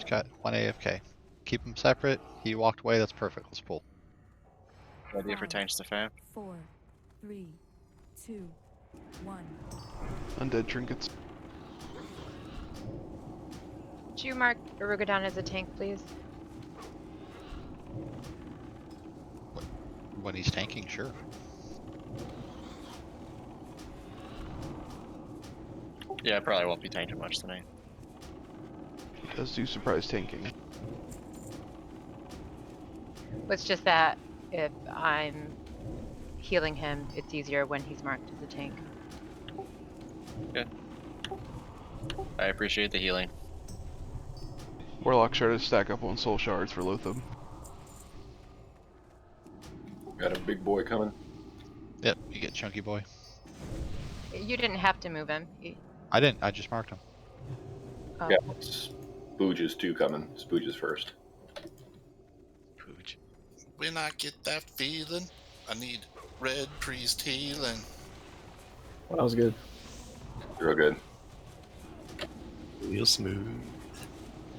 He's got one AFK. Keep him separate. He walked away. That's perfect. Let's pull. Ready for tanks to fam. 4, 3, 2, 1. Undead trinkets. Could you mark Aruga down as a tank, please? When he's tanking, sure. Yeah, I probably won't be tanking much tonight. Does do surprise tanking. It's just that if I'm healing him, it's easier when he's marked as a tank. Good. I appreciate the healing. Warlock try to stack up on soul shards for Lothab. Got a big boy coming. Yep, you get chunky boy. You didn't have to move him. I didn't. I just marked him. Oh. Yeah, Spooges 2 coming. Spooges first. Pooch. When I get that feeling, I need red priest healing. That was good. Real good. Real smooth.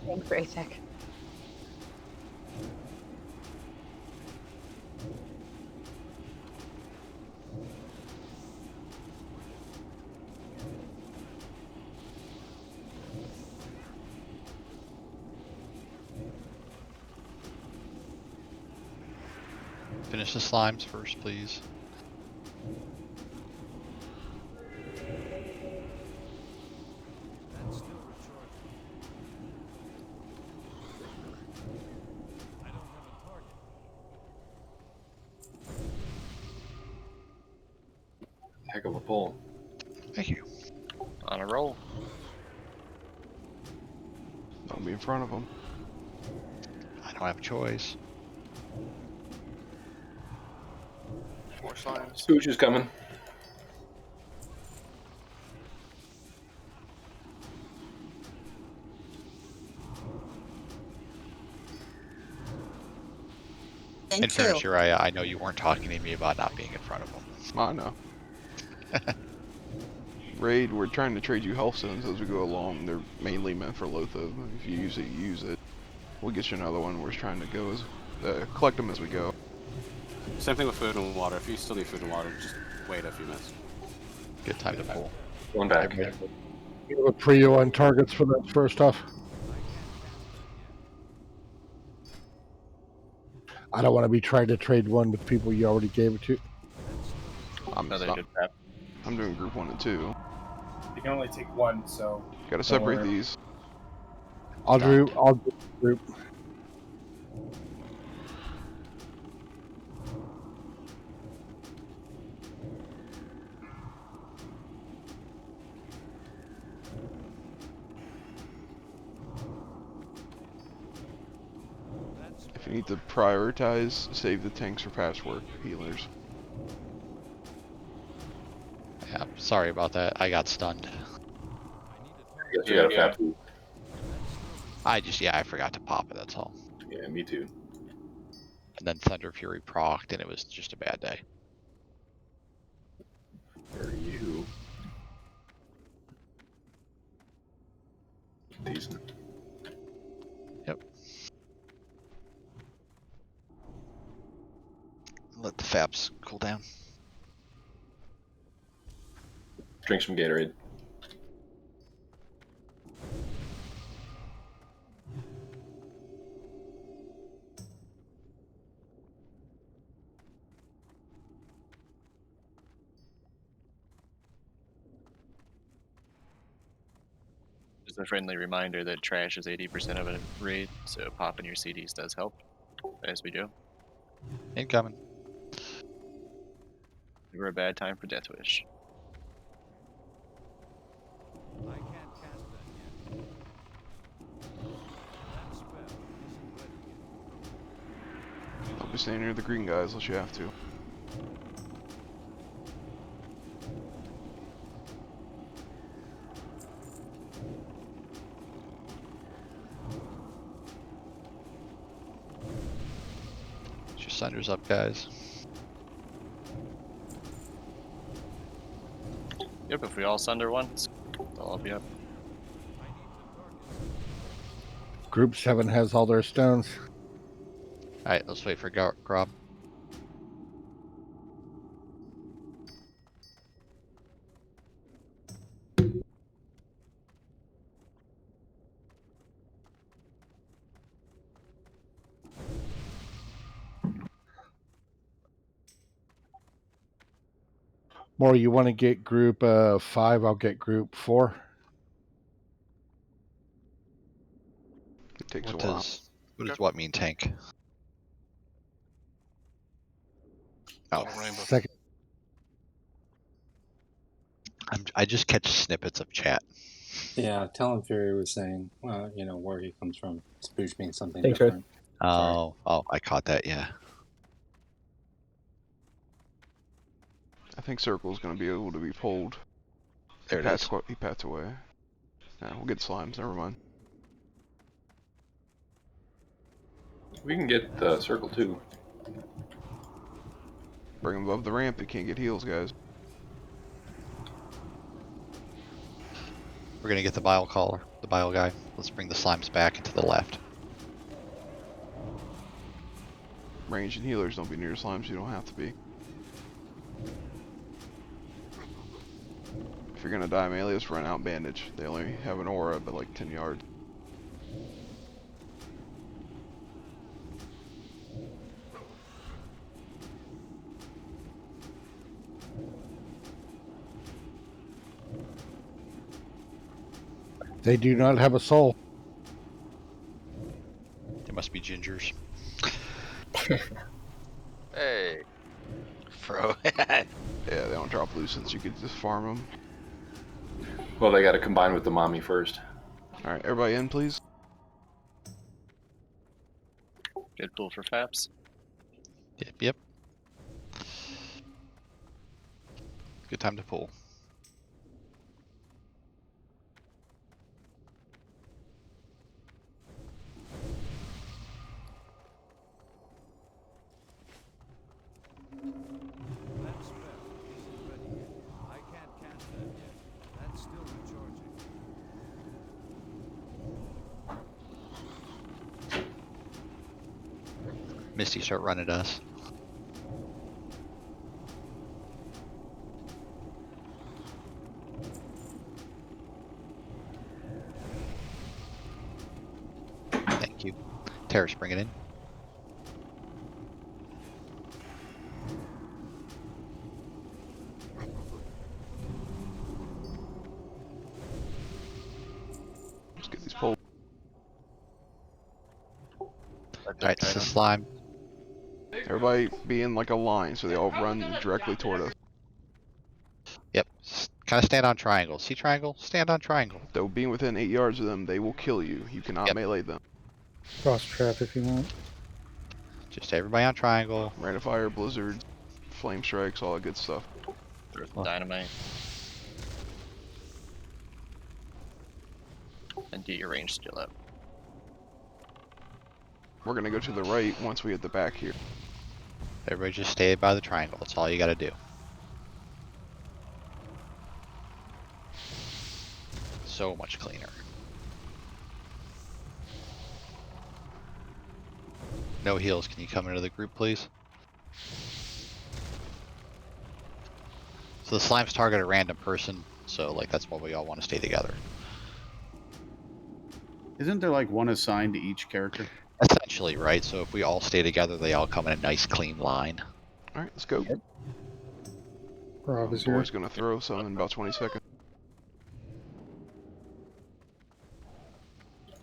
Thanks, Raytech. Finish the slimes first, please. Heck of a pull. Thank you. On a roll. Don't be in front of him. I don't have a choice. More slimes. Spooges coming. In fairness, Uriah, I know you weren't talking to me about not being in front of him. I know. Raid, we're trying to trade you health stones as we go along. They're mainly meant for Lothab. If you use it, you use it. We'll get you another one. We're just trying to go as collect them as we go. Same thing with food and water. If you still need food and water, just wait a few minutes. Good time to pull. Going back. Everybody- You have a prio on targets for that first off. I don't want to be trying to trade one with people you already gave it to. Another good prep. I'm doing group 1 and 2. You can only take one, so Gotta separate worry. these. I'll do group. If you need to prioritize, save the tanks for fast work healers. Yeah, sorry about that. I got stunned. Guess you got a fat food. I forgot to pop it, that's all. Yeah, me too. And then Thunder Fury procced, and it was just a bad day. For you. Decent. Yep. Let the Fabs cool down. Drink some Gatorade. Just a friendly reminder that trash is 80% of a raid, so popping your CDs does help, as we do. Incoming. Never a bad time for Death Wish. I can't cast that yet. That spell isn't ready yet. I'll be standing near the green guys unless you have to. Get your Sunders up, guys. Yep, if we all sunder once, they'll all be up. Group 7 has all their stones. Alright, let's wait for Grob. More, you want to get group 5, I'll get group 4. It takes What a while. does what mean, tank? Oh, Double rainbow. Second. I just catch snippets of chat. Yeah, Talon Fury was saying, you know, where he comes from. Spooch means something Thanks, Red. different. Sorry. Oh, I caught that, yeah. I think Circle's gonna be able to be pulled. There it is. He pats away. Yeah, we'll get slimes, never mind. We can get circle too. Bring him above the ramp, they can't get heals, guys. We're gonna get the bile caller, the bile guy. Let's bring the slimes back into the left. Range and healers don't be near slimes, you don't have to be. If you're gonna die melee, just run out bandage. They only have an aura but like 10 yards. They do not have a soul. They must be gingers. Hey. Fro. Yeah, they don't drop lucents, you could just farm them. Well, they got to combine with the mommy first. Alright, everybody in, please. Good pull for Faps. Yep. Good time to pull. That spell isn't ready yet. I can't cast that yet. That's still recharging. Misty, start running to us. Thank you. Terrace, bring it in. Let's get these pulled. Alright, this is slime. Everybody be in like a line so they all run directly toward us. Yep. Kind of stand on triangle. See triangle? Stand on triangle. Though being within 8 yards of them, they will kill you. You cannot melee them. Cross trap if you want. Just everybody on triangle. Rain of fire, blizzard, flame strikes, all that good stuff. Throw some dynamite. And get your range skill up. We're gonna go to the right once we hit the back here. Everybody just stay by the triangle. That's all you gotta do. So much cleaner. No heals. Can you come into the group, please? So the slimes target a random person, so like that's why we all want to stay together. Isn't there like one assigned to each character? Essentially, right? So if we all stay together, they all come in a nice clean line. Alright, let's go. Rob is here. Boy's gonna throw some in about 20 seconds.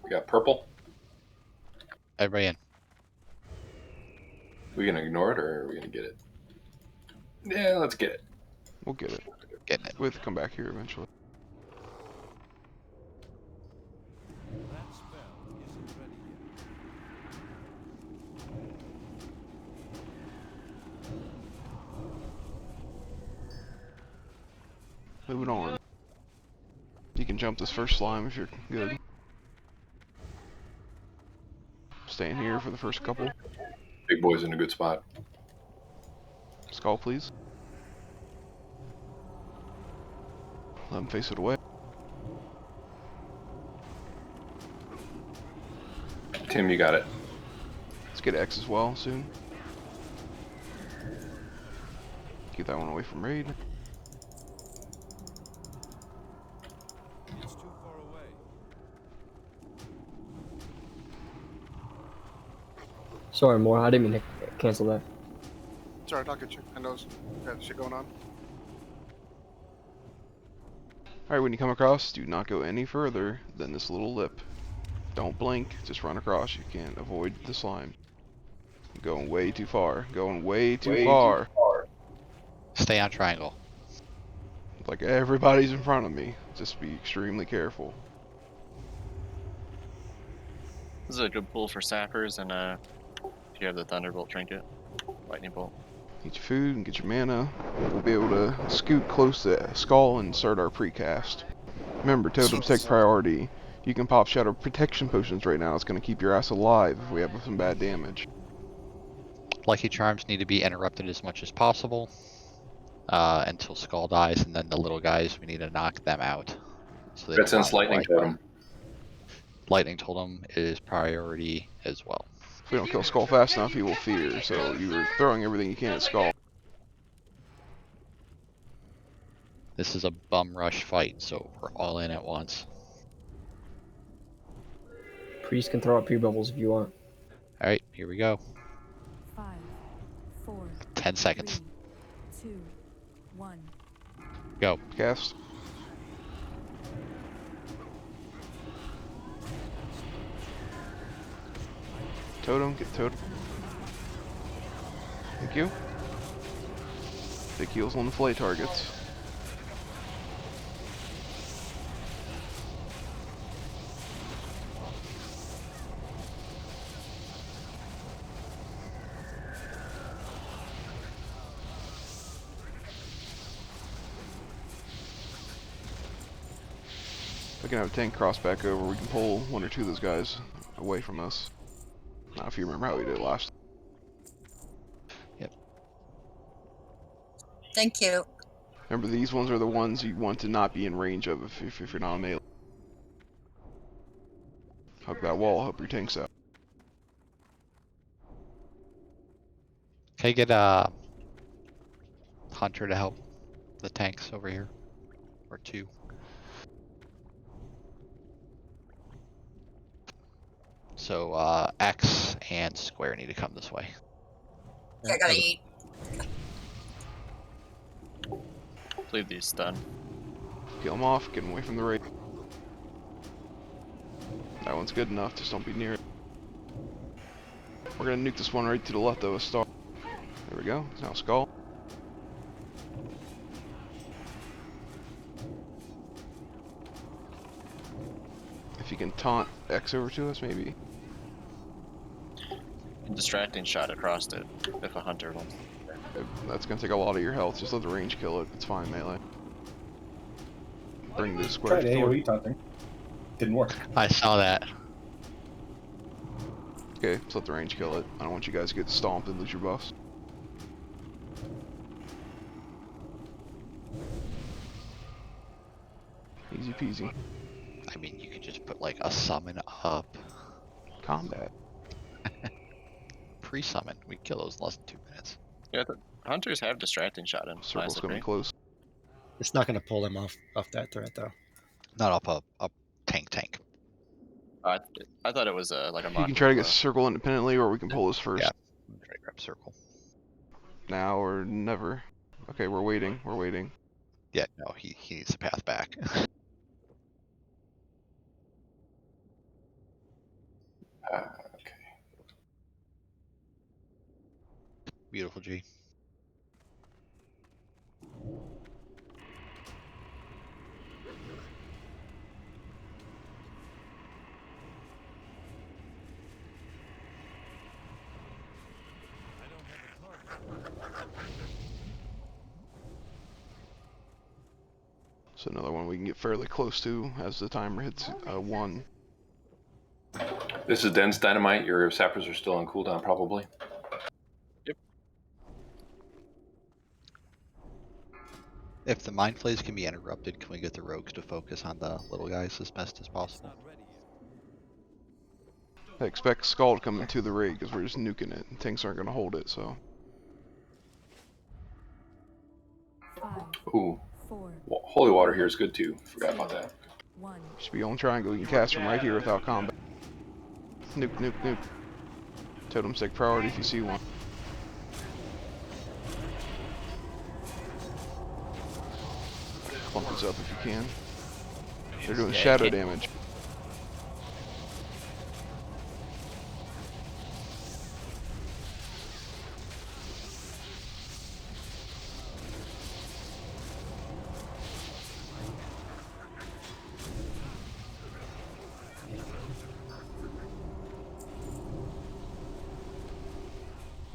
We got purple. Everybody in. We gonna ignore it or are we gonna get it? Yeah, let's get it. We'll get it. Getting it. We have to come back here eventually. That spell isn't ready yet. Moving on. You can jump this first slime if you're good. Staying here for the first couple. Big boy's in a good spot. Skull, please. Let him face it away. Tim, you got it. Let's get X as well soon. Get that one away from raid. It's too far away. Sorry, more. I didn't mean to cancel that. Sorry, I'll get you. I know got shit going on. Alright, when you come across, do not go any further than this little lip. Don't blink, just run across. You can't avoid the slime. You're going way too far. Going way too far. Stay on triangle. Like everybody's in front of me. Just be extremely careful. This is a good pull for sappers, and if you have the Thunderbolt trinket, Lightning Bolt. Get your food and get your mana. We'll be able to scoot close to Skull and start our precast. Remember, totems take priority. You can pop Shadow Protection Potions right now. It's going to keep your ass alive if we have some bad damage. Lucky Charms need to be interrupted as much as possible until Skull dies, and then the little guys, we need to knock them out. So That sense lightning totem. Lightning Totem is priority as well. If we don't kill Skull fast enough, he will fear. So you were throwing everything you can at Skull. This is a bum rush fight, so we're all in at once. Priest can throw up pre-bubbles if you want. Alright, here we go. 5, 4, 10 seconds. 3, 2, 1. Go. Cast. Totem, get totem. Thank you. Big heals on the flay targets. If we can have a tank cross back over, we can pull one or two of those guys away from us. Now, if you remember how we did it last. Yep. Thank you. Remember, these ones are the ones you want to not be in range of if you're not melee. Hug that wall, help your tanks out. Can I get Hunter to help the tanks over here? Or two. So X and Square need to come this way. I gotta eat. Leave these stun. Kill them off, get them away from the raid. That one's good enough, just don't be near it. We're gonna nuke this one right to the left of us, Star. There we go, now Skull. If you can taunt X over to us, maybe. Distracting shot across it if a hunter wants. That's gonna take a lot of your health. Just let the range kill it. It's fine, melee. Bring the square. Tried AoE taunting. Didn't work. I saw that. Okay, just let the range kill it. I don't want you guys to get stomped and lose your buffs. Easy peasy. I mean, you could just put like a summon up. Combat. Pre-summon. We kill those in less than 2 minutes. Yeah, the hunters have distracting shot in. Circle's coming close. It's not going to pull them off that threat though. Not up a tank. I thought it was like a. You can try to get circle independently, or we can pull this first. Yeah. Try to grab circle. Now or never. Okay, we're waiting. We're waiting. Yeah, no, he needs a path back. Okay. Beautiful, G. So another one we can get fairly close to as the timer hits 1. This is dense dynamite. Your sappers are still on cooldown, probably. Yep. If the mind flays can be interrupted, can we get the rogues to focus on the little guys as best as possible? I expect Skull to come into the raid because we're just nuking it. And tanks aren't going to hold it, so. 5, Ooh. 4, Holy water here is good too. Forgot about that. 1. Should be on triangle. You can cast from right here without combat. Nuke, nuke, nuke. Totem stick priority if you see one. Bump this up if you can. They're doing shadow damage.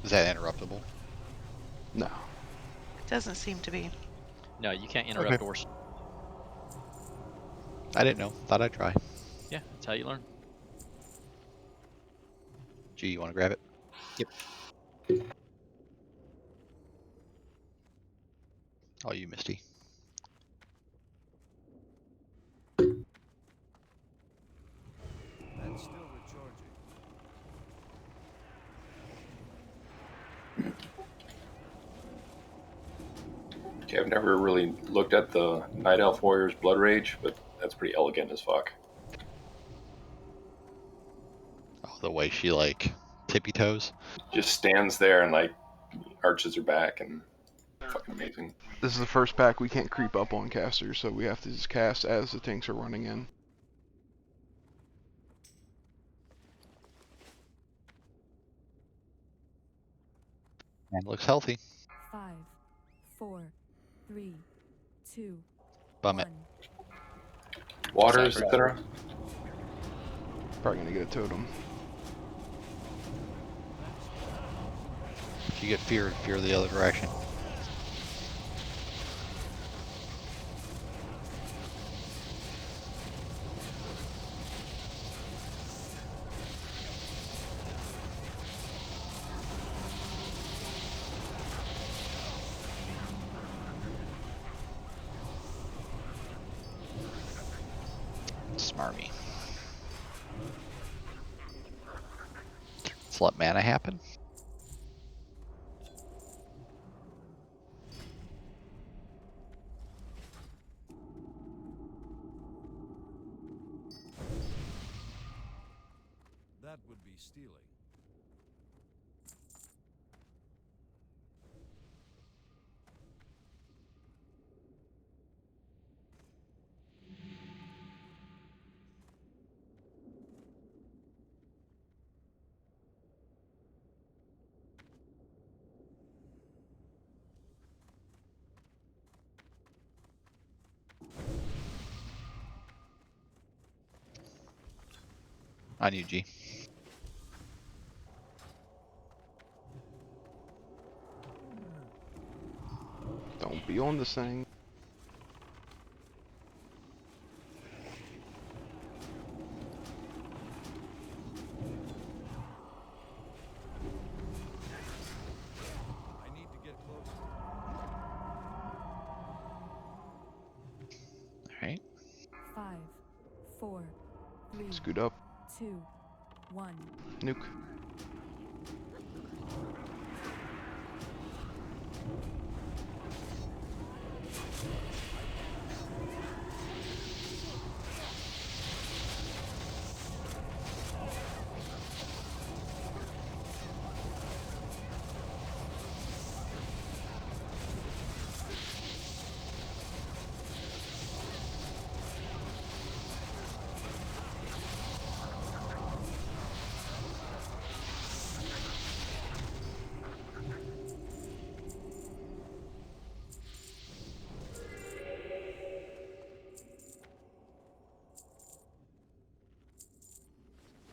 Is that interruptible? No. Doesn't seem to be. No, you can't interrupt doors. I didn't know. Thought I'd try. Yeah, that's how you learn. G, you want to grab it? Yep. Oh, you Misty. That's still recharging. Okay, I've never really looked at the Night Elf Warrior's Blood Rage, but that's pretty elegant as fuck. Oh, the way she like tippy toes. Just stands there and like arches her back and fucking amazing. This is the first pack we can't creep up on casters, so we have to just cast as the tanks are running in. And looks healthy. 5, 4, 3, 2, Bum it. 1. Waters, etc. Probably gonna get a totem. If you get fear the other direction. Smarmy. Let's let mana happen. That would be stealing. On you, G. Don't be on this thing. I need to get closer. Alright. 5, 4, 3, Scoot up. 2, 1. Nuke.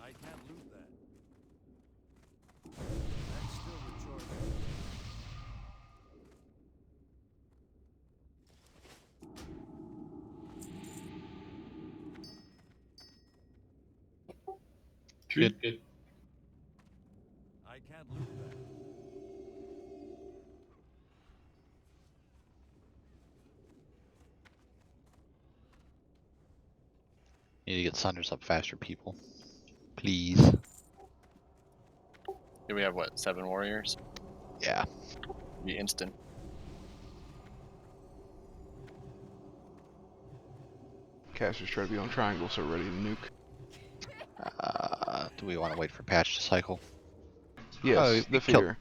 I can't loot that. That's still recharging. Good. I can't loot that. Need to get Sunders up faster, people. Please. Do we have what, 7 warriors? Yeah. Be instant. Casters try to be on triangle, so ready to nuke. Do we want to wait for patch to cycle? Yes, Oh, the we kill- fear.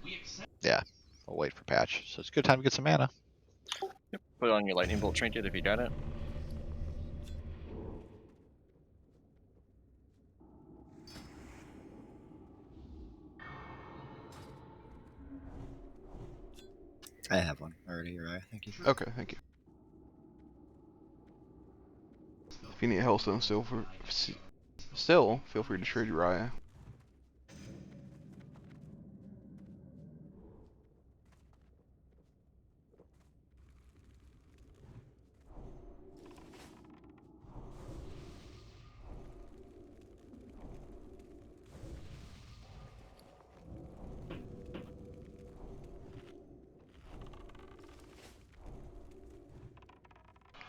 Yeah, we'll wait for patch. So it's a good time to get some mana. Yep. Put on your lightning bolt trinket if you got it. I have one already, right? Thank you. Okay, thank you. If you need Hellstone, still feel free to trade Uriah.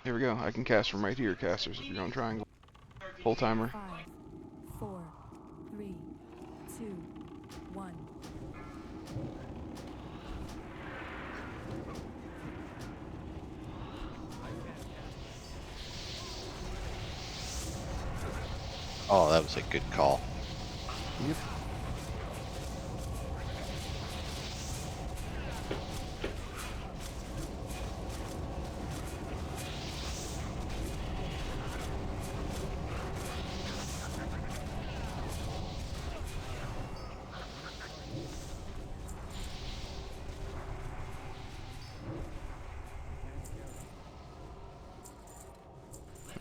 Here we go. I can cast from right here, casters, if you're on triangle. Full timer. 5, 4, 3, 2, 1. Oh, that was a good call. Yep.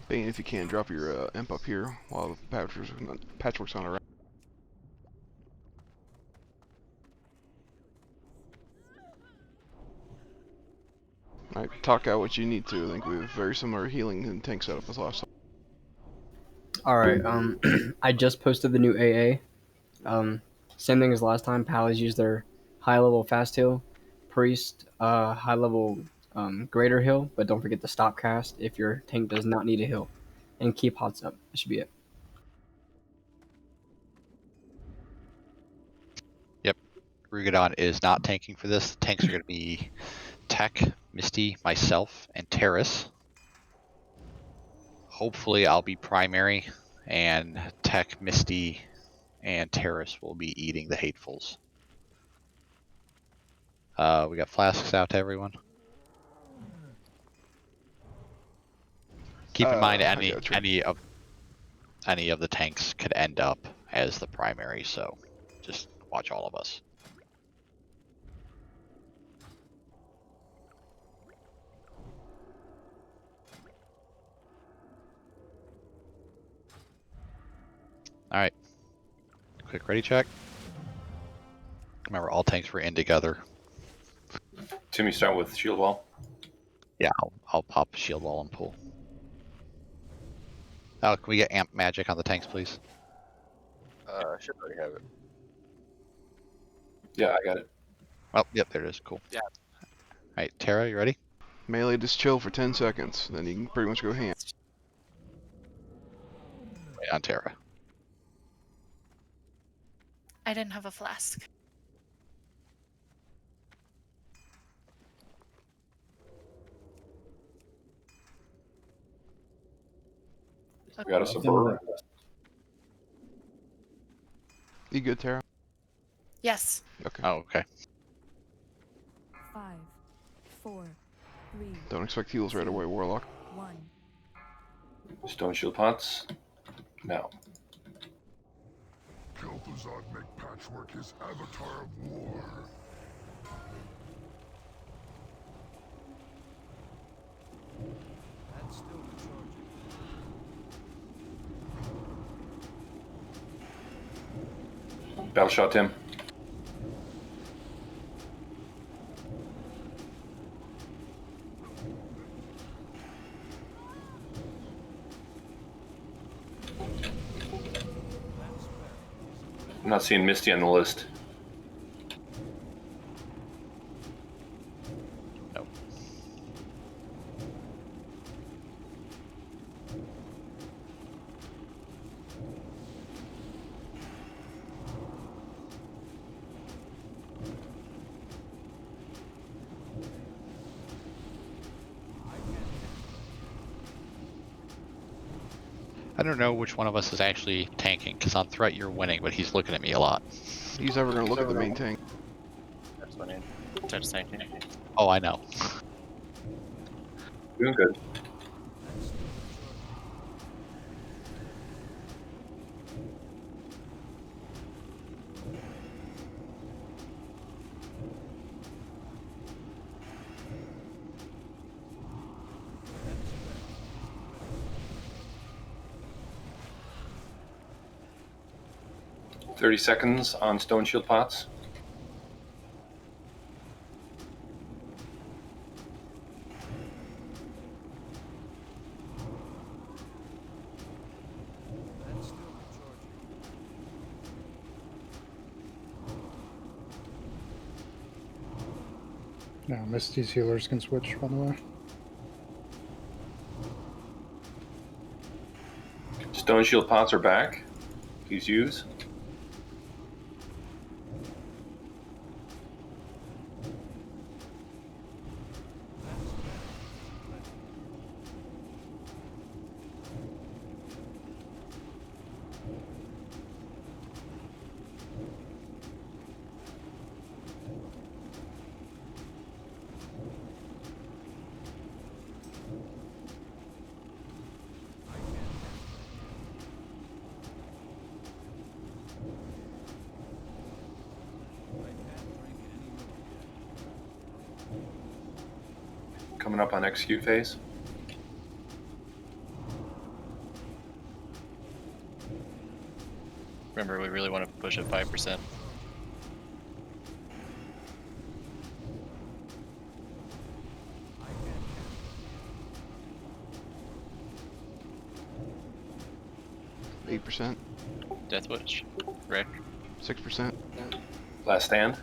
Bane, if you can, drop your imp up here while the patchwork's on around. Alright, talk out what you need to. I think we have very similar healing and tank setup as last time. Alright, I just posted the new AA. Same thing as last time. Pallets use their high level fast heal. Priest, high level greater heal, but don't forget to stop cast if your tank does not need a heal. And keep hots up. That should be it. Yep. Rugadon is not tanking for this. The tanks are going to be Tech, Misty, myself, and Terrace. Hopefully I'll be primary, and Tech, Misty, and Terrace will be eating the hatefuls. We got flasks out to everyone. Keep in mind any of the tanks could end up as the primary, so just watch all of us. Alright. Quick ready check. Remember, all tanks were in together. Timmy, start with shield wall. Yeah, I'll pop shield wall and pull. Oh, can we get amp magic on the tanks, please? Should already have it. Yeah, I got it. Oh, yep, there it is. Cool. Yeah. Alright, Tara, you ready? Melee, just chill for 10 seconds, then you can pretty much go ham. Wait on Tara. I didn't have a flask. We got a subverter. You good, Tara? Yes. Okay. Oh, okay. 5, 4, 3. Don't expect heals right away, Warlock. 1. Stone shield pots. Now. Kel'Thuzad make Patchwork his avatar of war. That's still charging. Battle shot, Tim. I'm not seeing Misty on the list. Nope. I don't know which one of us is actually tanking, because on threat you're winning, but he's looking at me a lot. He's never gonna look at the main tank. That's what I mean. Touch tanking. Oh, I know. Doing good. "30 seconds on stone shield pots." That's still charging. Now, Misty's healers can switch, by the way. Stone shield pots are back. Please use. Coming up on execute phase. Remember, we really want to push at 5%. %. Death Wish. Rick. 6%. Last stand.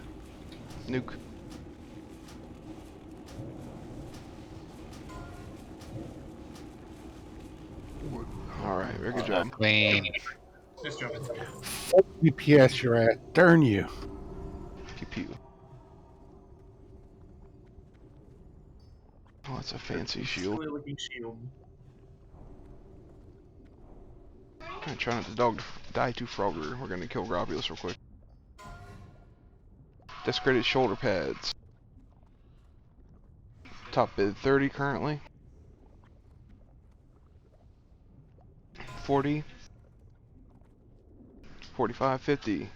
Nuke. Alright, very good job. Clean. Just jump it. UPS your ass. Darn you. Pew pew. Oh, that's a fancy shield. Looking shield. I'm trying not to dog die to Frogger. We're gonna kill Grobulus real quick. Desecrated shoulder pads. Top bid 30 currently. 40. 45, 50.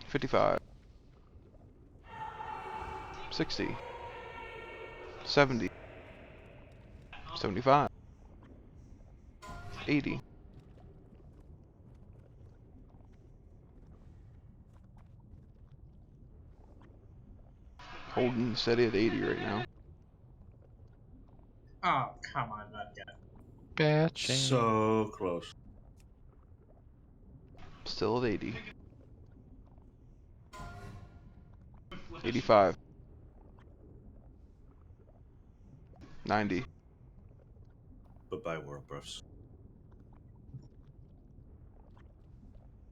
55. 60. 70. 75. 80. Holding steady at 80 right now. Oh, come on, not yet. Batching. So close. Still at 80. 85. 90. Bye-bye, World Buffs.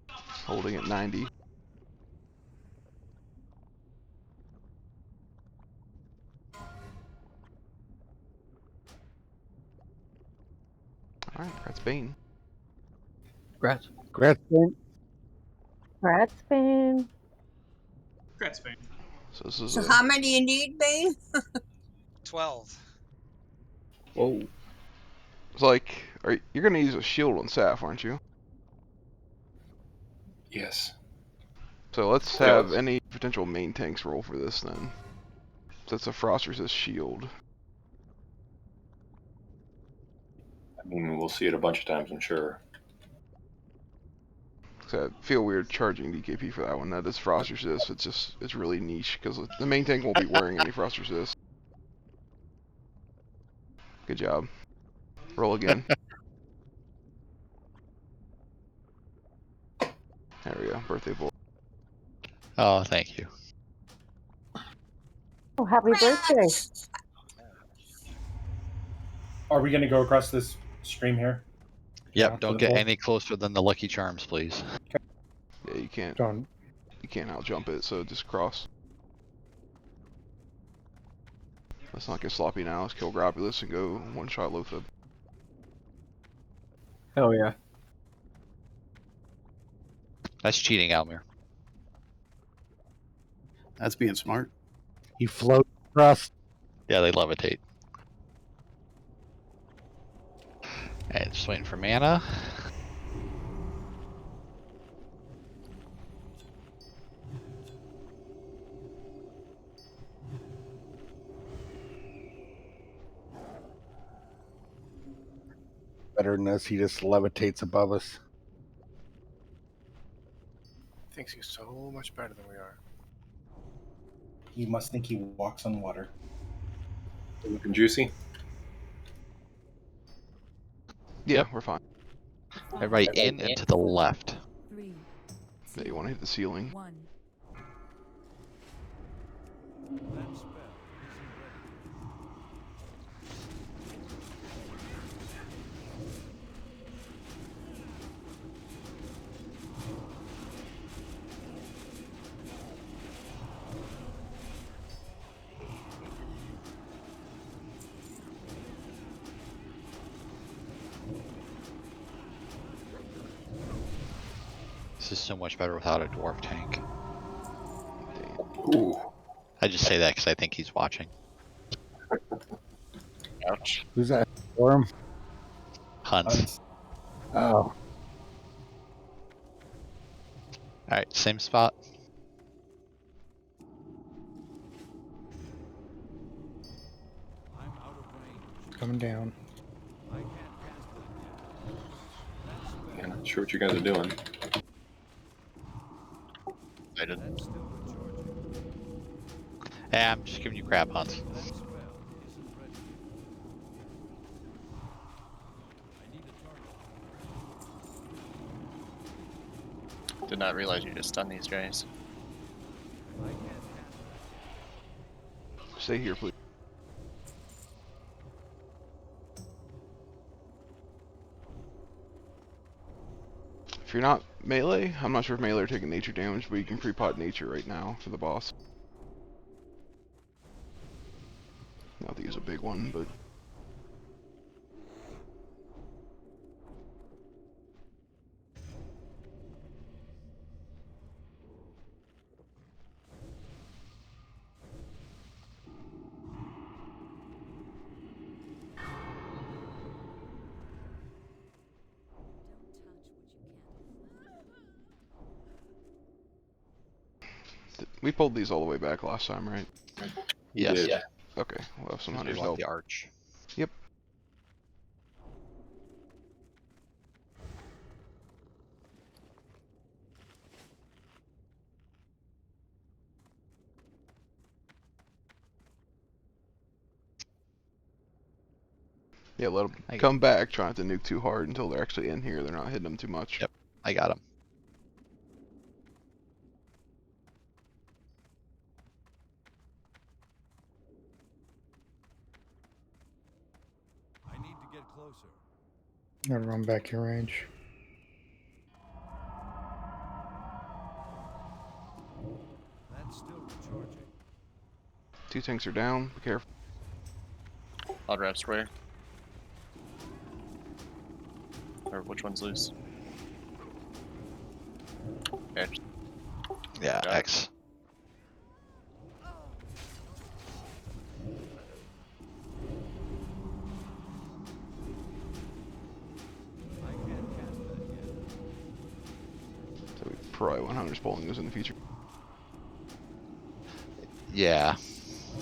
Holding at 90. Alright, that's Bane. Grats. Grats, Bane. Grats, Bane. Congrats, Bane. So this is So a... how many do you need, Bane? 12. Whoa. It's like, you're gonna use a shield on Saf, aren't you? Yes. So let's have any potential main tanks roll for this then. So it's a Frost resist shield. I mean, we'll see it a bunch of times, I'm sure. So I feel weird charging DKP for that one. That is Frost resist. It's really niche because the main tank won't be wearing any Frost resist. Good job. Roll again. There we go. Birthday boy. Oh, thank you. Oh, happy birthday. Are we going to go across this stream here? Yep, don't get any closer than the Lucky Charms, please. Yeah, you can't. Don't. You can't out jump it, so just cross. Let's not get sloppy now. Let's kill Grobulus and go one shot Loatheb. Hell yeah. That's cheating, Almir. That's being smart. He floats across. Yeah, they levitate. And just waiting for mana. Better than this, he just levitates above us. Thinks he's so much better than we are. He must think he walks on water. Looking juicy. Yeah, Yep. we're fine. Everybody in and to the left. 3, Yeah, you want to hit the ceiling. 1. That spell isn't ready. This is so much better without a dwarf tank. Ooh. I just say that because I think he's watching. Ouch. Who's that? Storm? Hunts. Oh. Alright, same spot. I'm out of range. Coming down. I can't cast that yet. That spell, Yeah, not sure what you guys are doing. I did. that's still recharging. Yeah, I'm just giving you crap, Hunts. That spell isn't ready yet. I need a target. Did not realize you just stunned these guys. I can't cast that. Stay here, please. If you're not melee, I'm not sure if melee are taking nature damage, but you can pre-pot nature right now for the boss. Not to use a big one, but we pulled these all the way back last time, right? Yes. did. Yeah. Okay, we'll have some We hunters want help. the arch. Yep. Yeah, let them come back. Try not to nuke too hard until they're actually in here. They're not hitting them too much. Yep, I got him. I need to get closer. Gotta run back your range. That's still recharging. 2 tanks are down. Be careful. Odd rep square. Or which one's loose? X. Yeah, Got it. X. I can't cast that yet. So we probably want hunters pulling those in the future. Yeah.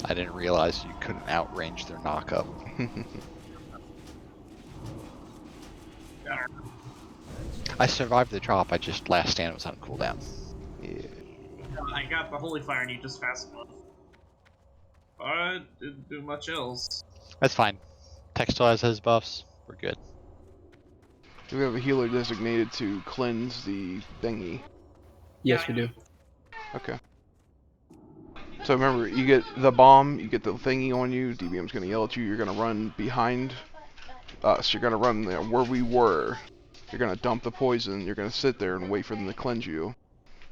I didn't realize you couldn't outrange their knockup. I survived the drop, I just last stand was on cooldown. Yeah. I got the Holy Fire and just fast enough. But didn't do much else. That's fine. Textile has his buffs. We're good. Do we have a healer designated to cleanse the thingy? Yes, we do. Okay. So remember, you get the bomb, you get the thingy on you, DBM's gonna yell at you, you're gonna run behind us, you're gonna run where we were. You're gonna dump the poison, you're gonna sit there and wait for them to cleanse you.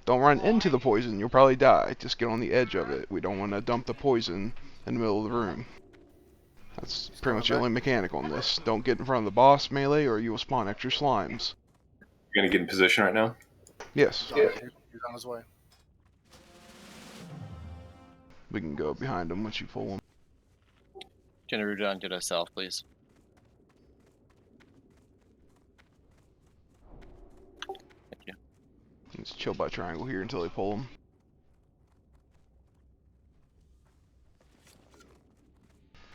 Don't run into the poison, you'll probably die. Just get on the edge of it. We don't want to dump the poison in the middle of the room. That's pretty much the only mechanic on this. Don't get in front of the boss melee or you will spawn extra slimes. You're gonna get in position right now? Yes. He's on his way. We can go behind him once you pull him. Can Rujan get us south, please? Thank you. Just chill by triangle here until they pull him.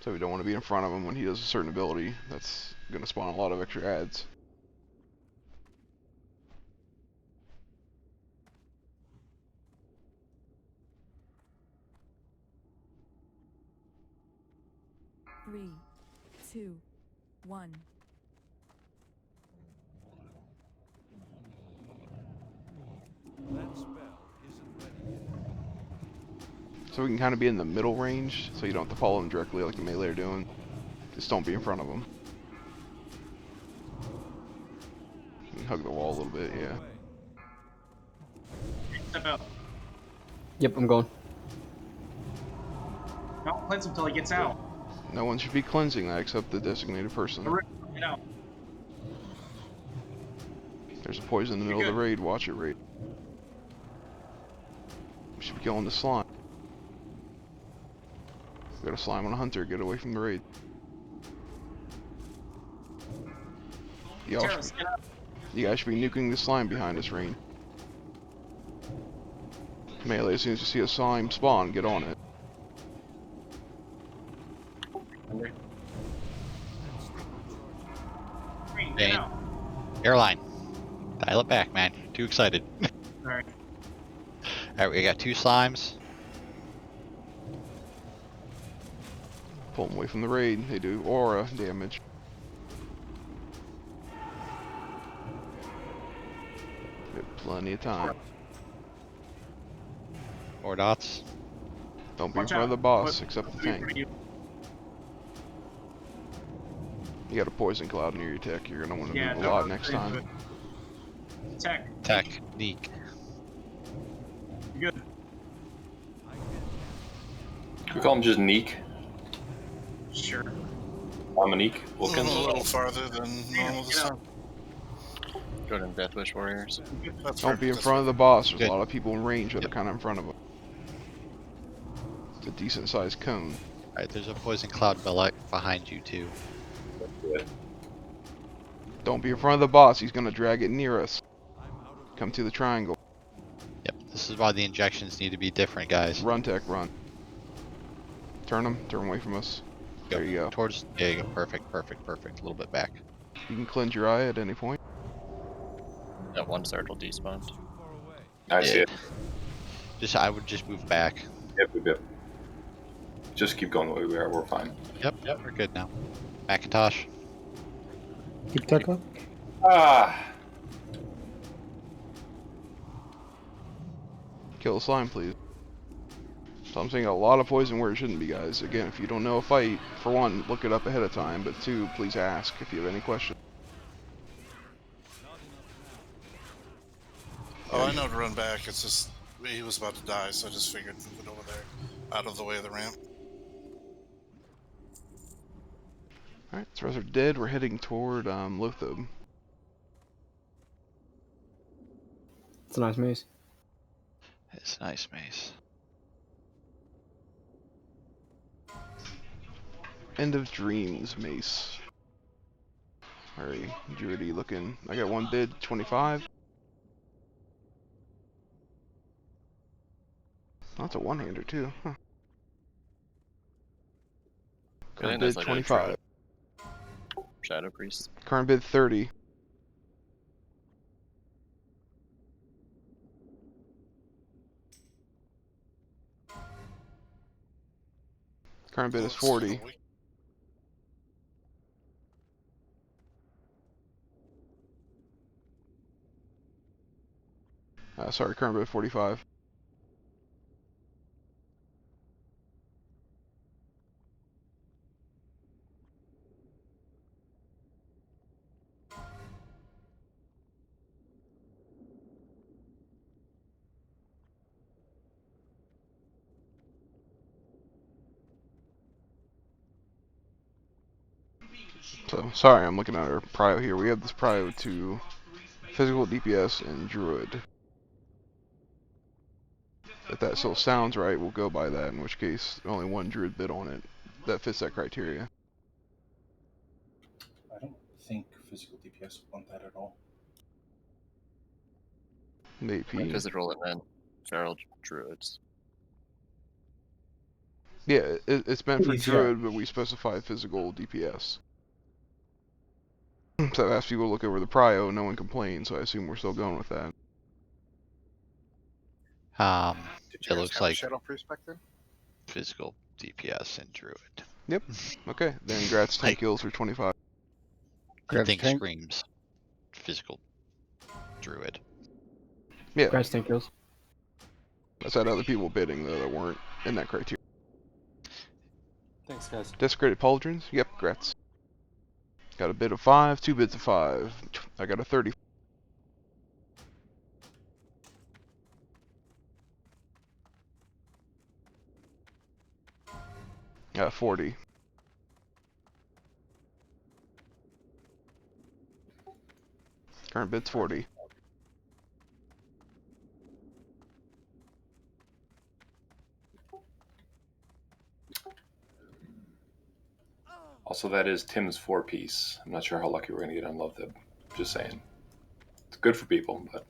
So we don't want to be in front of him when he does a certain ability. That's going to spawn a lot of extra ads. Three, two, one. That spell isn't ready yet. So we can kind of be in the middle range, so you don't have to follow him directly like the melee are doing. Just don't be in front of him. You can hug the wall a little bit, yeah. Step out. Yep, I'm going. Don't cleanse him until he gets out. No one should be cleansing that except the designated person. Get out. There's a poison in the middle of the raid, watch it raid. We should be killing the slime. We got a slime on a hunter, get away from the raid. You guys should be nuking the slime behind us, Rain. Melee, as soon as you see a slime spawn, get on it. Bane. Airline. Dial it back, man. You're too excited. Alright. Alright, we got 2 slimes. Pull them away from the raid. They do aura damage. We have plenty of time. 4 dots. Don't be in front of the boss, except the tank. You got a poison cloud near your tech. You're gonna want to move a lot next time. Technique. You're good. Can we call him just Neek? Sure. Dominique Wilkins? A little farther than normal this time. Go to Death Wish Warriors. Don't be in front of the boss. There's a lot of people in range that are kind of in front of him. It's a decent sized cone. Alright, there's a poison cloud behind you too. Don't be in front of the boss. He's gonna drag it near us. Come to the triangle. Yep, this is why the injections need to be different, guys. Run, tech, run. Turn him. Turn away from us. There you go. Towards, there you go. Perfect, perfect, perfect. A little bit back. You can cleanse your eye at any point. That one circle despawned. I see it. I would just move back. Yep. Just keep going the way we are. We're fine. Yep, we're good now. Macintosh. Keep tech up. Kill the slime, please. So I'm seeing a lot of poison where it shouldn't be, guys. Again, if you don't know a fight, for one, look it up ahead of time. But 2, please ask if you have any questions. Oh, I know to run back. It's just he was about to die, so I just figured move it over there, out of the way of the ramp. Alright, so are dead. We're heading toward Lothab. It's a nice maze. It's a nice maze. End of Dreams Mace. Very druidy looking. I got one bid, 25. Oh, that's a one-hander too. Huh. Current bid 25. Shadow Priest. Current bid 30. Current bid is 40. Sorry, current bid 45. So, sorry, I'm looking at our prio here. We have this prio to physical DPS and druid. If that still sounds right, we'll go by that, in which case only one druid bid on it that fits that criteria. I don't think physical DPS would want that at all. AP. Physical and then feral druids. Yeah, it's meant for Please, yeah. druid, but we specify physical DPS. So I've asked people to look over the prio, no one complained, so I assume we're still going with that. It guys looks have a like Shadow Priest back then? physical DPS and druid. Yep. Okay, then Gratz 10 Like- kills for 25. The thing tank. screams physical druid. Yeah. Gratz 10 kills. That's had other people bidding, though, that weren't in that criteria. Thanks, guys. Desecrated Pauldrons? Yep, Gratz. Got a bid of 5, 2 bids of 5. I got a 30. Got 40. Current bid's 40. Also, that is Tim's 4-piece. I'm not sure how lucky we're going to get on Love Thib. Just saying. It's good for people, but...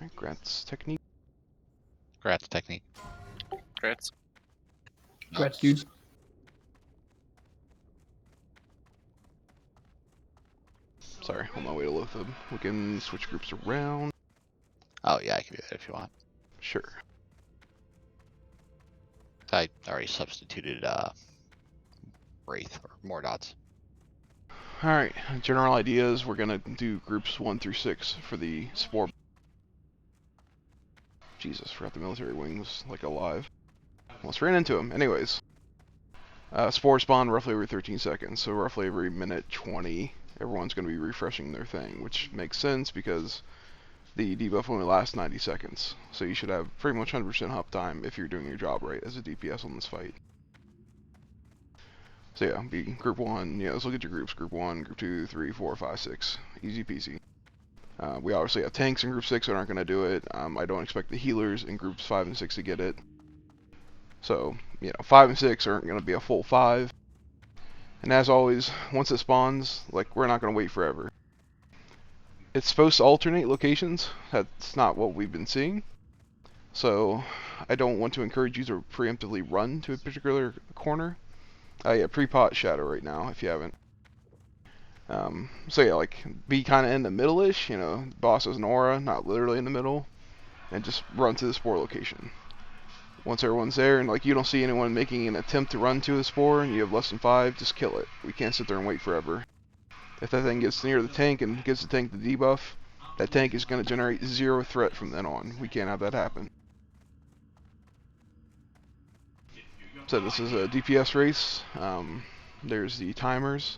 Alright, Gratz technique. Gratz technique. Gratz. Gratz, dude. Sorry, on my way to Love Thib. We can switch groups around. Oh yeah, I can do that if you want. Sure. I already substituted Wraith or Mordots. Alright, general ideas. We're gonna do groups 1 through 6 for the Spore. Jesus, forgot the military wing was like alive. Almost ran into him. Anyways. Spore spawn roughly every 13 seconds, so roughly every minute 20, everyone's going to be refreshing their thing, which makes sense because the debuff only lasts 90 seconds. So you should have pretty much 100% hop time if you're doing your job right as a DPS on this fight. So yeah, be group 1, yeah, let's look at your groups. Group 1, group 2, 3, 4, 5, 6. Easy peasy. We obviously have tanks in group 6 that aren't going to do it. I don't expect the healers in groups 5 and 6 to get it. So, 5 and 6 aren't going to be a full 5. And as always, once it spawns, we're not going to wait forever. It's supposed to alternate locations. That's not what we've been seeing. So, I don't want to encourage you to preemptively run to a particular corner. Yeah, pre-pot Shadow right now, if you haven't. So yeah, be kind of in the middle-ish, boss has an aura, not literally in the middle, and just run to the Spore location. Once everyone's there, and you don't see anyone making an attempt to run to the Spore, and you have less than 5, just kill it. We can't sit there and wait forever. If that thing gets near the tank and gives the tank the debuff, that tank is going to generate 0 threat from then on. We can't have that happen. So this is a DPS race. There's the timers.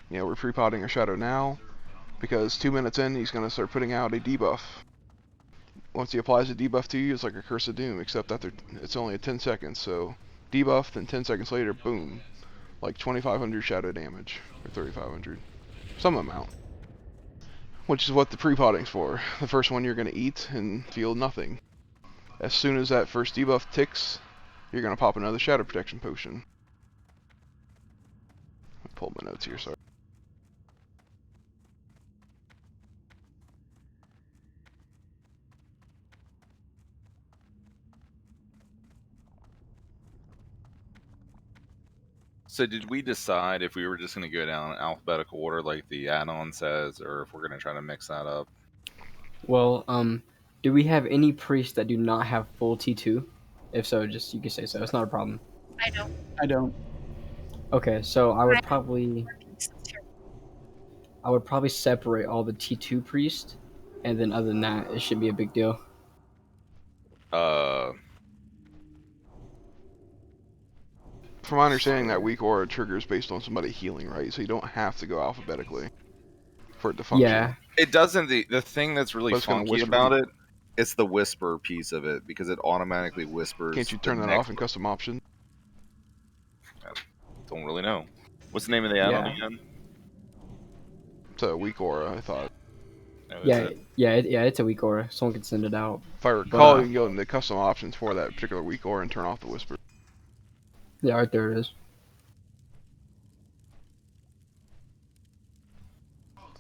We're pre-potting our Shadow now, because 2 minutes in, he's going to start putting out a debuff. Once he applies a debuff to you, it's like a Curse of Doom, except that it's only a 10 seconds, so debuff, then 10 seconds later, boom. 2,500 Shadow damage, or 3,500. Some amount. Which is what the pre-potting's for. The first one you're going to eat and feel nothing. As soon as that first debuff ticks, you're going to pop another Shadow Protection Potion. I'll pull my notes here, sorry. So did we decide if we were just going to go down in alphabetical order like the add-on says, or if we're going to try to mix that up? Well, do we have any priests that do not have full T2? If so, just you can say so. It's not a problem. I don't. I don't. Okay, so I would probably separate all the T2 priests, and then other than that, it should be a big deal. From my understanding, that weak aura triggers based on somebody healing, right? So you don't have to go alphabetically for it to function. Yeah. It doesn't. The thing that's really But it's gonna funky whisper about to- it, it's the whisper piece of it, because it automatically whispers. Can't you the turn that next off in custom option? It's don't really know. What's the name of the add-on Yeah. again? It's a weak aura, I thought. Oh, is Yeah, it? yeah, it's a weak aura. Someone can send it out. If I But, recall, you can go into custom options for that particular weak aura and turn off the whisper. yeah, right there it is.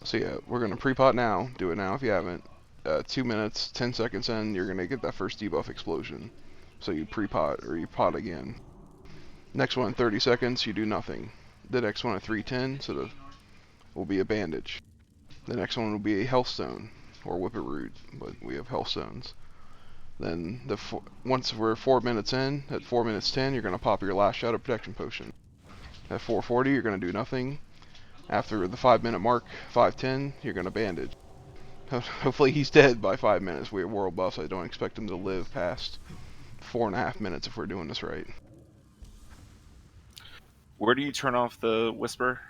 So yeah, we're gonna pre-pot now. Do it now if you haven't. 2 minutes, 10 seconds in, you're gonna get that first debuff explosion. So you pre-pot or you pot again. Next one, 30 seconds, you do nothing. The next one at 3:10, so the will be a bandage. The next one will be a health stone or whippet root, but we have health stones. Then once we're 4 minutes in, at 4 minutes 10, you're gonna pop your last shot of protection potion. At 4:40, you're gonna do nothing. After the 5-minute mark, 5:10, you're gonna bandage. Hopefully he's dead by 5 minutes. We have world buffs. I don't expect him to live past 4.5 minutes if we're doing this right. Where do you turn off the whisper?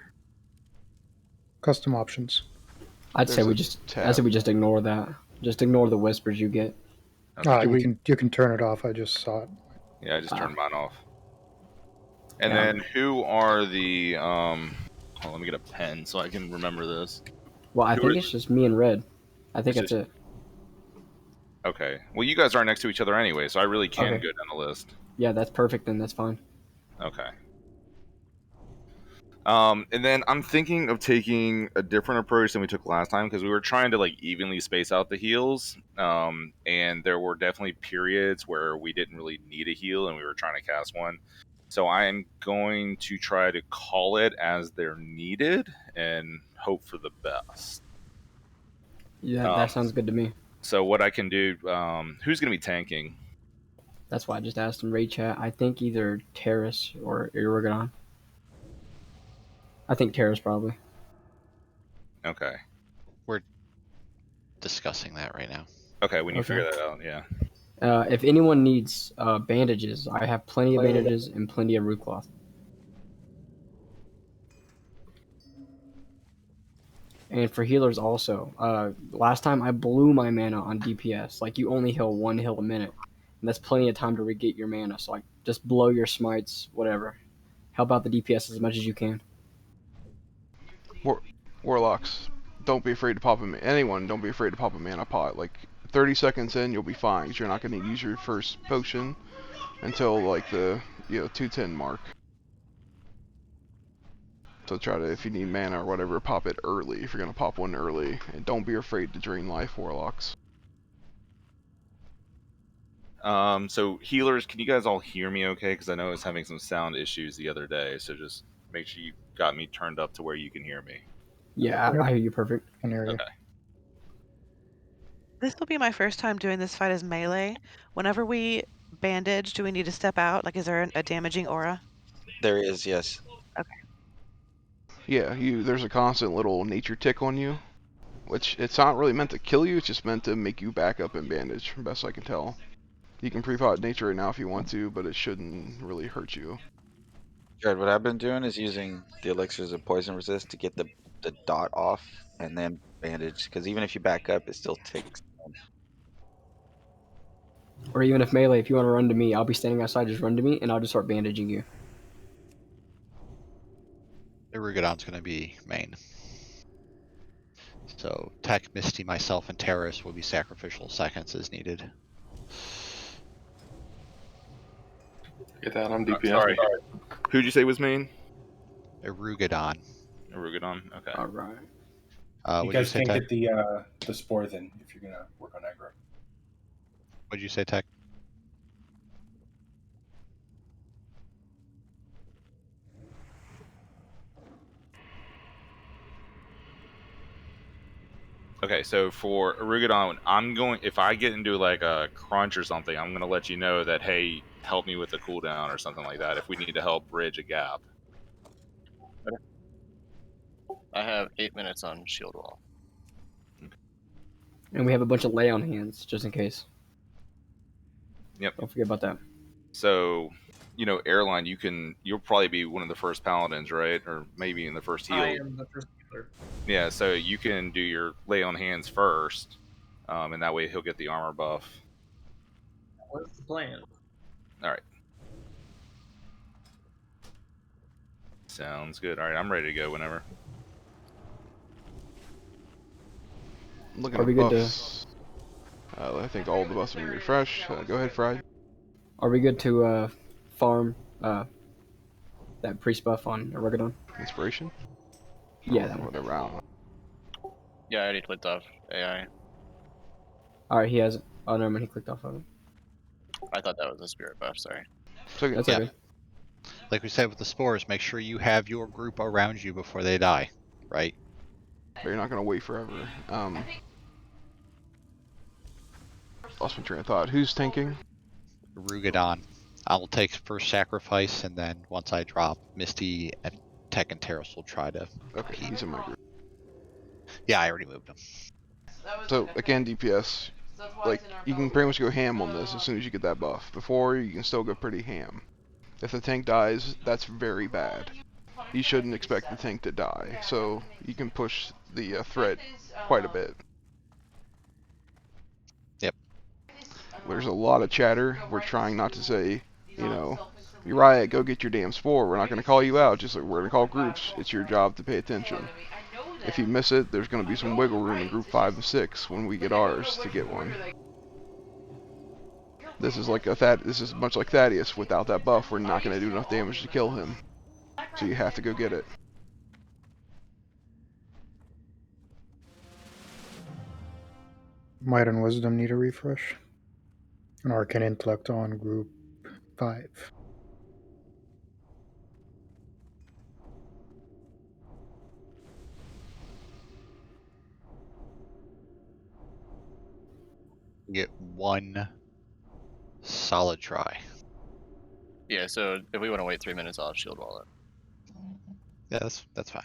Custom options. I'd say There's we a just tab. I'd say we just ignore that. Just ignore the whispers you get. You can turn it off. I just saw it. Yeah, I just turned mine off. And then who are the hold on, let me get a pen so I can remember this. Well, I think it's just me and Red. I think that's it. Okay. Well, you guys are next to each other anyway, so I really can Okay. go down the list. Yeah, that's perfect. Then that's fine. Okay. And then I'm thinking of taking a different approach than we took last time because we were trying to like evenly space out the heals. And there were definitely periods where we didn't really need a heal and we were trying to cast one. So I am going to try to call it as they're needed and hope for the best. Yeah, that sounds good to me. So what I can do, who's going to be tanking? That's why I just asked in raid chat. I think either Terrace or Iragadon. I think Terrace probably. Okay. We're discussing that right now. Okay, when you Okay. figure that out, yeah. If anyone needs bandages, I have plenty of bandages and plenty of root cloth. And for healers also, last time I blew my mana on DPS. Like you only heal 1 heal a minute, and that's plenty of time to re-get your mana. So like just blow your smites, whatever. Help out the DPS as much as you can. Warlocks, don't be afraid to pop a anyone. Don't be afraid to pop a mana pot. Like 30 seconds in, you'll be fine because you're not going to use your first potion until like the 210 mark. So try to, if you need mana or whatever, pop it early if you're going to pop one early. And don't be afraid to drain life, Warlocks. So healers, can you guys all hear me okay? Because I know I was having some sound issues the other day, so just make sure you got me turned up to where you can hear me. Yeah, I hear you perfect. I hear you. Okay. This will be my first time doing this fight as melee. Whenever we bandage, do we need to step out? Like, is there a damaging aura? There is, yes. Okay. Yeah, there's a constant little nature tick on you, which it's not really meant to kill you. It's just meant to make you back up and bandage, from best I can tell. You can pre-pot nature right now if you want to, but it shouldn't really hurt you. Jared, what I've been doing is using the elixirs of poison resist to get the dot off and then bandage, because even if you back up, it still ticks. Or even if melee, if you want to run to me, I'll be standing outside. Just run to me, and I'll just start bandaging you. Iragadon's going to be main. So Tech, Misty, myself, and Terrace will be sacrificial seconds as needed. Get that on DPS. Sorry. Who'd you say was main? Iragadon. Iragadon. Okay. All right. You guys can get the spore then if you're gonna work on aggro. What'd you say, Tech? Okay, so for Iragadon, if I get into like a crunch or something, I'm gonna let you know that, hey, help me with the cooldown or something like that if we need to help bridge a gap. I have 8 minutes on shield wall. And we have a bunch of lay on hands, just in case. Yep. Don't forget about that. So, airline, you'll probably be one of the first paladins, right? Or maybe in the first heal. I am the first healer. Yeah, so you can do your lay on hands first, and that way he'll get the armor buff. What's the plan? All right. Sounds good. All right, I'm ready to go whenever. Looking Are at we good to? buffs. I think all the buffs have been refreshed. Go ahead, Fried. Are we good to farm that priest buff on Oregon? Inspiration? Yeah, Or that one. whatever, I don't know. Yeah, I already clicked off AI. Alright, he has it. Oh, no, man, he clicked off of it. I thought that was a spirit buff. Sorry. That's Yeah. okay. Like we said with the spores, make sure you have your group around you before they die, right? But you're not gonna wait forever. Lost my train of thought. Who's tanking? Rugadon. I'll take first sacrifice, and then once I drop, Misty and Tech and Terrace will try to. Okay, he's in my group. Yeah, I already moved him. So again, DPS, like you can pretty much go ham on this as soon as you get that buff. Before you can still go pretty ham. If the tank dies, that's very bad. You shouldn't expect the tank to die, so you can push the threat quite a bit. Yep. There's a lot of chatter. We're trying not to say, you know, Uriah, go get your damn spore. We're not going to call you out, just like we're going to call groups. It's your job to pay attention. If you miss it, there's going to be some wiggle room in group 5 and 6 when we get ours to get one. This is like this is much like Thaddeus. Without that buff, we're not going to do enough damage to kill him. So you have to go get it. Might and Wisdom need a refresh. An Arcane Intellect on group 5. Get one solid try. Yeah, so if we want to wait 3 minutes, I'll have shield wall it. Yeah, that's fine.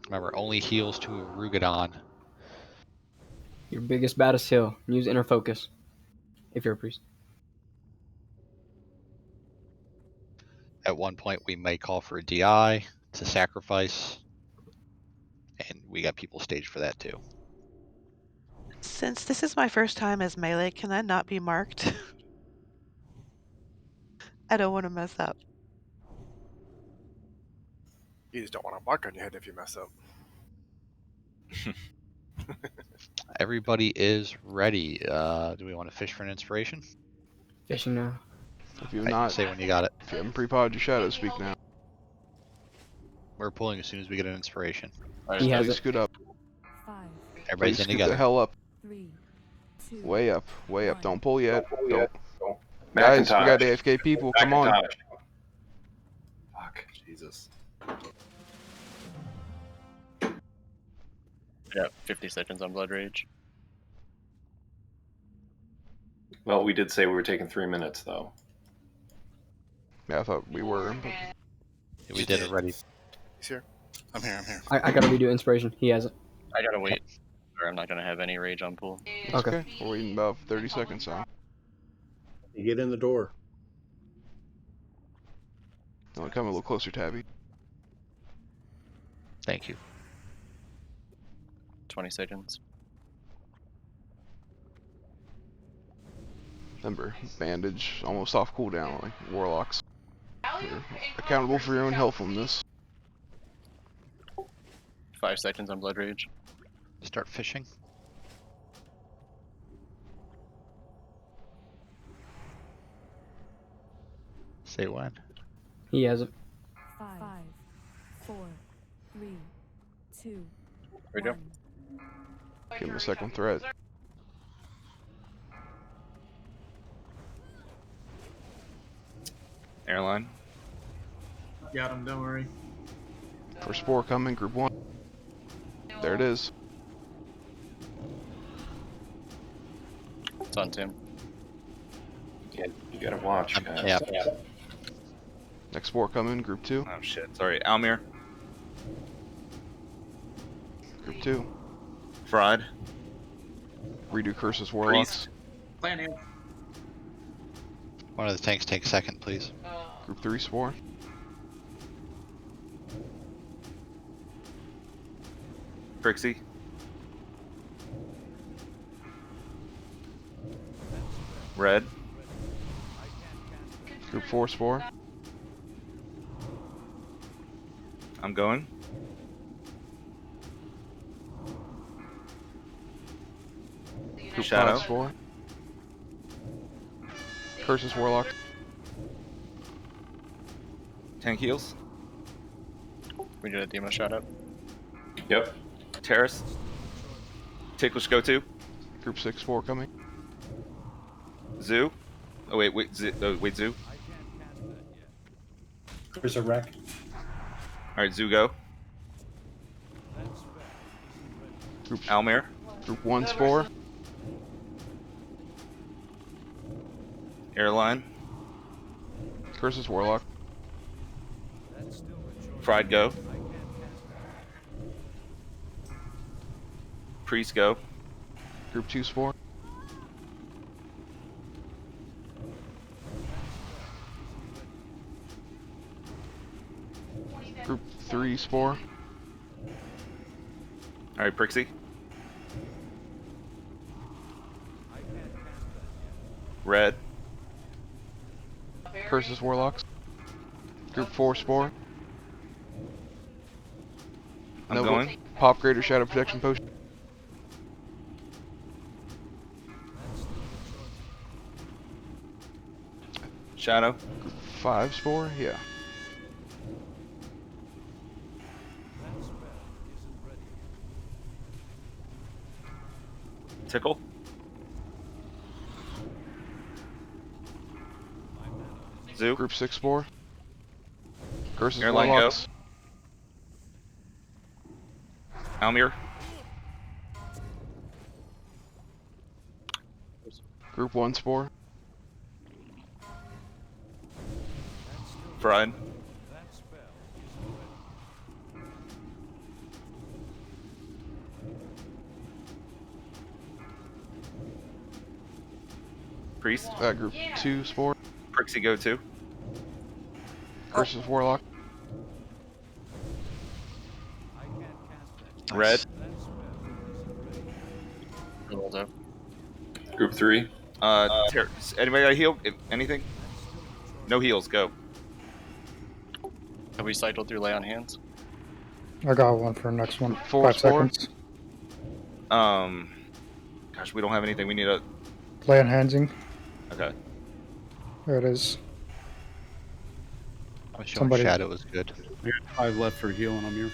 Remember, only heals to a Rugadon. Your biggest, baddest heal. Use inner focus. If you're a priest. At one point, we may call for a DI to sacrifice, and we got people staged for that too. Since this is my first time as melee, can that not be marked? I don't want to mess up. You just don't want a mark on your head if you mess up. Everybody is ready. Do we want to fish for an inspiration? Fishing now. If you've I not, say when you got it. If you haven't pre-podded your shadow, speak now. We're pulling as soon as we get an inspiration. He has it. Scoot up. 5, Everybody's Please in scoot together. the hell up. 3, 2, Way up. Way up. Don't pull yet. Don't. Macintosh. Guys, we got AFK people. Come on. Macintosh. Fuck. Jesus. Yeah, 50 seconds on Blood Rage. Well, we did say we were taking 3 minutes, though. Yeah, I thought we were. But... Yeah, we did it already. He's here. I'm here. I'm here. I gotta redo inspiration. He has it. I gotta wait, or I'm not gonna have any rage on pool. Okay. We're waiting about 30 seconds now. You get in the door. Come a little closer, Tabby. Thank you. 20 seconds. Remember, bandage, almost off cooldown, like warlocks. You're accountable for your own health on this. 5 seconds on Blood Rage. Start fishing. Say when. He has it. 5, 4, 3, 2, we go. 1. Give him a second threat. Airline. Got him, don't worry. First spore coming, group 1. There it is. It's on Tim. Yeah, you gotta watch, guys. Yeah. Next spore coming, group 2. Oh shit. Sorry, Almir. Group 2. Fried. Redo curses warlocks. Plan here. One of the tanks take second, please. Group 3 spore. Trixie. Red. Group 4 spore. I'm going. Group Shadow. 5-4. Curses Warlock. Tank heals. We did a demo shot up. Yep. Terrace. Ticklish go to. Group 6-4 coming. Zoo. Oh wait, Zoo. There's a wreck. All right, Zoo go. Group Almir. Group 1-4. Airline. Curses Warlock. Fried go. Priest go. Group 2-4. Group 3-4. All right, Prixie. Red. Curses Warlocks. Group 4-4. I'm going. Pop Greater Shadow Protection Potion. Shadow. Group 5-4. Yeah. Tickle. Zoo. Group 6-4. Curses Airline Warlocks. go. Almir. Group 1-4. Fried. Priest. Group 2-4. Prixie go to. Curses Warlock. Red. Rolled up. Group 3. Anybody got a heal? Anything? No heals. Go. Have we cycled through lay on hands? I got one for the next one. 4-4. 5 seconds. Gosh, we don't have anything. We need a. Lay on handsing. Okay. There it is. I was showing Somebody- Shadow is good. I got 5 left for healing. I'm here.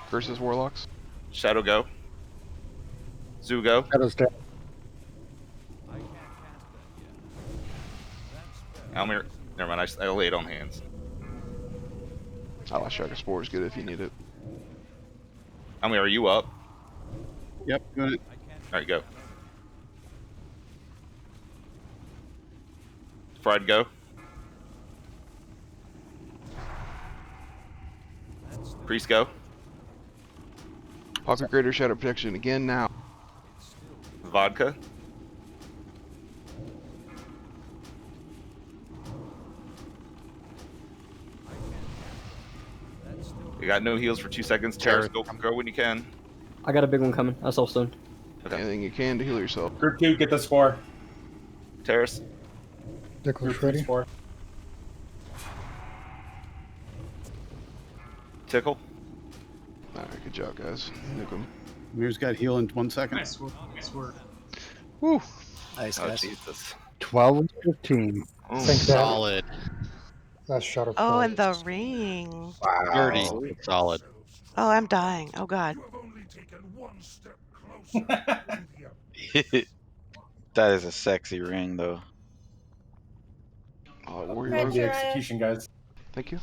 Curses Warlocks. Shadow go. Zoo go. Shadow's dead. Almir. Never mind. I laid on hands. Shocker Spore is good if you need it. Almir, are you up? Yep, good. All right, go. Fried go. Priest go. Pop your Greater Shadow Protection again now. Vodka. You got no heals for 2 seconds. Terrace, go when you can. I got a big one coming. I soul stone. Okay. Anything you can to heal yourself. Group 2, get the spore. Terrace. Ticklish ready. Spore. Tickle. Alright, good job, guys. Nuke 'em. Mir's got heal in 1 second. Nice work. Nice work. Woo. Nice, Oh, guys. Jesus. 12 and 15. Think that. Solid. That's Shadow. Oh, Force. and the ring. Wow. 30. Solid. Oh, I'm dying. Oh, God. That is a sexy ring, though. Love the execution, guys. Thank you.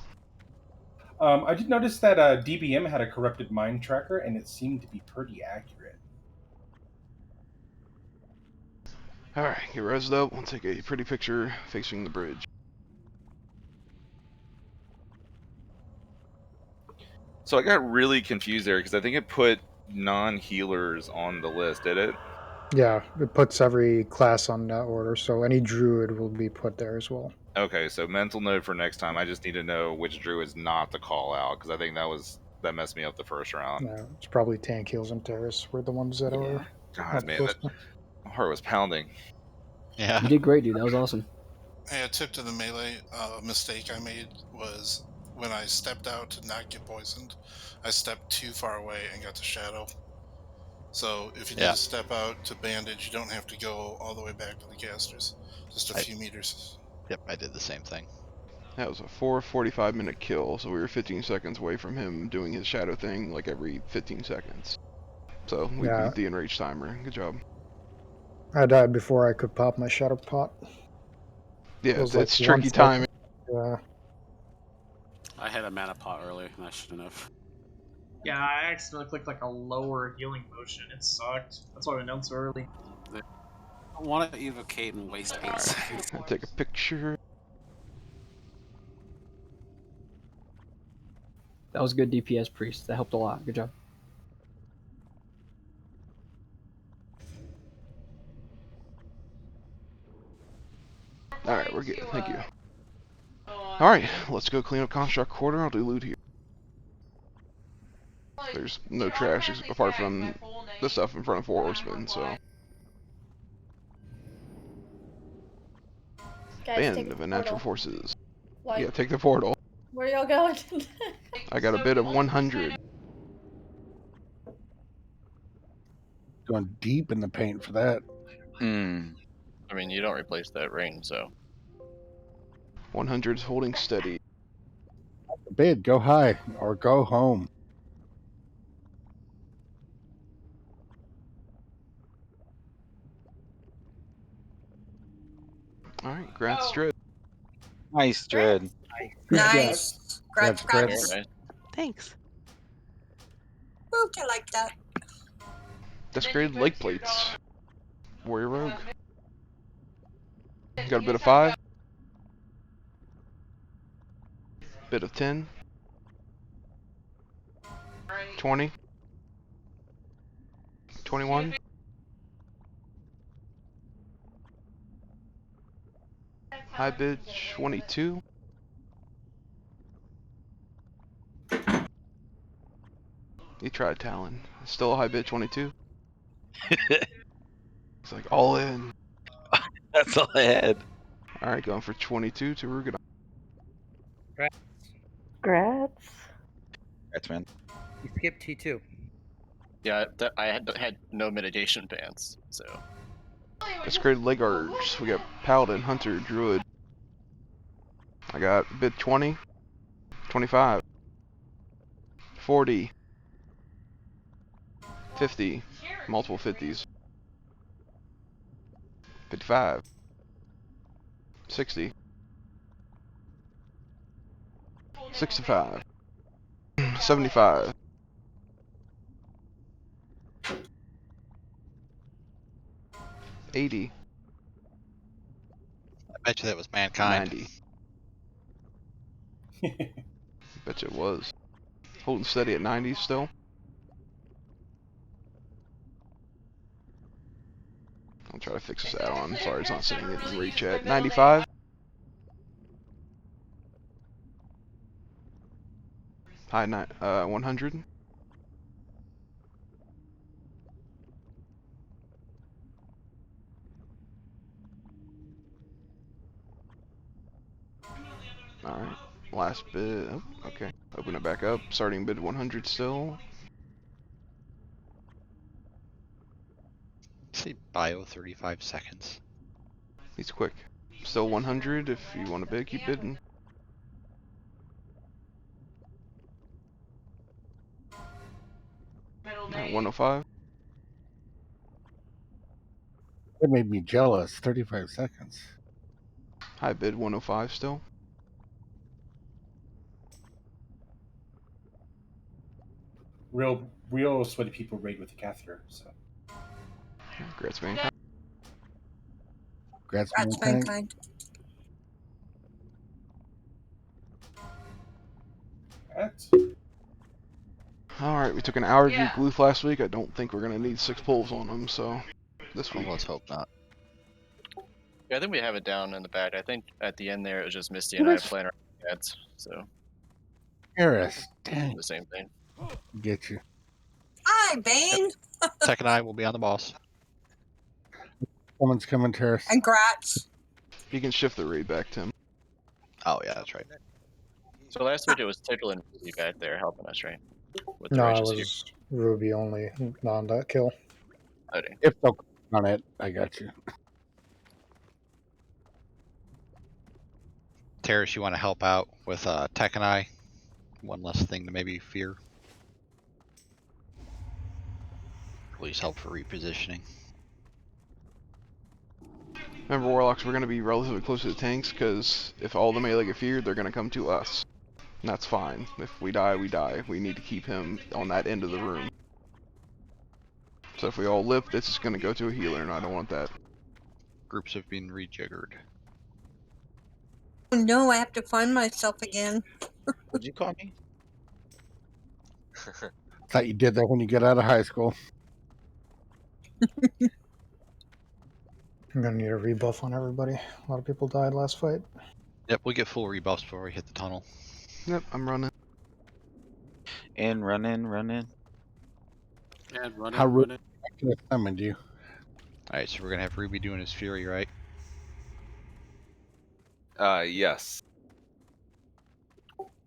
I did notice that DBM had a corrupted mind tracker, and it seemed to be pretty accurate. Alright, get rezzed up. We'll take a pretty picture facing the bridge. So I got really confused there because I think it put non-healers on the list, did it? Yeah, it puts every class on that order, so any druid will be put there as well. Okay, so mental note for next time. I just need to know which druids not to call out because I think that messed me up the first round. Yeah, it's probably tank heals and terrace were the ones that are. God, man, my heart was pounding. Yeah. You did great, dude. That was awesome. Hey, a tip to the melee mistake I made was when I stepped out to not get poisoned, I stepped too far away and got the shadow. So if you need Yeah. to step out to bandage, you don't have to go all the way back to the casters. Just a few meters. Yep, I did the same thing. That was a 4:45-minute kill, so we were 15 seconds away from him doing his shadow thing like every 15 seconds. So we Yeah. beat the enraged timer. Good job. I died before I could pop my shadow pot. Yeah, It was it's like 1 tricky second. timing. Yeah. I had a mana pot earlier, and I shouldn't have. Yeah, I accidentally clicked like a lower healing potion. It sucked. That's why I went down so early. I don't want to evocate and waste 8 seconds. I'll take a picture. That was good DPS, Priest. That helped a lot. Good job. Alright, we're good. Thank you. Alright, let's go clean up Construct Quarter. I'll do loot here. There's no trash apart from the stuff in front of Four Horsemen, so. Guys, take Band the of Unnatural portal. Forces. Like, Yeah, take the portal. where y'all going? I got a bid of 100. Going deep in the paint for that. I mean, you don't replace that ring, so. 100's holding steady. Bid, go high or go home. Alright, Gratz Dread. Nice, Dread. Nice. Grats, That's grats. great. Thanks. Moved I like that. Desecrated Lake Plates. Warrior Rogue. Got a bit of 5. Bit of 10. 20. 21. High bid 22. He tried Talon. Still a high bid 22. It's like all in. That's all I had. Alright, going for 22 to Rugadon. Grats. That's man. You skipped T2. Yeah, I had no mitigation bans, so. Desecrated Legards. We got Paladin, Hunter, Druid. I got bid 20. 25. 40. 50. Multiple 50s. 55. 60. 65. 75. 80. I bet you that was Mankind. 90. Bet you it was. Holding steady at 90 still. I'll try to fix this add-on. Sorry, it's not sitting in rate chat. 95. High 100. Alright. Last bid. Oh, okay. Open it back up. Starting bid 100 still. See, bio 35 seconds. He's quick. Still 100 if you want to bid, keep bidding. Alright, 105. That made me jealous. 35 seconds. High bid 105 still. Real sweaty people raid with the catheter. So. Grats Mankind. Grats Grats, Mankind. Mankind. Alright, we took an hour group Gloof last week. I don't think we're going to need 6 pulls on them, so this week. Let's hope not. Yeah, I think we have it down in the back. I think at the end there it was just Misty and I playing around with cats, so. Harris, dang. The same thing. Get you. Hi, Bane. Second eye will be on the boss. Someone's coming to us. And Grats. You can shift the raid back, Tim. Oh, yeah, that's right. So last week it was Tickle and Ruby back there helping us, right? With the No, it righteous fear. was Ruby only on that kill. Okay. If they'll click on it, I got you. Terrace, you want to help out with Tech and I? One less thing to maybe fear. Please help for repositioning. Remember, Warlocks, we're going to be relatively close to the tanks, because if all the melee get feared, they're going to come to us. And that's fine. If we die, we die. We need to keep him on that end of the room. So if we all live, this is going to go to a healer, and I don't want that. Groups have been rejiggered. Oh no, I have to find myself again. What'd you call me? Thought you did that when you get out of high school. I'm gonna need a rebuff on everybody. A lot of people died last fight. Yep, we get full rebuffs before we hit the tunnel. Yep, I'm running. And run in. And run How it, run it. I could have summoned you. Alright, so we're gonna have Ruby doing his Fury, right? Yes.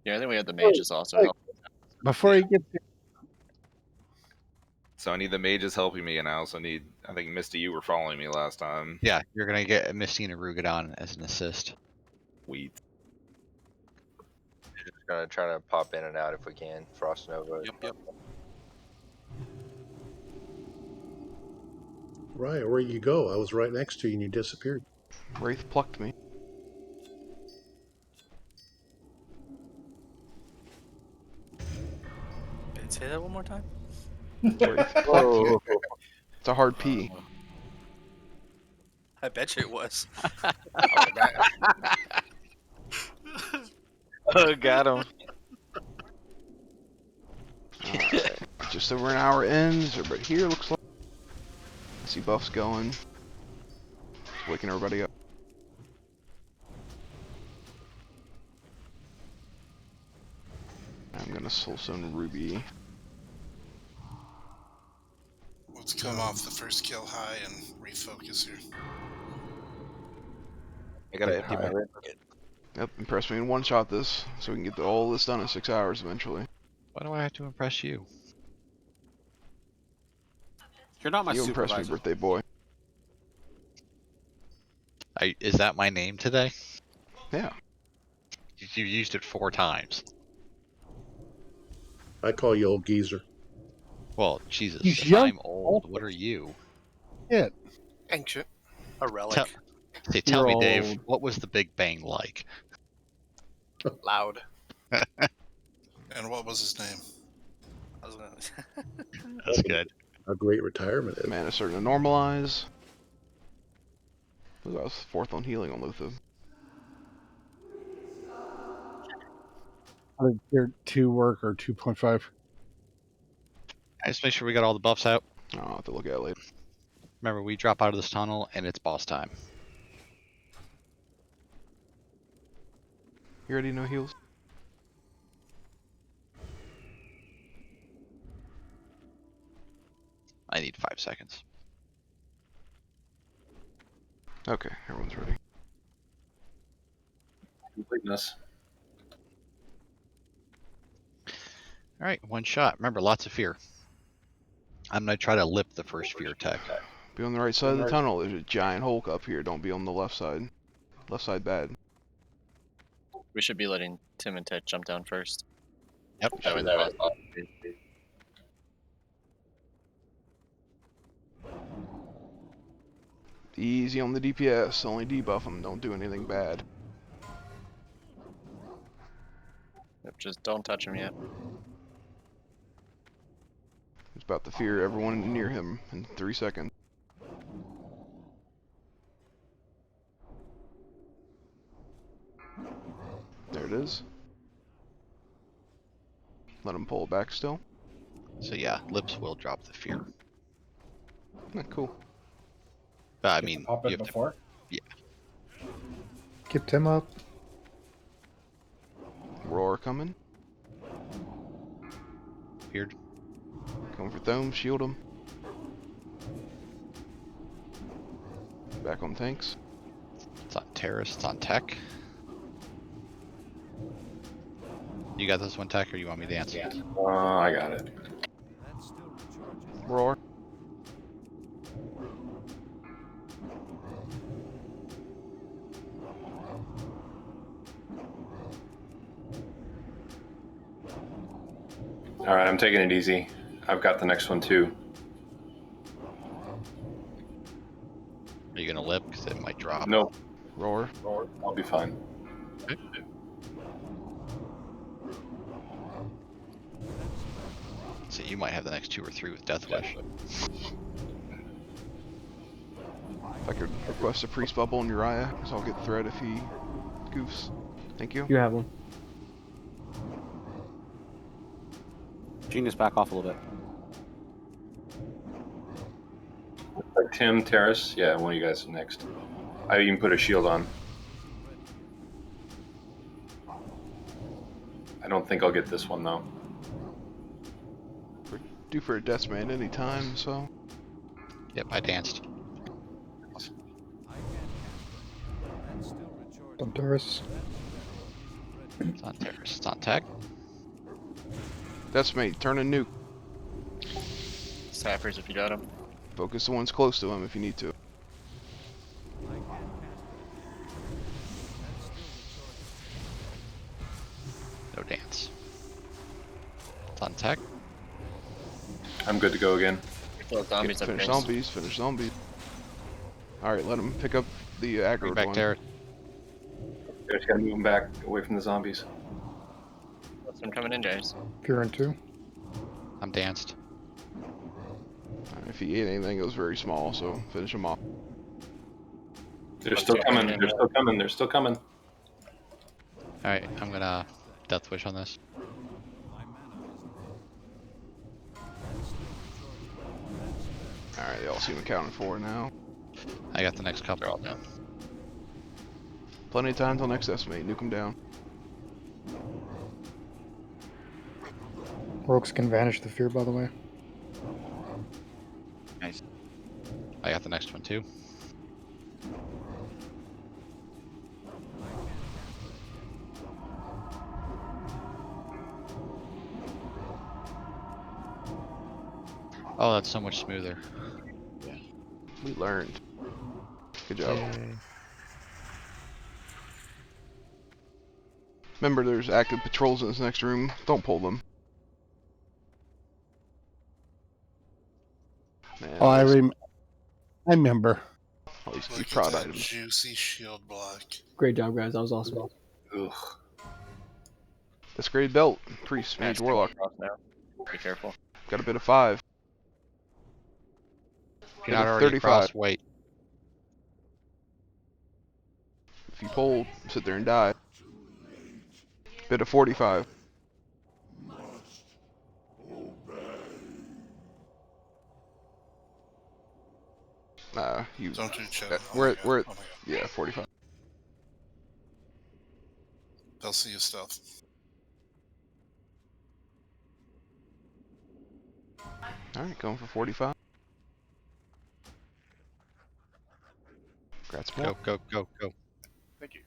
Yeah, I think we had the mages also Wait. help. Before you get there, So I need the mages helping me, and I also need. I think Misty, you were following me last time. Yeah, you're gonna get Misty and Arugadon as an assist. Sweet. Just gonna try to pop in and out if we can. Frost Nova. Yep. Right, where'd you go? I was right next to you and you disappeared. Wraith plucked me. Say that one more time. Wraith plucked me. It's a hard P. I bet you it was. Oh, got him. Alright, just over an hour ends. Everybody here looks like. I see buffs going. Just waking everybody up. I'm gonna soul stone Ruby. Let's come off the first kill high and refocus here. I gotta empty my red bucket. Yep, impress me and one shot this, so we can get all this done in 6 hours eventually. Why do I have to impress you? You're not my You impress me, supervisor. birthday boy. Is that my name today? Yeah. You used it 4 times. I call you old geezer. Well, Jesus, He's if young. I'm old, what are you? Yeah. Ancient. A relic. Tell me, You're Dave, old. what was the Big Bang like? Loud. And what was his name? I was gonna... That's good. A great retirement. Mana starting to normalize. Ooh, I was 4th on healing on Luther. I think tier 2 work or 2.5. I just make sure we got all the buffs out. I'll have to look at it later. Remember, we drop out of this tunnel and it's boss time. You already know heals? I need 5 seconds. Okay, everyone's ready. Completeness. Alright, one shot. Remember, lots of fear. I'm gonna try to lip the first fear tech. Be on the right side of the tunnel. There's a giant Hulk up here. Don't be on the left side. Left side bad. We should be letting Tim and Ted jump down first. Yep. That way they're Easy on the DPS. Only debuff them. Don't do anything bad. Yep, just don't touch him yet. He's about to fear everyone near him in 3 seconds. There it is. Let him pull it back still. So yeah, lips will drop the fear. Cool. I mean, Pop you it have before? Yeah. Keep Tim up. Roar coming. Feared. Coming for Thome, shield him. Back on tanks. It's on terrorists, it's on tech. You got this one, Tech, or you want me to dance? I got it. Roar. All right, I'm taking it easy. I've got the next one too. Are you gonna lip? Because it might drop. No. Roar. I'll be fine. Okay. So you might have the next 2 or 3 with Death Wish. If I could request a priest bubble and Uriah, because I'll get thread if he goofs. Thank you. You have one. Genius, back off a little bit. Tim, Terrace, yeah, one of you guys is next. I even put a shield on. I don't think I'll get this one though. We're due for a Deathman anytime, so. Yep, I danced. On Taurus. It's on Terrace. It's on Tech. Deathmate, turn a nuke. Sappers if you got them. Focus the ones close to him if you need to. No dance. It's on Tech. I'm good to go again. Zombies up Finish next. zombies, finish zombies. Alright, let him pick up the aggro Bring back one. Terrace. Just gotta move them back away from the zombies. I'm coming in, guys. Pure and 2. I'm danced. If he ate anything, it was very small, so finish him off. They're still coming. They're still coming. They're still coming. Alright, I'm gonna Death Wish on this. Alright, they all seem accounted for now. I got the next couple all down. Plenty of time till next estimate. Nuke him down. Rogues can vanish the fear, by the way. Nice. I got the next one too. Oh, that's so much smoother. We learned. Good job. Remember, there's active patrols in this next room. Don't pull them. Man, Oh, I remember. All these Look at prod that items. juicy shield block. Great job, guys. That was awesome. Ugh. This grade belt. Priest, Mage, Warlock. Now. Be careful. Got a bit of 5. If you're not already 35. cross, wait. If you pull, sit there and die. Bit of 45. You. Don't do chat. We're at, yeah, 45. They'll see your stuff. Alright, going for 45. Congrats, more. Go, go, go, go. Thank you.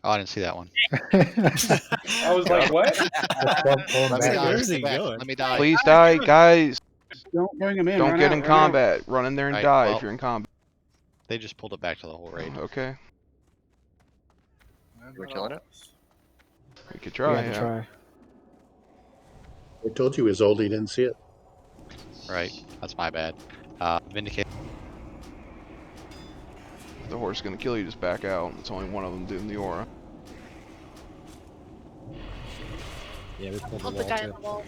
Oh, I didn't see that one. I was like, what? Let me die. Where's he Back. going? Let me die. Please die, guys. Don't bring him in. Don't run get out, in run out. combat. Run in there and Alright, die well, if you're in combat. They just pulled it back to the whole raid. Okay. We're killing it. We could try, Yeah, yeah. try. I told you he was old, he didn't see it. Right. That's my bad. Vindicate. If the horse is gonna kill you, just back out. It's only one of them doing the aura. Yeah, we pulled Hold the guy on the wall.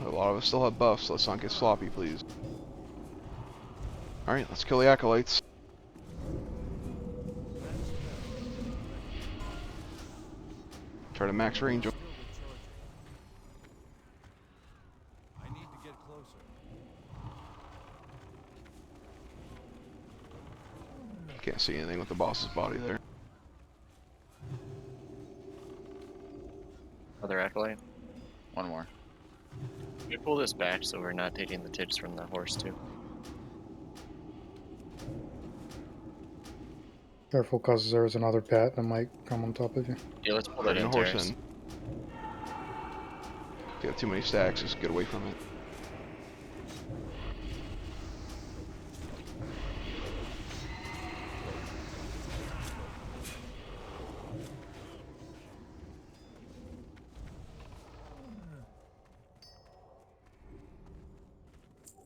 A lot of us still have buffs, so let's not get sloppy, please. Alright, let's kill the acolytes. Try to max range them. Can't see anything with the boss's body there. Other acolyte. One more. We pull this back so we're not taking the tips from the horse too. Careful, cause there's another pet that might come on top of you. Yeah, let's pull that Bring the in, horse Terrace. in. If you have too many stacks, just get away from it.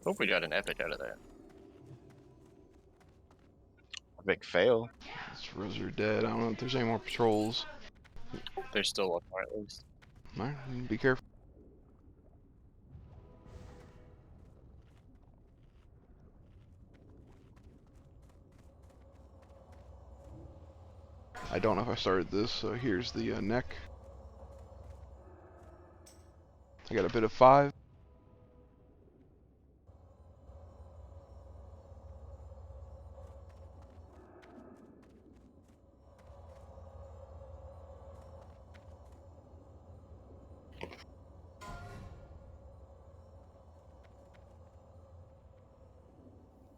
Hope we got an epic out of that. A big fail. These rows are dead. I don't know if there's any more patrols. There's still one more at least. Alright, be careful. I don't know if I started this, so here's the neck. I got a bit of 5.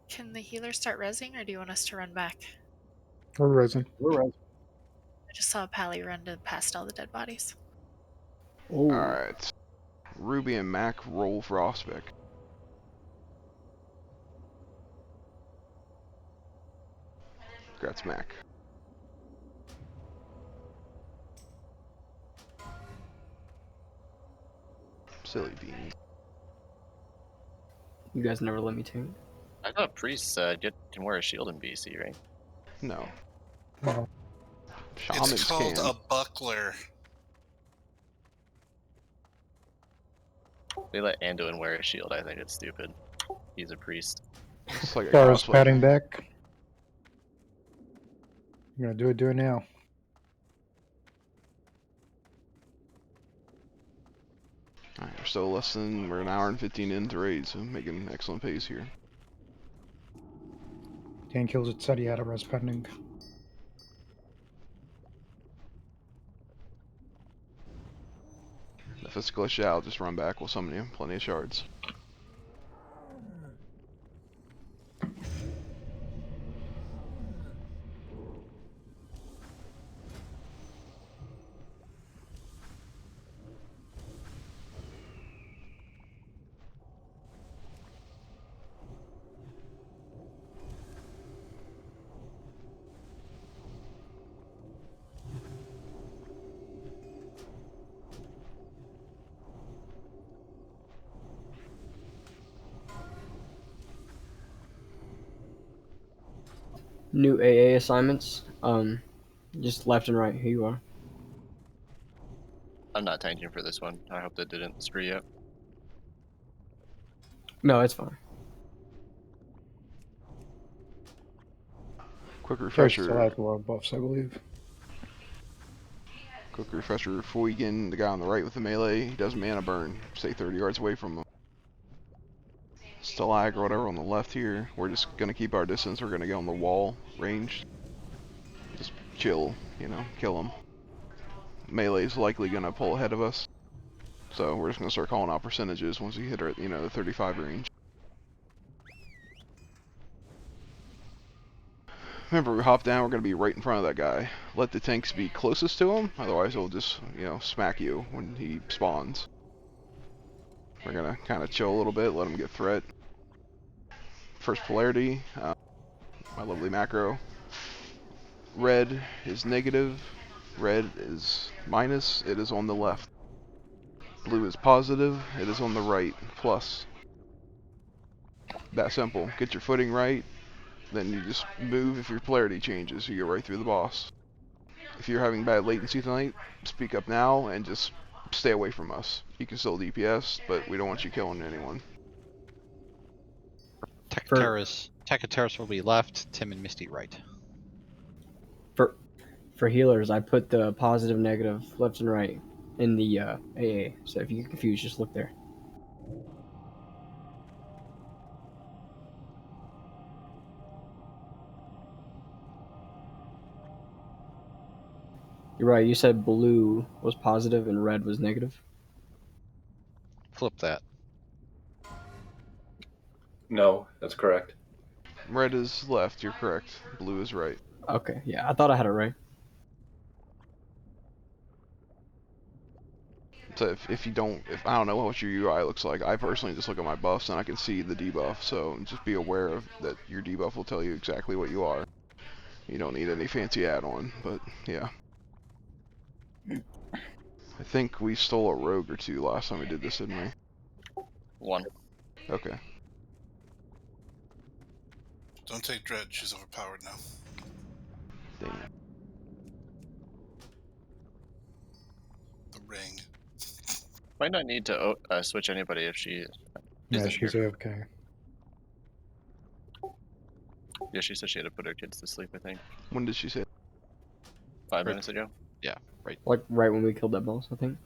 Can the healer start rezzing, or do you want us to run back? We're resin. I just saw Palle run past all the dead bodies. Alright. Ruby and Mac roll Frostpick. Congrats, Mac. Silly beans. You guys never let me tank. I thought priests can wear a shield in BC, right? No. No. Shamans It's called can. a buckler. They let Anduin wear a shield. I think it's stupid. He's a priest. It's like a Car's cosplay patting thing. back. You're gonna do it now. Alright, we're still we're an hour and 15 into raid, so making excellent pace here. 10 kills at Sadi out of res pending. If it's glitched out, just run back, we'll summon you. Plenty of shards. New AA assignments. Just left and right. Here you are. I'm not tanking for this one. I hope that didn't screw you up. No, it's fine. Quick Car's refresher. still has world buffs, I believe. Quick refresher. Fuigen, the guy on the right with the melee, he does mana burn. Stay 30 yards away from him. Stalag or whatever on the left here. We're just gonna keep our distance. We're gonna get on the wall range. Just chill, you know, kill him. Melee's likely gonna pull ahead of us. So we're just gonna start calling out percentages once we hit our, you know, the 35 range. Remember, we hop down, we're gonna be right in front of that guy. Let the tanks be closest to him, otherwise he'll just, you know, smack you when he spawns. We're gonna kind of chill a little bit, let him get threat. First polarity, my lovely macro. Red is negative, red is minus, it is on the left. Blue is positive, it is on the right, plus. That simple. Get your footing right, then you just move if your polarity changes, you get right through the boss. If you're having bad latency tonight, speak up now and just stay away from us. You can still DPS, but we don't want you killing anyone. Techateris will be left, Tim and Misty right. For healers, I put the positive, negative, left and right in the AA. So if you get confused, just look there. You're right. You said blue was positive and red was negative. Flip that. No, that's correct. Red is left, you're correct. Blue is right. Okay, yeah, I thought I had it right. So if you don't, if I don't know what your UI looks like, I personally just look at my buffs and I can see the debuff. So just be aware of that. Your debuff will tell you exactly what you are. You don't need any fancy add-on, but yeah. I think we stole a rogue or two last time we did this, didn't we? One. Okay. Don't take Dread. She's overpowered now. Dang. The ring. Might not need to switch anybody if she Yeah, isn't she's here. okay. Yeah, she said she had to put her kids to sleep, I think. When did she say? 5 minutes ago. Yeah, right. Like right when we killed that boss, I think.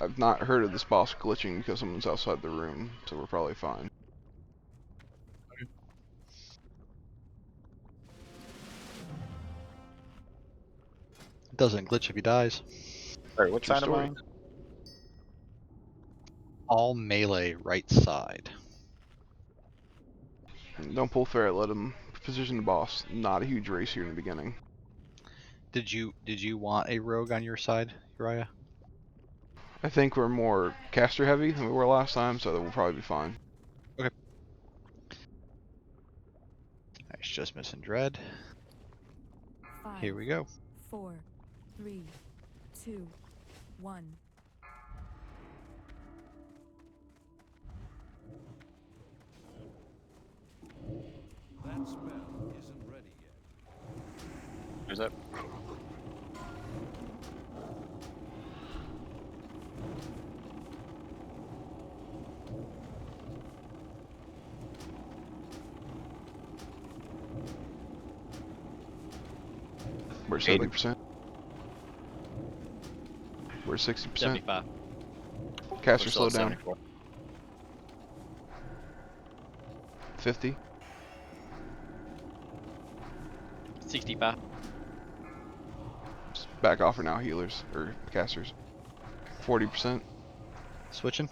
I've not heard of this boss glitching because someone's outside the room, so we're probably fine. It doesn't glitch if he dies. Alright, what True side am I story. on? All melee right side. Don't pull ferret, let him position the boss. Not a huge race here in the beginning. Did you want a rogue on your side, Uriah? I think we're more caster heavy than we were last time, so that we'll probably be fine. Okay. It's just missing Dread. 5, Here we go. 4, 3, 2, 1. That spell isn't ready yet. Who's that? We're 70%. We're 60%. 75. Caster We're still slow at down. 74. 50. 65. Just back off for now, healers or casters. 40%. Switching.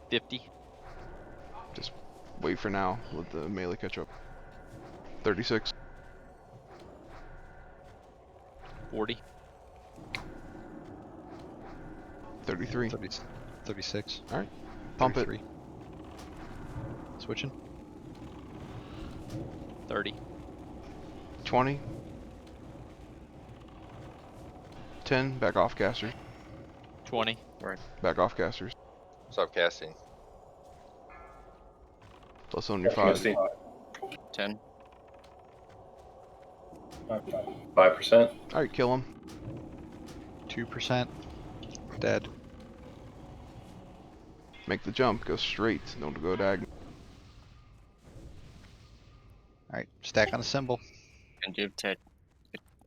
50. Just wait for now. Let the melee catch up. 36. 40. 33. 36. Alright. Pump 33. it. Switching. 30. 20. 10. Back off casters. 20. Right. Back off casters. Stop casting. Plus on your 5. 10. 5%. Alright, kill him. 2%. Dead. Make the jump. Go straight. Don't go diagonal. Alright, stack on a symbol. And give Ted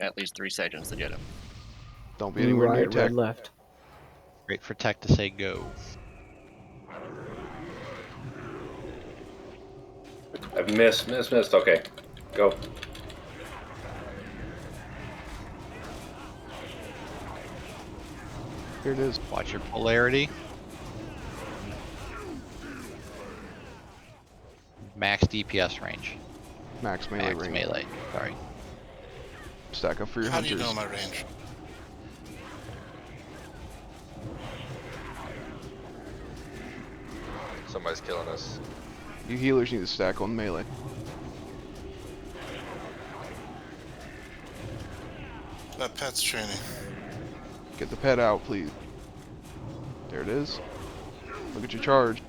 at least 3 seconds to get him. Don't be Blue anywhere near right, tech. red left. Wait for tech to say go. I've missed. Okay, go. Here it is. Watch your polarity. Max DPS range. Max melee Max range. melee. Sorry. Stack up for your How do hunters. you know my range? Somebody's killing us. You healers need to stack on melee. That pet's training. Get the pet out, please. There it is. Look at your charge.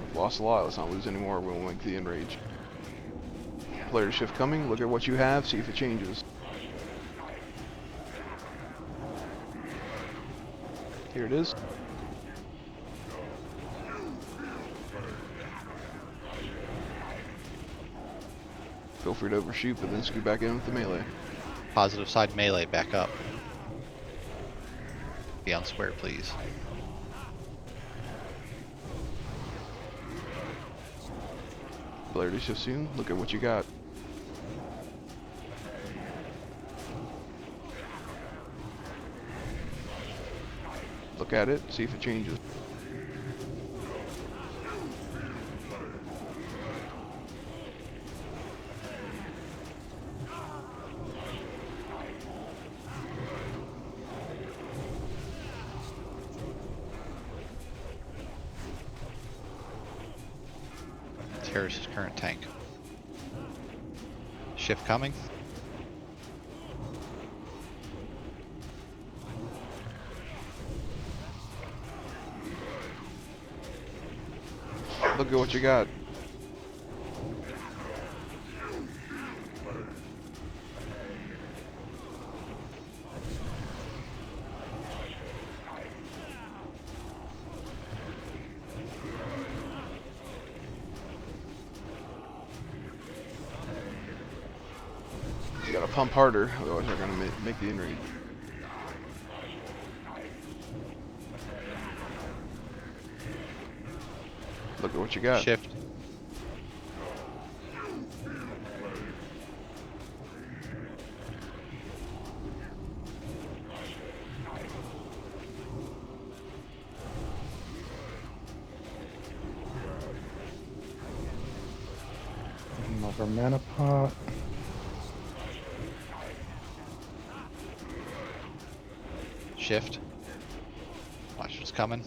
We've lost a lot. Let's not lose any more. We'll make the enrage. Player shift coming. Look at what you have. See if it changes. Here it is. Feel free to overshoot, but then scoot back in with the melee. Positive side melee, back up. Be on square, please. Player to shift soon. Look at what you got. Look at it, see if it changes. Terrace's current tank. Shift coming. Look at what you got. You gotta pump harder, otherwise they're gonna make the in-range. Look at what you got. Shift. Another mana pot. Shift. Watch what's coming.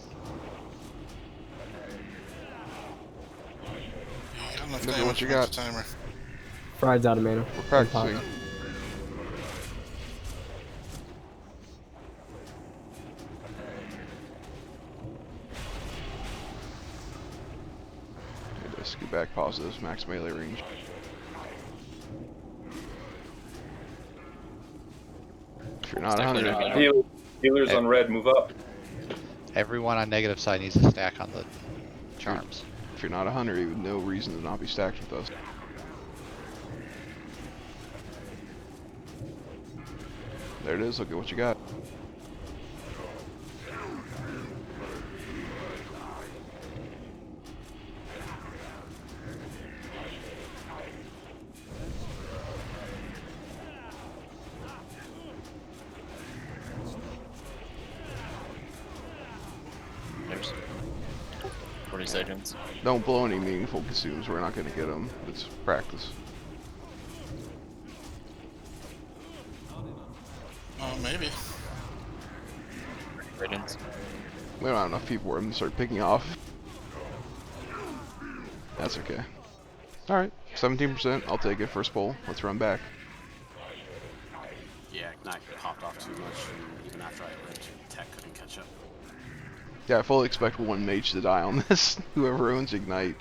You got enough Look at damage what you to make got. the timer. Fried's out of mana. We're practicing. Scoot back, positives, max melee range. If you're not 100, Healers on red, move up. Everyone on negative side needs to stack on the charms. if you're not 100, you have no reason to not be stacked with us. There it is, look at what you got. There's 40 seconds. Don't blow any meaningful consumes, we're not going to get them. It's practice. Maybe. Riddance. We don't have enough people where I'm going to start picking off. That's okay. Alright, 17%, I'll take it, first pull. Let's run back. Yeah, Ignite popped off too much, and even after I went, Tech couldn't catch up. Yeah, I fully expect one mage to die on this, whoever owns Ignite.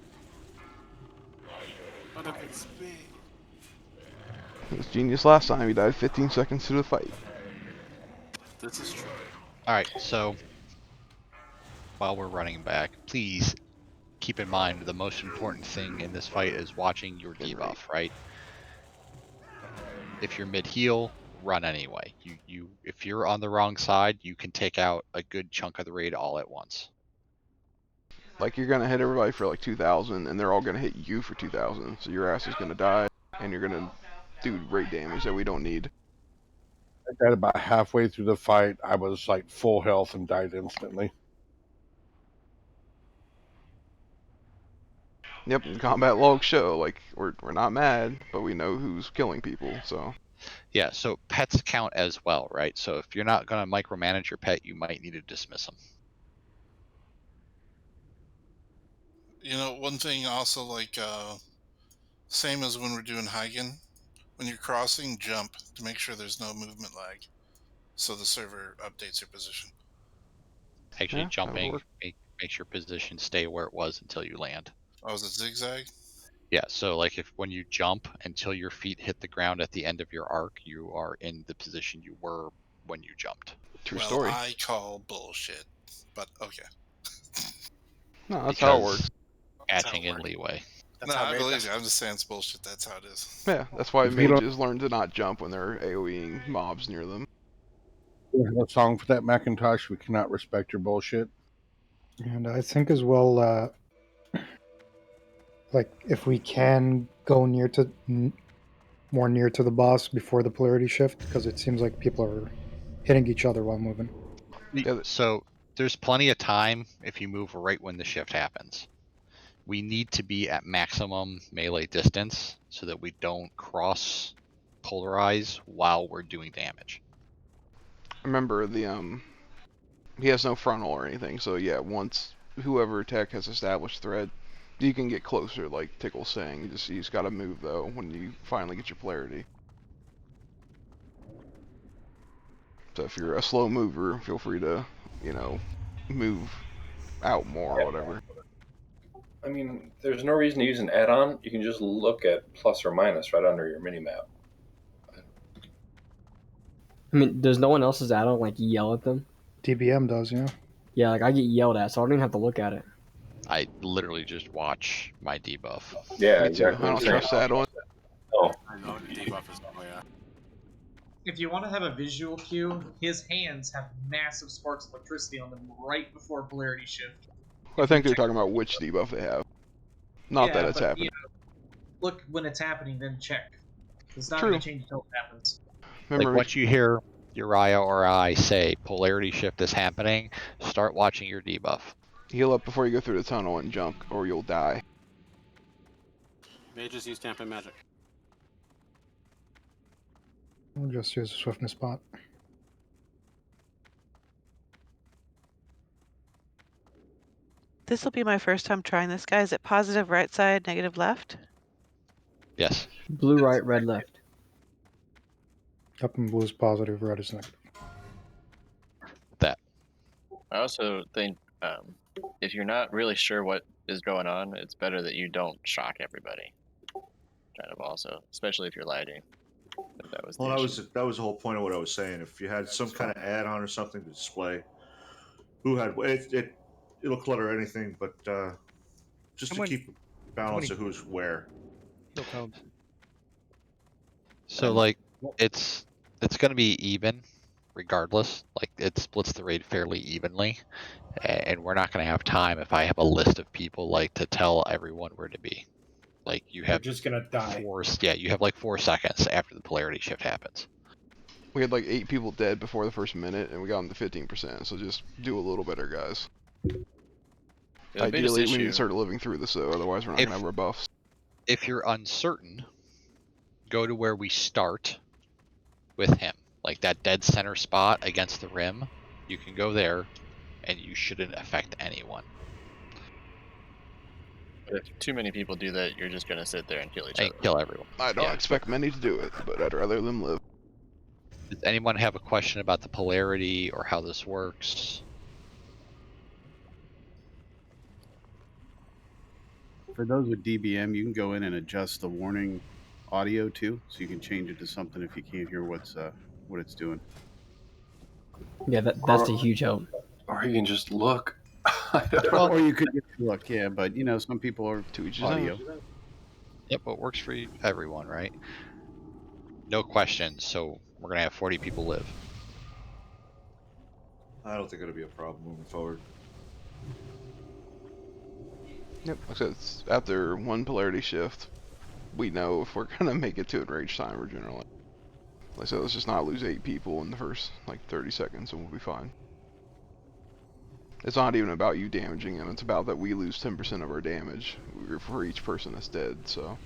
But if it's me... It was genius last time, he died 15 seconds to the fight. This is true. Alright, so while we're running back, please keep in mind the most important thing in this fight is watching your debuff, right? If you're mid-heal, run anyway. If you're on the wrong side, you can take out a good chunk of the raid all at once. Like, you're gonna hit everybody for like 2,000, and they're all gonna hit you for 2,000, so your ass is gonna die, and you're gonna do raid damage that we don't need. I got about halfway through the fight. I was like full health and died instantly. Yep, combat logs show, like, we're not mad, but we know who's killing people, so. Yeah, so pets count as well, right? So if you're not going to micromanage your pet, you might need to dismiss them. You know, one thing also, like, same as when we're doing Heigen, when you're crossing, jump to make sure there's no movement lag, so the server updates your position. Actually, Yeah, jumping makes your position stay where it was until you land. Oh, is it zigzag? Yeah, so like when you jump until your feet hit the ground at the end of your arc, you are in the position you were when you jumped. True Well, story. I call bullshit, but okay. No, that's how it works. Catching in leeway. No, I believe you. I'm just saying it's bullshit. That's how it is. Yeah, that's why If you don't- mages learn to not jump when they're AoEing mobs near them. We have a song for that, Macintosh. We cannot respect your bullshit. And I think as well, like if we can go more near to the boss before the polarity shift, because it seems like people are hitting each other while moving. So there's plenty of time if you move right when the shift happens. We need to be at maximum melee distance so that we don't cross polarize while we're doing damage. Remember he has no frontal or anything, so yeah, once whoever tech has established thread, you can get closer, like Tickle's saying. You just gotta move though when you finally get your polarity. So if you're a slow mover, feel free to, move out more or whatever. I mean, there's no reason to use an add-on. You can just look at plus or minus right under your minimap. I mean, does no one else's add-on like yell at them? DBM does, yeah. Yeah, like I get yelled at, so I don't even have to look at it. I literally just watch my debuff. Yeah, Me too. exactly. I don't trust that one. Oh. I know debuff is yeah. If you want to have a visual cue, his hands have massive sparks of electricity on them right before polarity shift. I think they're talking about which debuff they have. Not that it's happening. Look when it's happening, then check. It's not True. going to change until it happens. Remember, Like once you hear Uriah or I say polarity shift is happening, start watching your debuff. heal up before you go through the tunnel and jump, or you'll die. Mages use tamping magic. I'll just use a swiftness spot. This will be my first time trying this, guy. Is it positive right side, negative left? Yes. Blue right, red left. Up and blue is positive, red is negative. That. I also think if you're not really sure what is going on, it's better that you don't shock everybody. Kind of also, especially if you're lighting. If that was the Well, that issue. was the whole point of what I was saying. If you had some kind of add-on or something to display, who had it'll clutter anything, but just to keep balance of who's where. So like it's going to be even regardless. Like it splits the raid fairly evenly, and we're not going to have time if I have a list of people like to tell everyone where to be. Like you have just gonna die. You have like 4 seconds after the polarity shift happens. We had like 8 people dead before the first minute, and we got them to 15%. So just do a little better, guys. The Ideally, biggest we need to issue- start living through this, though. Otherwise, we're not gonna have rebuffs. If you're uncertain, go to where we start with him. Like that dead center spot against the rim. You can go there, and you shouldn't affect anyone. But if too many people do that, you're just gonna sit there and kill each And other. kill everyone. I don't expect many to do it, but I'd rather them live. Does anyone have a question about the polarity or how this works? For those with DBM, you can go in and adjust the warning audio too, so you can change it to something if you can't hear what it's doing. Yeah, that's a huge help. Or you can just look. Well, or you could just look, yeah, but some people are to each audio. Yep, what works for everyone, right? No questions, so we're gonna have 40 people live. I don't think it'll be a problem moving forward. Yep. Like I said, it's after one polarity shift, we know if we're gonna make it to enrage timer generally. Like I said, let's just not lose 8 people in the first 30 seconds, and we'll be fine. It's not even about you damaging them. It's about that we lose 10% of our damage for each person that's dead. So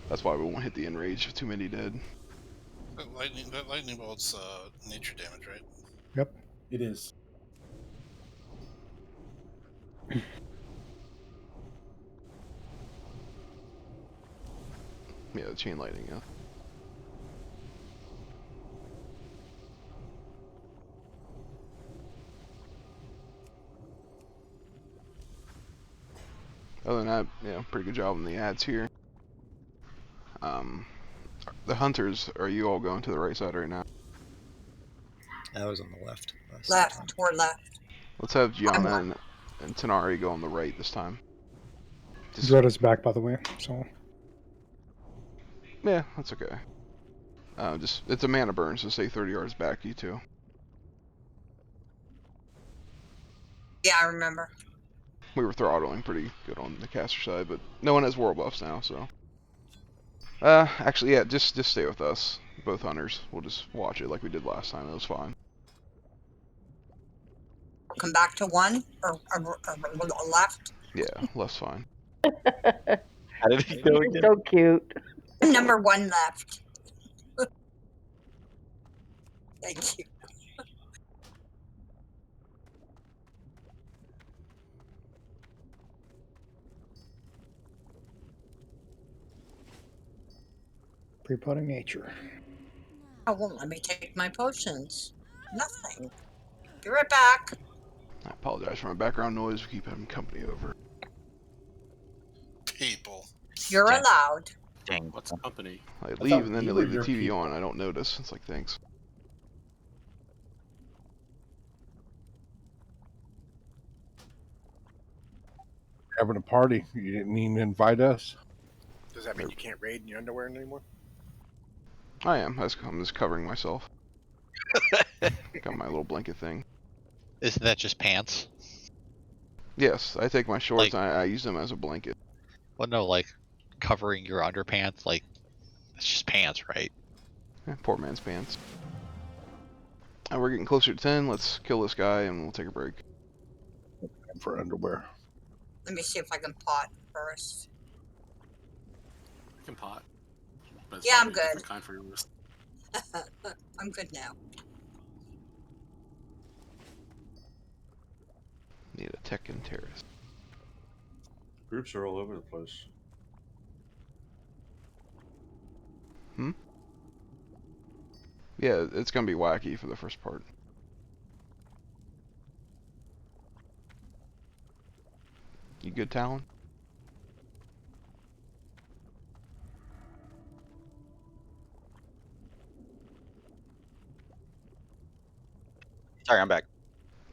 that's why we won't hit the enrage with too many dead. That lightning bolt's nature damage, right? Yep. It is. Yeah, the chain lightning. Yeah. Other than that, yeah, pretty good job on the ads here. The hunters, are you all going to the right side right now? I was on the left. Left, toward left. Let's have Gianna and Tanari go on the right this time. Red is back, by the way, so. Yeah, that's okay. It's a mana burn, so stay 30 yards back, you two. Yeah, I remember. We were throttling pretty good on the caster side, but no one has world buffs now, so. Actually, yeah, just stay with us, both hunters. We'll just watch it like we did last time. It was fine. Come back to 1 or left. Yeah, left's fine. How did he go again? So cute. Number 1 left. Thank you. Pre-potting nature. Oh, won't let me take my potions. Nothing. Be right back. I apologize for my background noise. We keep having company over. People. You're allowed. Dang. What's company? I I leave thought and then we they were leave the your TV people. on. I don't notice. It's like, thanks. Having a party. You didn't even invite us. Does that mean you can't raid in your underwear anymore? I am. I'm just covering myself. Got my little blanket thing. Isn't that just pants? Yes, I take my shorts Like- and I use them as a blanket. Well, no, like covering your underpants, like it's just pants, right? Yeah, poor man's pants. And we're getting closer to 10. Let's kill this guy and we'll take a break. For underwear. Let me see if I can pot first. I can pot. But it's Yeah, I'm probably a good. different kind for your wrist. I'm good now. Need a tech and terrace. Groups are all over the place. Hmm? Yeah, it's gonna be wacky for the first part. You good, Talon? Sorry, I'm back.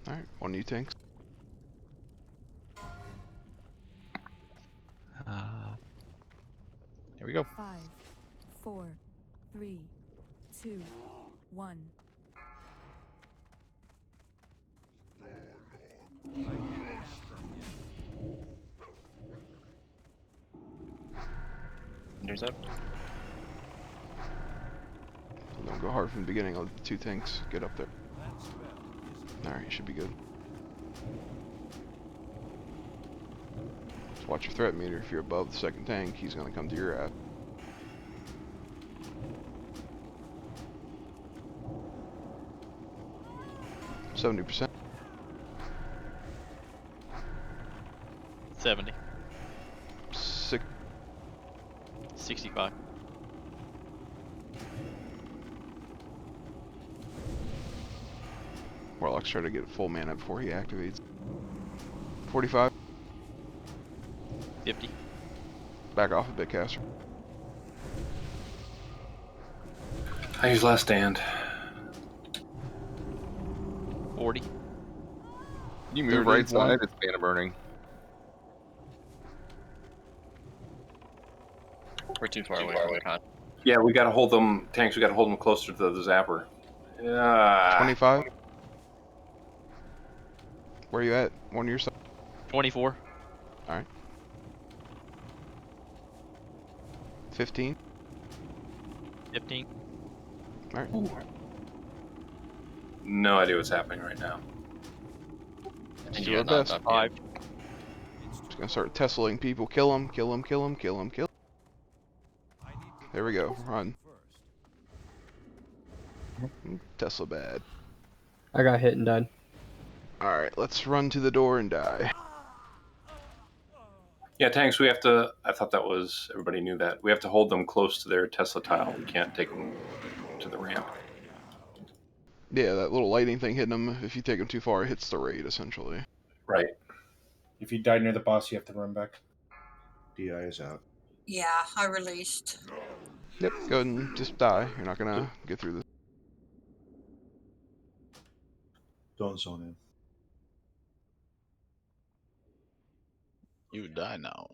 Alright, one of you tanks. Here we go. 5, 4, 3, 2, 1. There's up. Don't go hard from the beginning. I'll let the 2 tanks get up there. Alright, you should be good. Just watch your threat meter. If you're above the 2nd tank, he's gonna come to your ass. %. 70. 6. 65. Warlock's trying to get full mana before he activates. 45. 50. Back off a bit, caster. I use last stand. 40. You They're move right right one. side, it's mana burning. We're too far away from the con. Yeah, we gotta hold them, tanks, we gotta hold them closer to the zapper. 25. Where are you at? One of your side? 24. Alright. 15. 15. Alright. No idea what's happening right now. Let's do our best. 5. Just gonna start Teslaing people. Kill them, kill them, kill them, kill them, kill 'em. There we go. Run. Tesla bad. I got hit and died. Alright, let's run to the door and die. Yeah, tanks, we have to, I thought that was, everybody knew that. We have to hold them close to their Tesla tile. We can't take them to the ramp. Yeah, that little lighting thing hitting them, if you take them too far, it hits the raid, essentially. Right. If you die near the boss, you have to run back. DI is out. Yeah, I released. Yep, go ahead and just die. You're not gonna get through this. Don't zone in. You die now.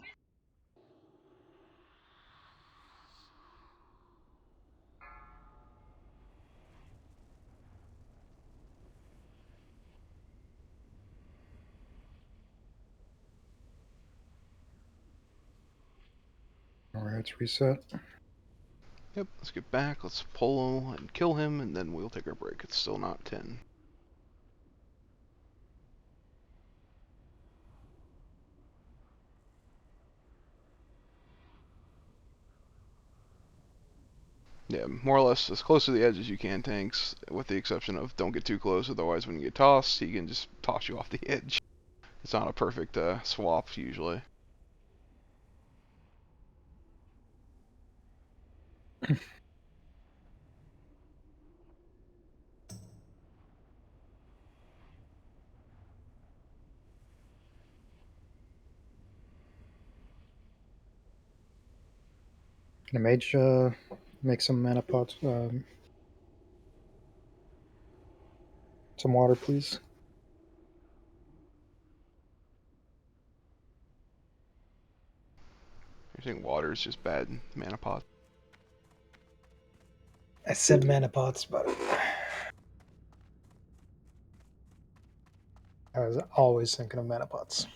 Alright, it's reset. Yep, let's get back, let's pull him and kill him, and then we'll take our break. It's still not 10. Yeah, more or less as close to the edge as you can, tanks, with the exception of don't get too close, otherwise when you get tossed, he can just toss you off the edge. It's not a perfect swap, usually. Can a mage make some mana pots? Some water, please. You're saying water is just bad mana pot? I said mana pots, but I was always thinking of mana pots.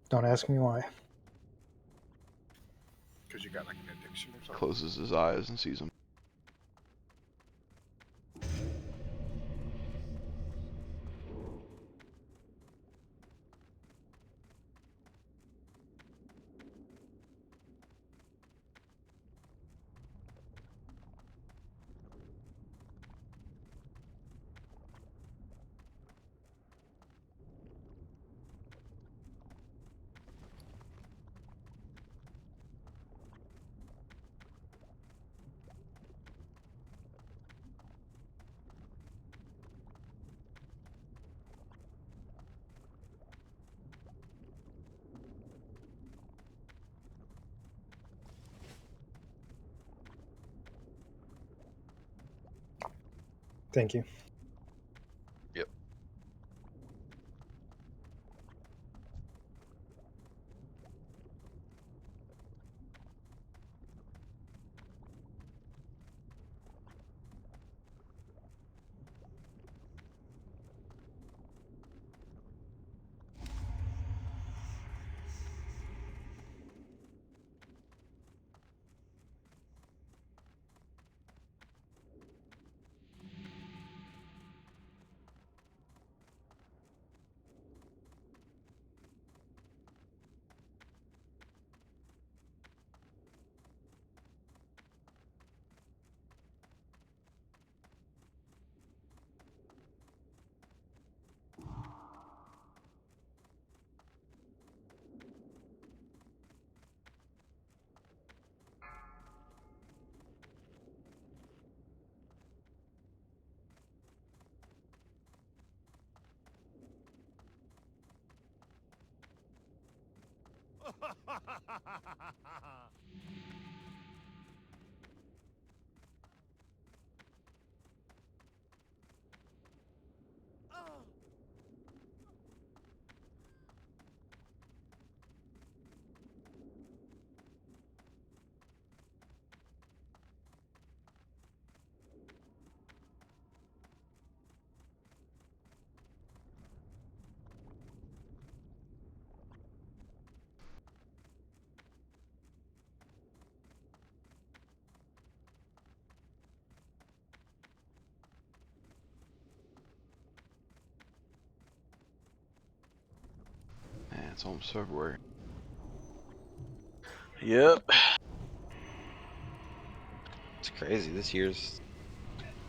Don't ask me why. Because you got like an addiction or something. Closes his eyes and sees him. Thank you. Yep. Man, it's almost February. Yep. It's crazy. This year's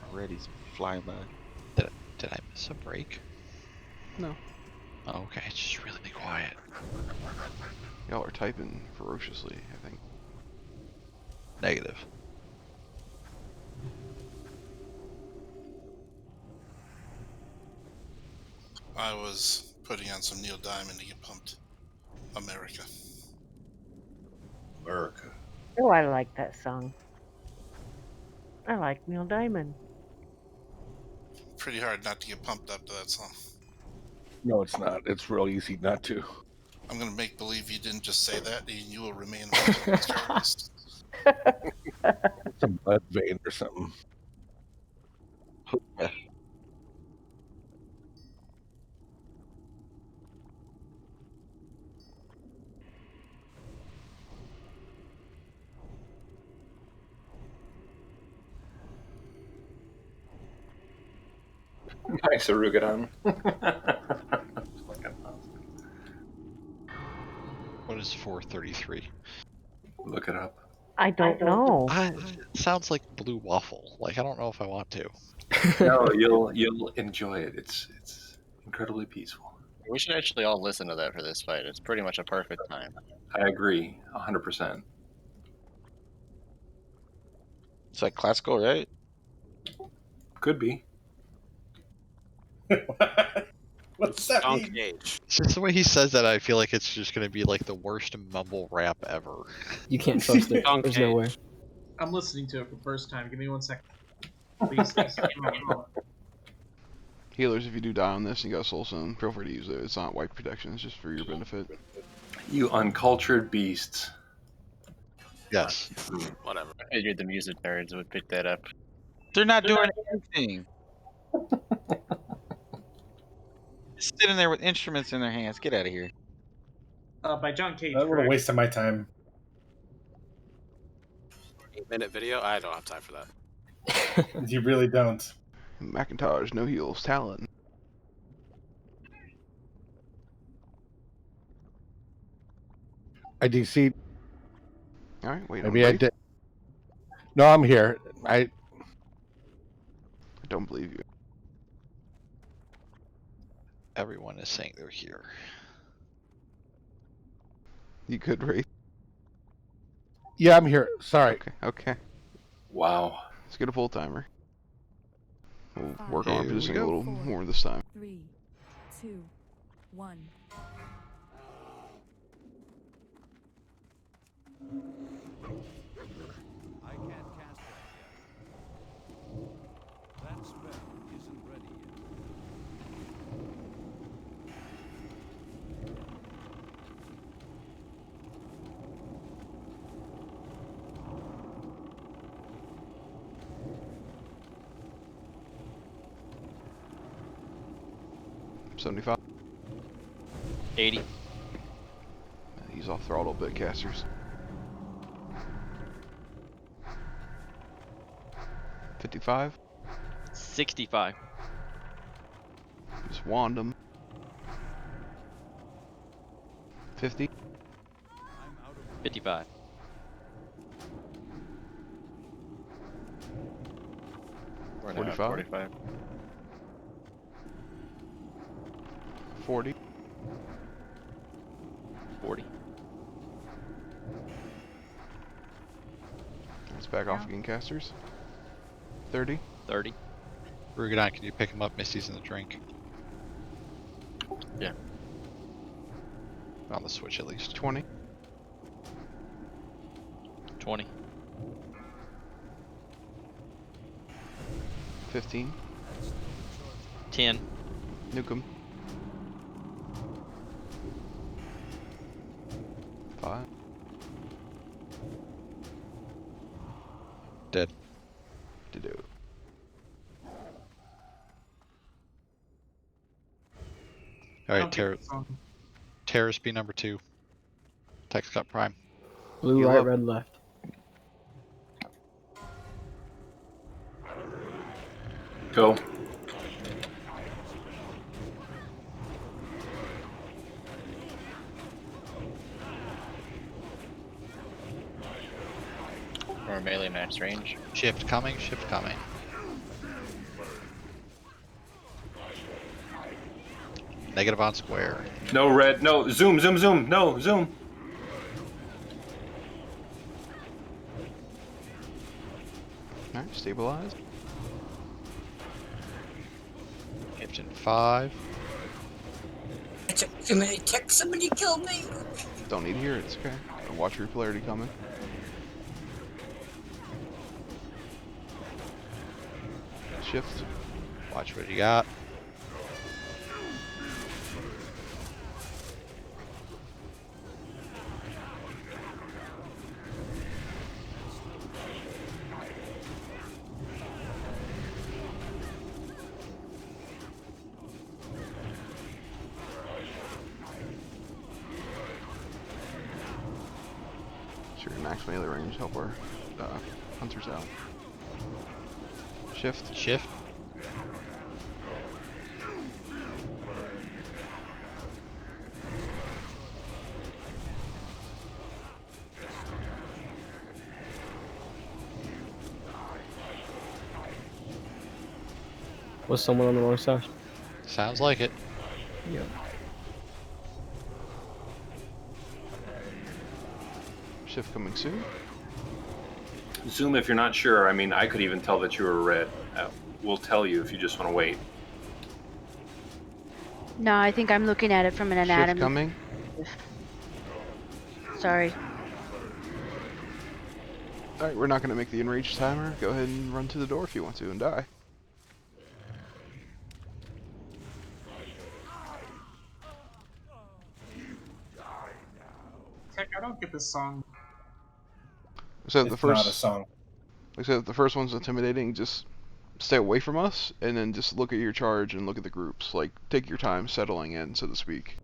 already flying by. Did I miss a break? No. Oh, okay, it's just really quiet. Y'all are typing ferociously, I think. Negative. I was putting on some Neil Diamond to get pumped. America. America. Oh, I like that song. I like Neil Diamond. Pretty hard not to get pumped up to that song. No, it's not. It's real easy not to. I'm going to make believe you didn't just say that, and you will remain on this list. It's a blood vein or something. Nice Arugadon. What is 433? Look it up. I don't know. It sounds like blue waffle. Like I don't know if I want to. No, you'll enjoy it. It's incredibly peaceful. We should actually all listen to that for this fight. It's pretty much a perfect time. I agree, 100%. It's like classical, right? Could be. What's that Skunk mean? Age. It's just the way he says that. I feel like it's just gonna be like the worst mumble rap ever. You can't trust it. Skunk There's no Age. way. I'm listening to it for the first time. Give me 1 second. Please, just give me a moment. Healers, if you do die on this and you got Soul Stone, feel free to use it. It's not white protection, it's just for your benefit. You uncultured beasts. Yes. Whatever. I figured the music nerds would pick that up. They're not doing anything. Just sitting there with instruments in their hands. Get out of here. By John Cage. That was a correct? waste of my time. 8-minute video? I don't have time for that. You really don't. McIntosh, no heals, talent. I DC'd. Alright, wait Maybe on I Wraith. did. No, I'm here. I don't believe you. Everyone is saying they're here. You could Wraith. Yeah, I'm here. Sorry. Okay. Wow. Let's get a full timer. We'll work Here on we positioning a go. little more this time. 3, 2, 1. I can't cast that yet. That spell isn't ready yet. $75. 80. He's off throttle bit casters. 55. 65. Just wand him. 50. 55. We're now 45. at 45. 40. 40. Let's back off again, casters. 30. 30. Rugadon, can you pick him up? Misty's in the drink. Yeah. On the switch at least. 20. 20. 15. 10. Nuke him. 5. Dead. To do. Alright, Terrace B number 2. Text cut prime. Blue, Heal right, up. red, left. Go. Or melee max range. Shift coming, shift coming. Negative on square. No red. No zoom. No zoom. Alright, stabilized. Shift in 5. I took too many ticks. Somebody killed me. Don't need to hear it, it's okay. Watch your polarity coming. Shift. Watch what you got. Sure, max melee range, help our hunters out. Shift. Shift. Was someone on the wrong side? Sounds like it. Yep. Shift coming soon. Zoom, if you're not sure, I mean, I could even tell that you were red. We'll tell you if you just want to wait. No, I think I'm looking at it from an anatomy. Shift coming. Sorry. Alright, we're not going to make the enraged timer. Go ahead and run to the door if you want to and die. Heck, I don't get this song. So It's the first, not a song. Like I said, the first one's intimidating. Just stay away from us, and then just look at your charge and look at the groups. Like, take your time settling in, so to speak.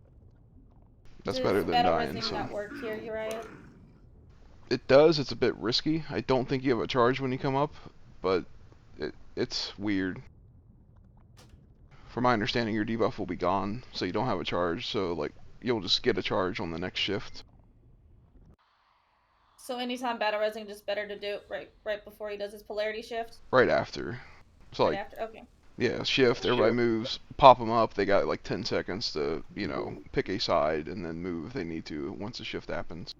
That's better than dying. Does not work here, Uriah? It does. It's a bit risky. I don't think you have a charge when you come up, but it's weird. From my understanding, your debuff will be gone, so you don't have a charge. So like, you'll just get a charge on the next shift. So anytime battle resing, just better to do it right before he does his polarity shift. Right after. So Right like, after. Okay. yeah, shift. Everybody moves. Pop them up. They got like 10 seconds to, you know, pick a side and then move if they need to once the shift happens.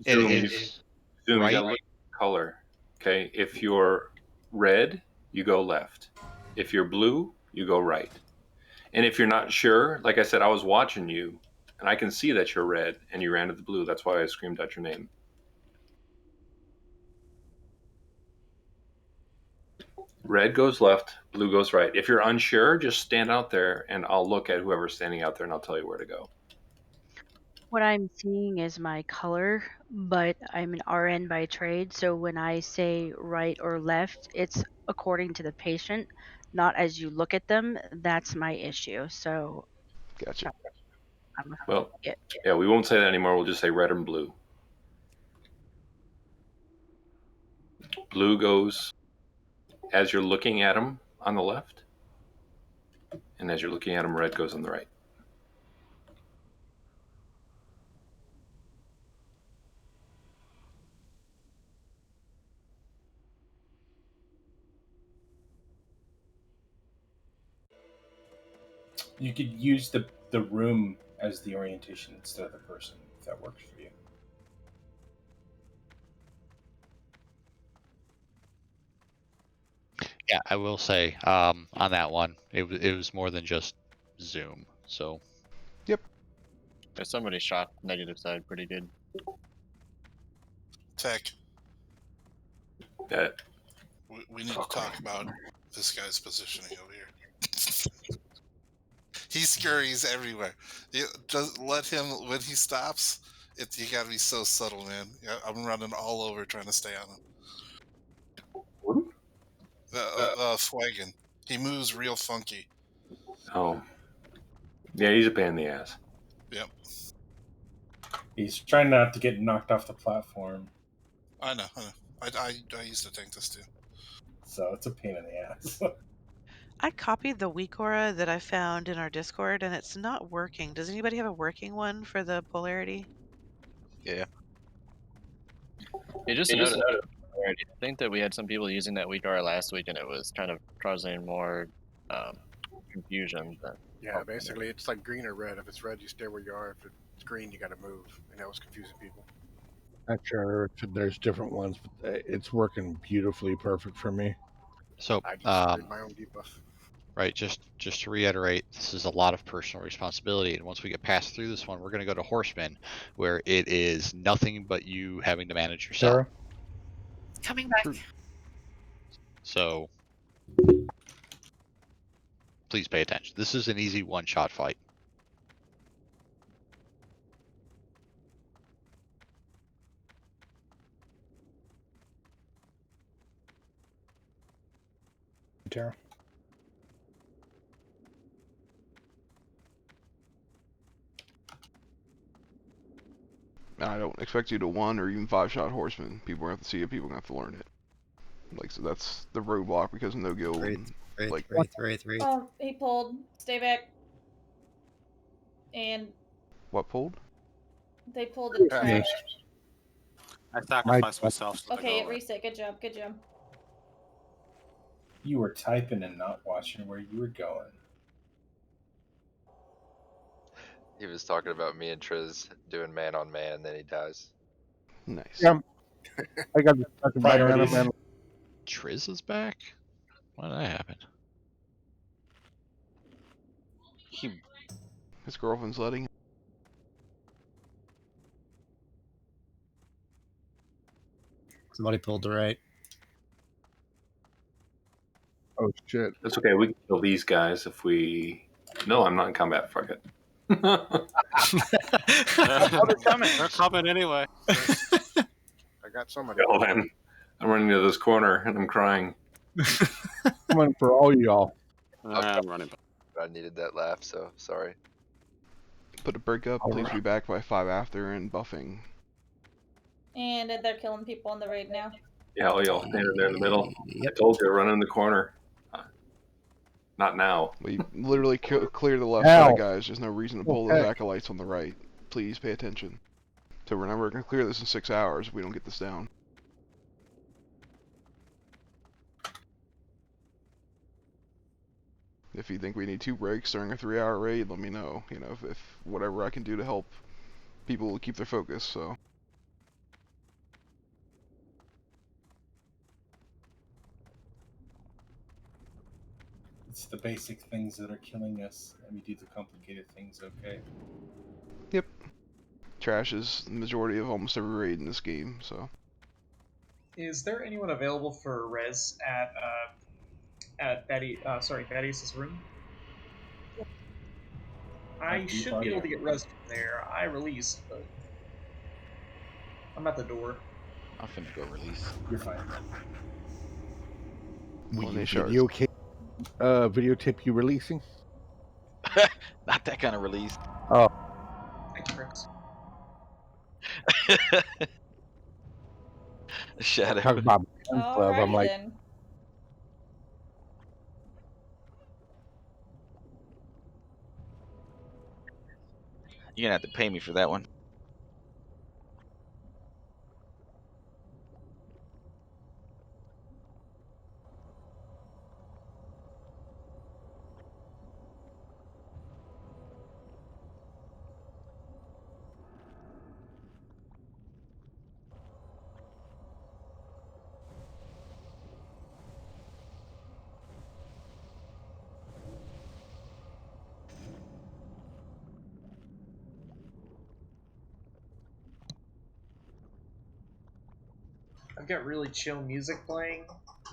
Zoom, you gotta look at color. Okay, if you're red, you go left. If you're blue, you go right. And if you're not sure, like I said, I was watching you, and I can see that you're red, and you ran to the blue. That's why I screamed out your name. Red goes left, blue goes right. If you're unsure, just stand out there, and I'll look at whoever's standing out there, and I'll tell you where to go. What I'm seeing is my color, but I'm an RN by trade, so when I say right or left, it's according to the patient, not as you look at them. That's my issue. So Gotcha. Well, yeah, we won't say that anymore. We'll just say red and blue. Blue goes as you're looking at them on the left, and as you're looking at them, red goes on the right. You could use the room as the orientation instead of the person, if that works for you. Yeah, I will say on that one, it was more than just Zoom. So. Yep. Yeah, somebody shot negative side pretty good. Tech. That. We need to talk about this guy's positioning over here. He scurries everywhere. Just let him, when he stops, you gotta be so subtle, man. I'm running all over trying to stay on him. Swaggin. He moves real funky. Oh. Yeah, he's a pain in the ass. Yep. He's trying not to get knocked off the platform. I know. I used to tank this too. So it's a pain in the ass. I copied the weak aura that I found in our Discord, and it's not working. Does anybody have a working one for the polarity? Yeah. You just noticed. I think that we had some people using that weak aura last week, and it was kind of causing more confusion. Yeah, basically, it's like green or red. If it's red, you stay where you are. If it's green, you got to move, and that was confusing people. Not sure if there's different ones, but it's working beautifully perfect for me. So, I just did my own debuff. right, just to reiterate, this is a lot of personal responsibility, and once we get past through this one, we're going to go to Horseman, where it is nothing but you having to manage yourself. Sarah? Coming back. So, please pay attention. This is an easy one-shot fight. Tara. I don't expect you to 1 or even 5-shot Horseman. People are going to have to see it. People are going to have to learn it. Like, so that's the roadblock because of no guild. Like, He pulled. Stay back. And what pulled? they pulled the trash. I sacrificed myself. So Okay, it reset. Good job. Good job. You were typing and not watching where you were going. He was talking about me and Triz doing man on man, then he dies. Nice. Yeah, I got distracted by man on Priorities. man. Triz is back? Why did that happen? His girlfriend's letting him. Somebody pulled the right. Oh shit! That's okay. We can kill these guys if we. No, I'm not in combat. Fuck it. Oh, they're coming. They're coming anyway. I got somebody. Oh man, I'm running to this corner and I'm crying. Coming for all y'all. I'm running. I needed that laugh, so sorry. Put a break up. Please be back by 5 after and buffing. And they're killing people on the raid now. Yeah, all y'all standing there in the middle. I told you, run in the corner. Not now. We literally clear the left Ow. side, guys. There's no reason to pull those acolytes on the right. Please pay attention. So remember, we're going to clear this in 6 hours if we don't get this down. If you think we need 2 breaks during a 3-hour raid, let me know. You know, if whatever I can do to help people keep their focus, so. It's the basic things that are killing us, and we do the complicated things okay. Yep. Trash is the majority of almost every raid in this game, so. Is there anyone available for res at Thaddeus' room? I should be able to get res from there. I released, but I'm at the door. I'm finna go release. You're fine. Will Well, you videotape you releasing? Not that kind of release. Oh. Thanks, Chris. Shadow. Talk about club. I'm Alrighty like, then. You're gonna have to pay me for that one. I've got really chill music playing,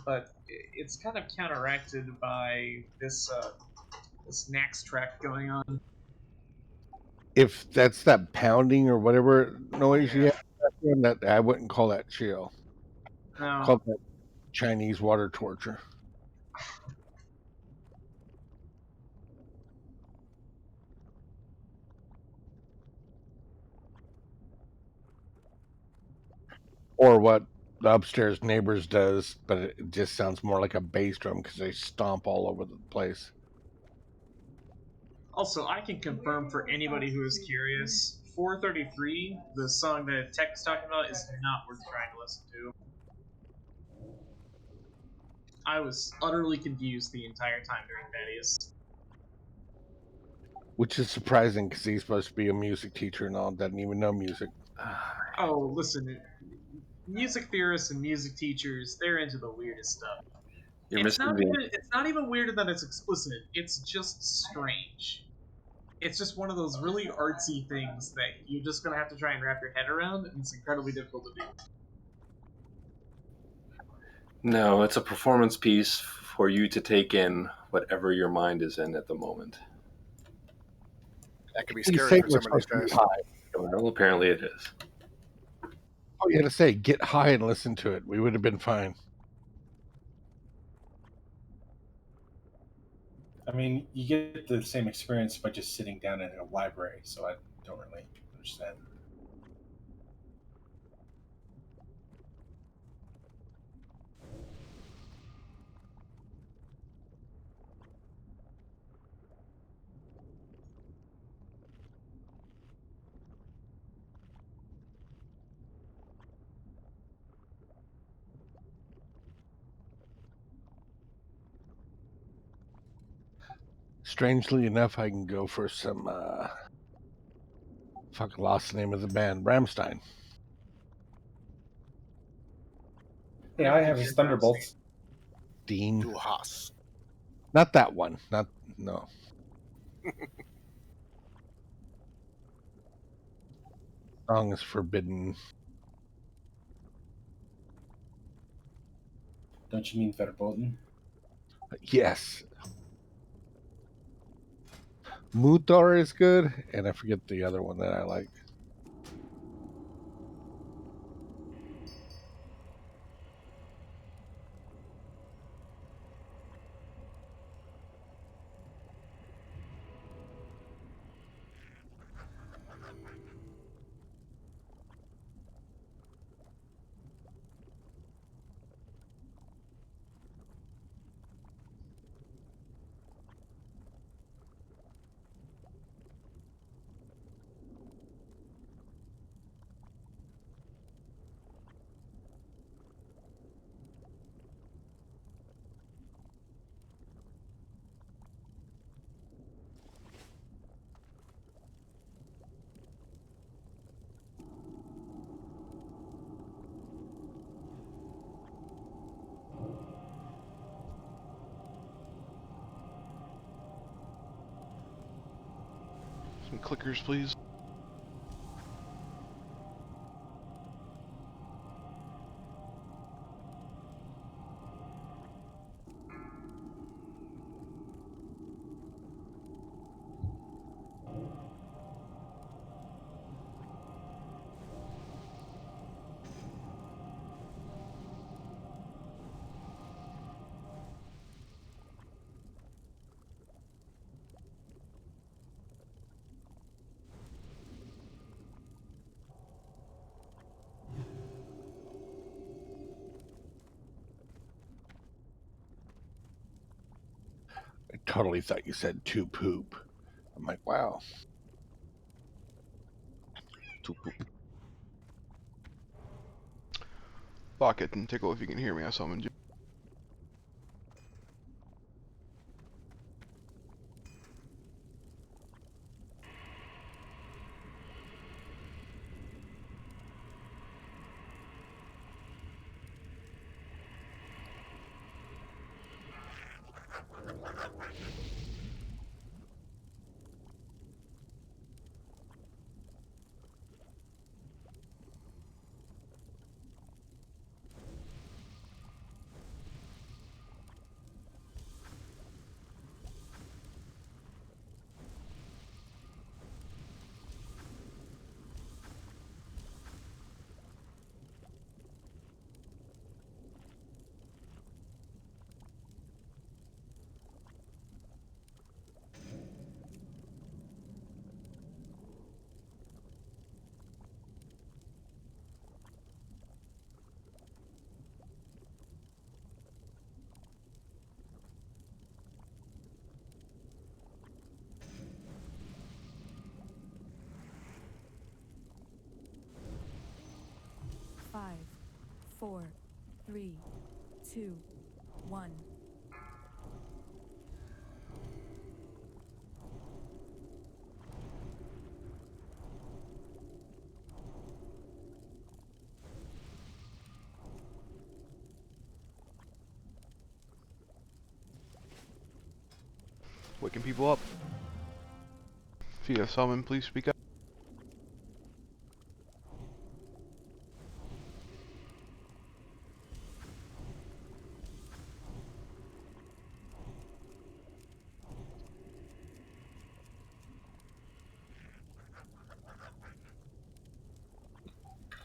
but it's kind of counteracted by this this Nax track going on. if that's that pounding or whatever noise you have, that I wouldn't call that chill. No. Call that Chinese water torture. Or what the upstairs neighbors does, but it just sounds more like a bass drum because they stomp all over the place. Also, I can confirm for anybody who is curious, 433, the song that Tech is talking about, is not worth trying to listen to. I was utterly confused the entire time during Thaddeus. Which is surprising because he's supposed to be a music teacher and all, doesn't even know music. Oh, listen, music theorists and music teachers, they're into the weirdest stuff. It's not even weirder than it's explicit. It's just strange. It's just one of those really artsy things that you're just gonna have to try and wrap your head around, and it's incredibly difficult to do. No, it's a performance piece for you to take in whatever your mind is in at the moment. That could be He's scary saying for we're some of these supposed to be guys. high. Well, apparently it is. Oh, you had to say, get high and listen to it. We would have been fine. I mean, you get the same experience by just sitting down in a library, so I don't really understand. Strangely enough, I can go for some. Fuck, lost the name of the band. Ramstein. Hey, I have his Thunderbolts. Dean. Du hast. Not that one. Not no. Song is forbidden. Don't you mean Verboten? Yes. Mutar is good, and I forget the other one that I like. Some clickers, please. I totally thought you said to poop. I'm like, wow. To poop. Bucket and Tickle, if you can hear me, I summoned you. Five, 4, 3, 2, 1. Waking people up. If you have summon, please speak up.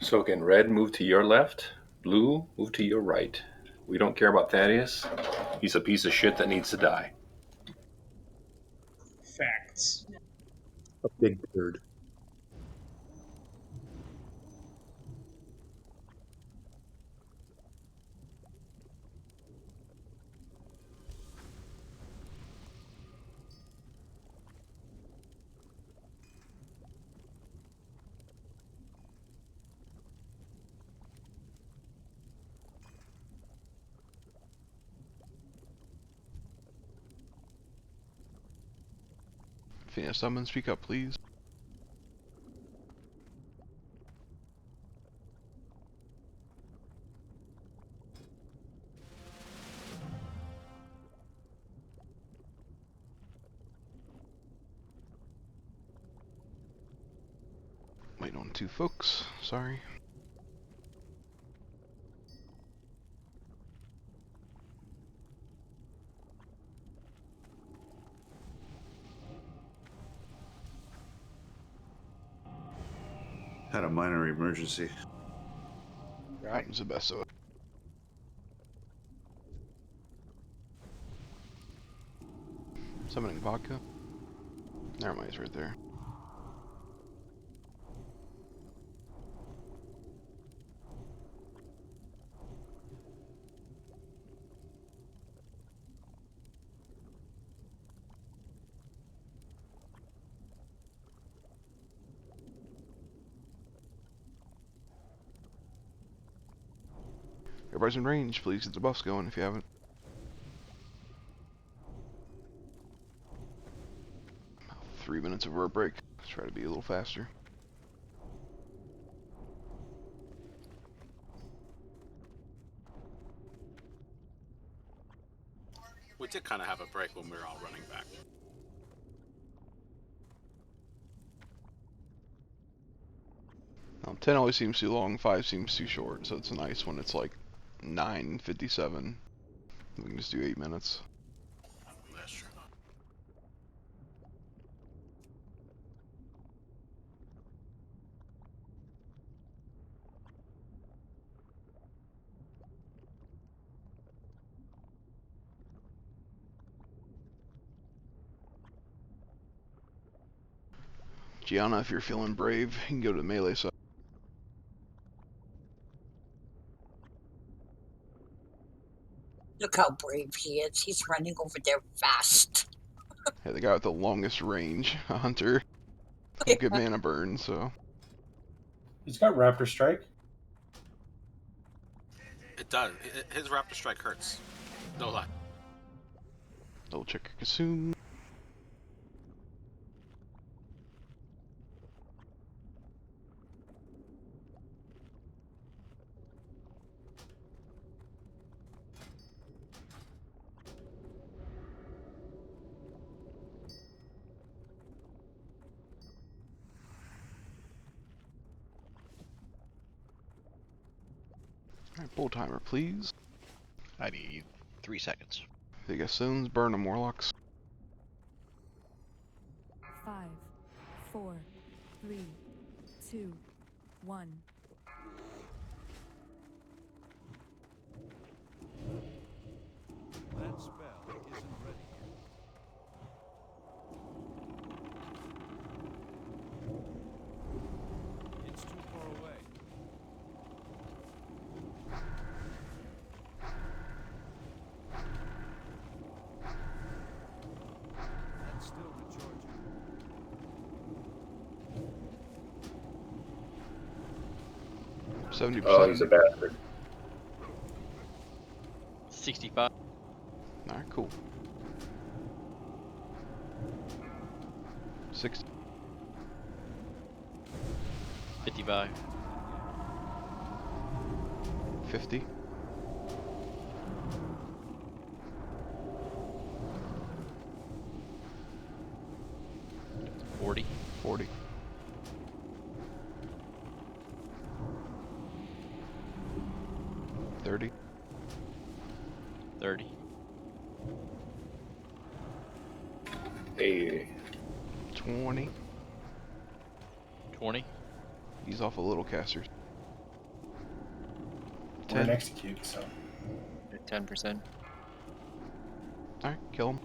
So again, red, move to your left. Blue, move to your right. We don't care about Thaddeus. He's a piece of shit that needs to die. Facts. A big bird. If you need summon, speak up, please. Waiting on 2 folks. Sorry. Had a minor emergency. Happens the best of it. Summoning vodka. Never mind, he's right there. Everybody's in range. Please get the buffs going if you haven't. About 3 minutes of our break. Let's try to be a little faster. We did kind of have a break when we were all running back. 10 always seems too long, 5 seems too short, so it's nice when it's like 9:57. We can just do 8 minutes. That's true. Gianna, if you're feeling brave, you can go to the melee side. Look how brave he is. He's running over there fast. Hey, the guy with the longest range, a hunter. Good mana burn, so. He's got Raptor Strike. It does. His Raptor Strike hurts. No lie. Double check your consume. Alright, bull timer, please. I need 3 seconds. They got stones, burn them, warlocks. 5, 4, 3, 2, 1. That spell isn't ready yet. It's too far away. That's still recharging. 70%. Oh, he's a bastard. 65. Alright, cool. 60. 55. 50. 40. 40. 30. 30. Hey. 20. 20. He's off a little caster. We're an 10. execute, so. 10%. Alright, kill him.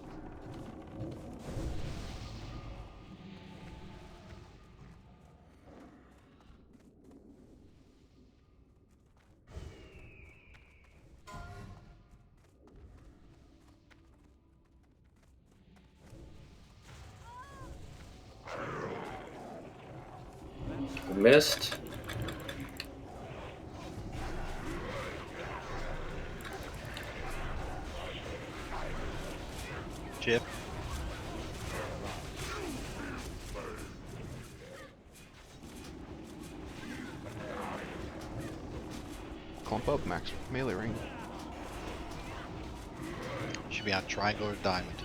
Missed. Chip. Clump up, max melee range. Should be on triangle or diamond.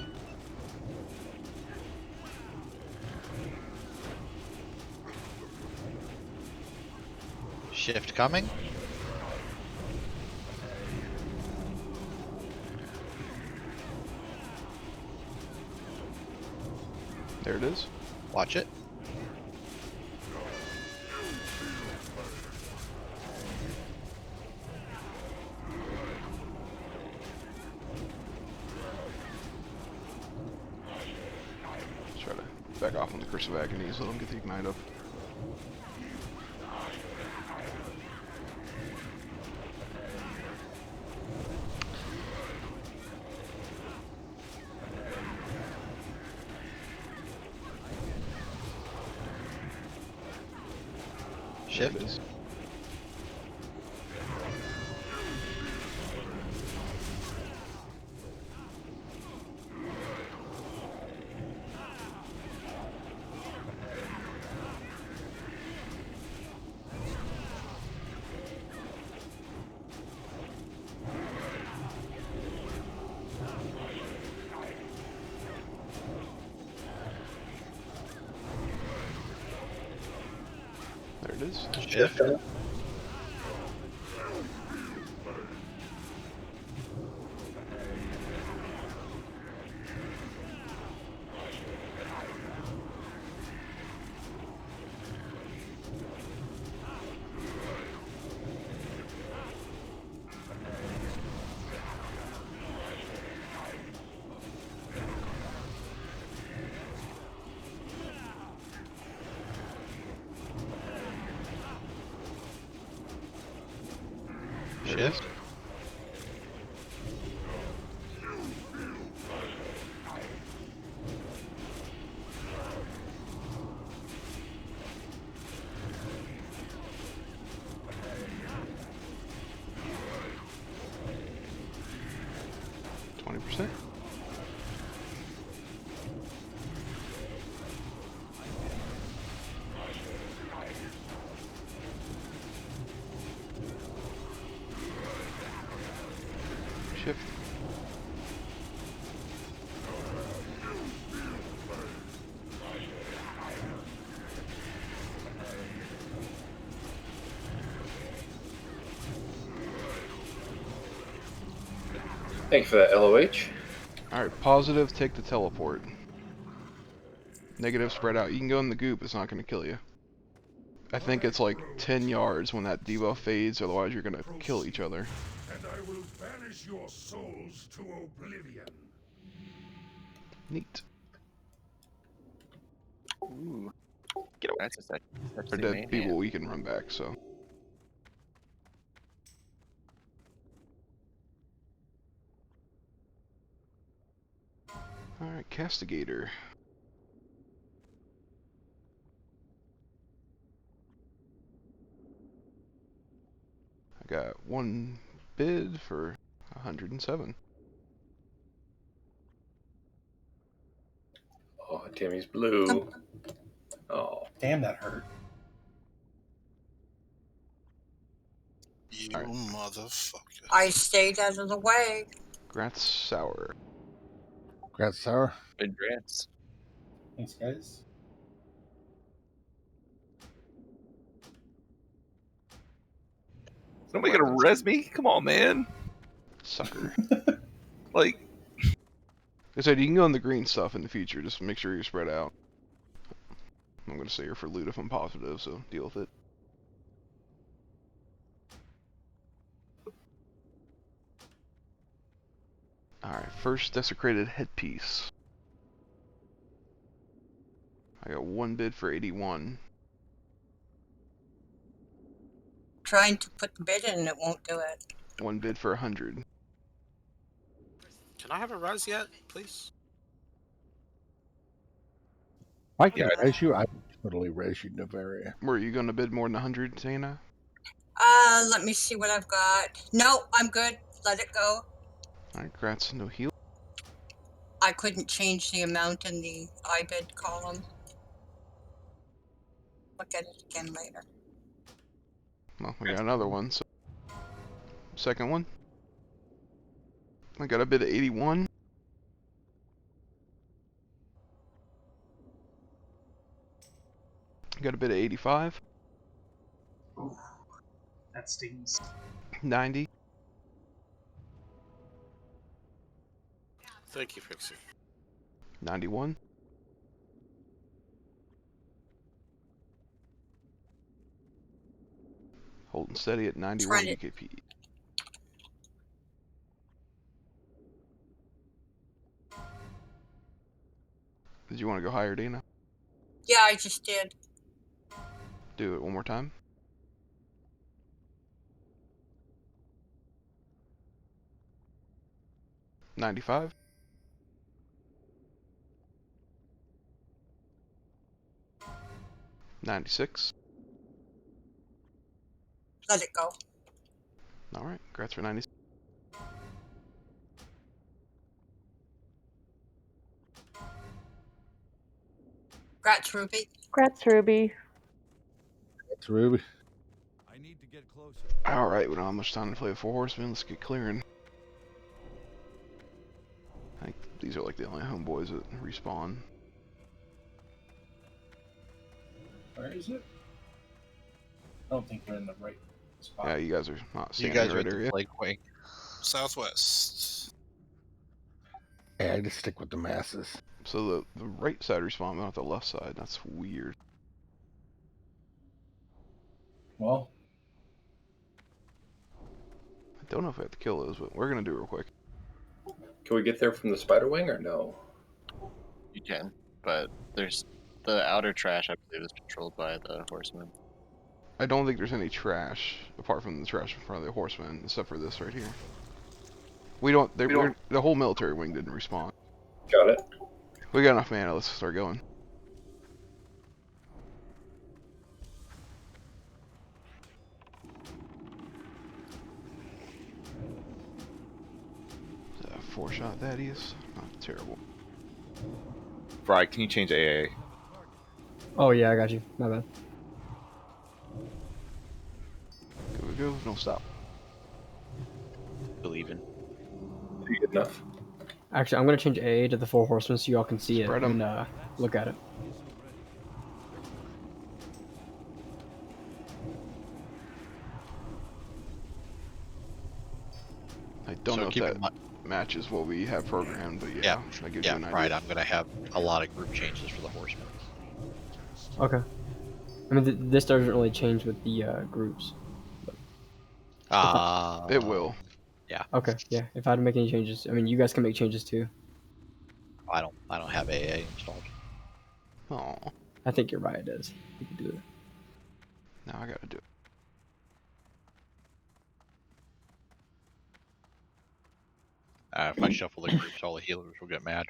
Shift coming. There it is. Watch it. Let's try to back off on the Curse of Agony so let them get the ignite up. Shift. There it is. There it is. Shift. Shift. %. Shift. Thank you for that, LOH. Alright, positive, take the teleport. Negative, spread out. You can go in the goop, it's not going to kill you. I think it's like 10 yards when that debuff fades, otherwise you're going to kill each other. And I will banish your souls to oblivion. Neat. Ooh. Get away. That's a For dead people, we can run back, so. Alright, Castigator. I got one bid for 107. Oh, Timmy's blue. Oh. Damn, that hurt. You motherfucker. I stayed out of the way. Gratz Sour. Gratz Sour. Good grants. Thanks, guys. Somebody gonna res me? Come on, man. Sucker. Like, I said, you can go on the green stuff in the future, just make sure you're spread out. I'm gonna stay here for loot if I'm positive, so deal with it. Alright, first desecrated headpiece. I got one bid for 81. Trying to put the bid in and it won't do it. One bid for 100. Can I have a res yet, please? I can res you. I totally res you, Navaria. Were you gonna bid more than 100, Zayna? Let me see what I've got. No, I'm good. Let it go. Alright, Gratz, no heal. I couldn't change the amount in the IBID column. Look at it again later. Well, we got another one, so. Second one. I got a bid of 81. Got a bid of 85. Oof, that stings. 90. Thank you, Pixie. 91. Holding steady at 91 BKP. Did you want to go higher, Dana? Yeah, I just did. Do it one more time. $95. $96. Let it go. All right, congrats for 96. Congrats, Ruby. Congrats, Ruby. It's Ruby. I need to get closer. All right, we don't have much time to play with 4 horsemen. Let's get clearing. I think these are like the only homeboys that respawn. Where is it? I don't think we're in the right spot. Yeah, you guys are not You standing guys are right at the area. Plague Wing. Southwest. Yeah, I just stick with the masses. So the right side respawn, but not the left side. That's weird. Well, I don't know if I have to kill those, but we're gonna do it real quick. Can we get there from the spider wing or no? You can, but there's the outer trash. I believe is controlled by the horsemen. I don't think there's any trash apart from the trash in front of the horsemen, except for this right here. We don't. The whole military wing didn't respawn. Got it. We got enough mana. Let's start going. Is that a 4-shot Thaddeus? Not terrible. Fry, can you change AA? Oh yeah, I got you. My bad. Go. Don't stop. Believing. Good enough. Actually, I'm gonna change AA to the 4 horsemen so y'all can see Spread it 'em. and look at it. I don't So know if keep that in mind- matches what we have programmed, but yeah, that gives you an idea. right. I'm gonna have a lot of group changes for the horsemen. Okay. I mean, this doesn't really change with the groups. It will. Yeah. Okay. Yeah. If I had to make any changes, I mean, you guys can make changes too. I don't have AA installed. Oh. I think you're right. It is. You can do it. Now I gotta do it. If I shuffle the groups, all the healers will get mad.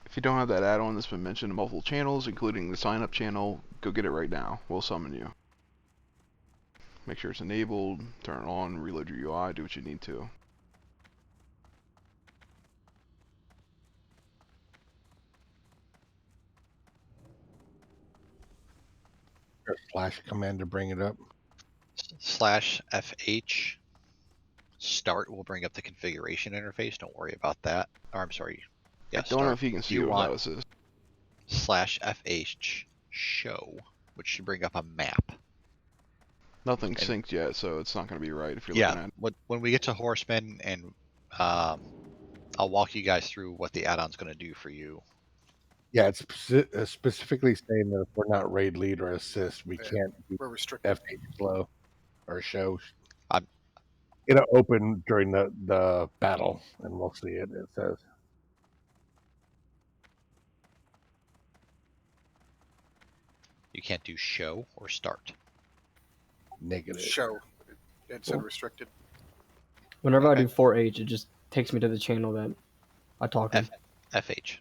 If you don't have that add-on that's been mentioned in multiple channels, including the sign-up channel, go get it right now. We'll summon you. Make sure it's enabled, turn it on, reload your UI, do what you need to. Slash command to bring it up. /FH start will bring up the configuration interface. Don't worry about that. Or I'm sorry. Yeah, I don't know if you can see what want that is. /FH show, which should bring up a map. Nothing's synced yet, so it's not going to be right if you're Yeah, looking at when we get to horsemen, and I'll walk you guys through what the add-on's going to do for you. Yeah, it's specifically saying that if we're not raid lead or assist, we can't do We're restricted. FH flow or show. I'm It'll open during the battle, and we'll see it. It says. You can't do show or start. Negative. Show. It said Cool. restricted. Whenever I do 4H, it just takes me to the channel that I talk in. FH.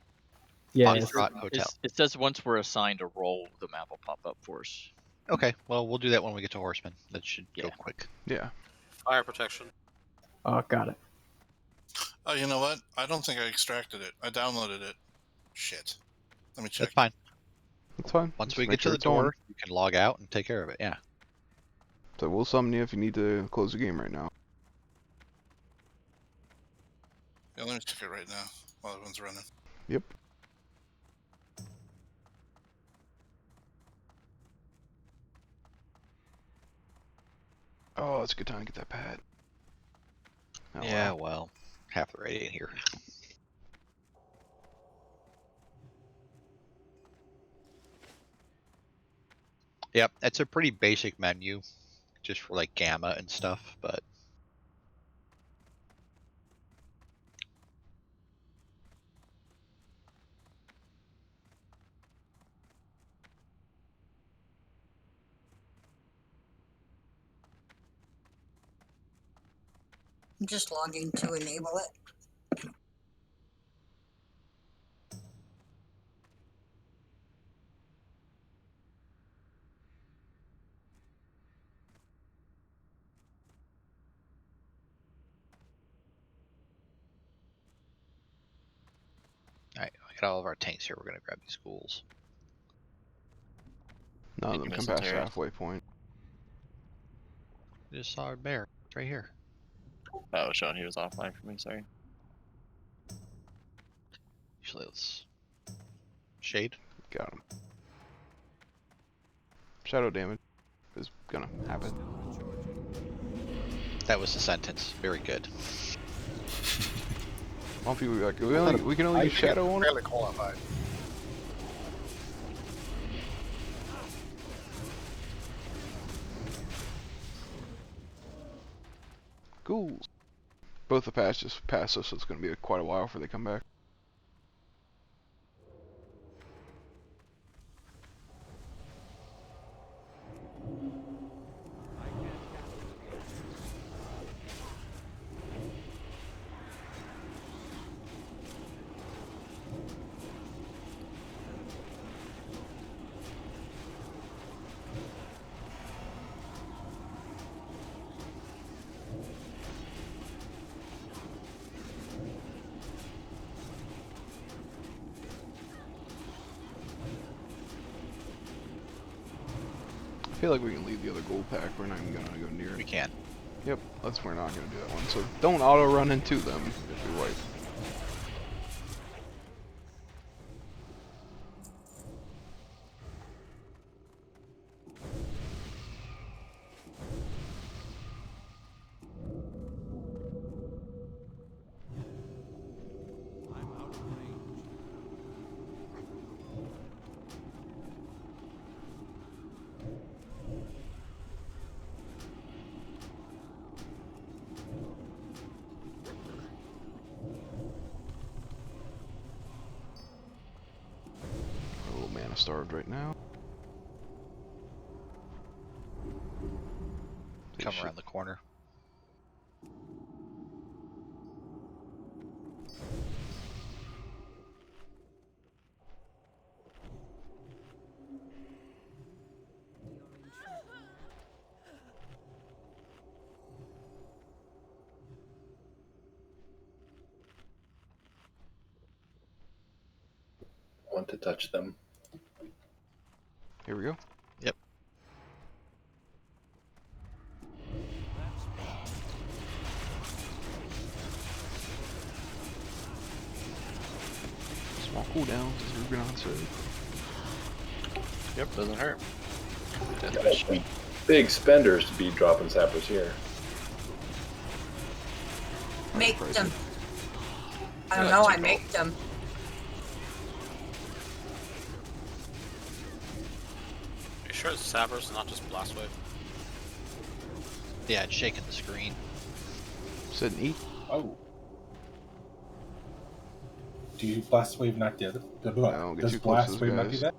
Yeah. Foxtrot Hotel. It says once we're assigned a role, the map will pop up for us. Okay, well, we'll do that when we get to horsemen. That should go quick. Yeah. Fire protection. Oh, got it. Oh, you know what? I don't think I extracted it. I downloaded it. Shit. Let me check. That's fine. That's fine. Once Just we make get sure to the it's on. door, you can log out and take care of it. Yeah. So we'll summon you if you need to close the game right now. Yeah, let me check it right now while everyone's running. Yep. Oh, it's a good time to get that pad. Oh, Yeah, wow. well, half the raid ain't here. Yep, it's a pretty basic menu, just for like gamma and stuff, but I'm just logging to enable it. alright, I got all of our tanks here. We're gonna grab these ghouls. None of Think them you come missing past the Terra? halfway point. Just saw a bear. It's right here. Oh, Sean, he was offline for me. Sorry. Actually, let's shade. Got him. Shadow damage is gonna happen. That was the sentence. Very good. All people be like, we can only use shadow on it. Fairly qualified. Ghouls. Both the paths just passed us, so it's gonna be quite a while before they come back. I feel like we can leave the other gold pack. We're not even gonna go near it. We can. Yep, we're not gonna do that one. So don't auto run into them if we wipe. A little mana starved right now. Come around the corner. Want to touch them. Here we go. Yep. Small cooldown, as Ruben said. Yep, doesn't hurt. Gotta be big spenders to be dropping sappers here. Make them. I don't know, I make them. Are you sure it's Sappers, not just Blast Wave? Yeah, it's shaking the screen. Said eat. Oh. Do you Blast Wave not the other? No, get Does too close to Blast those Wave not do guys. that?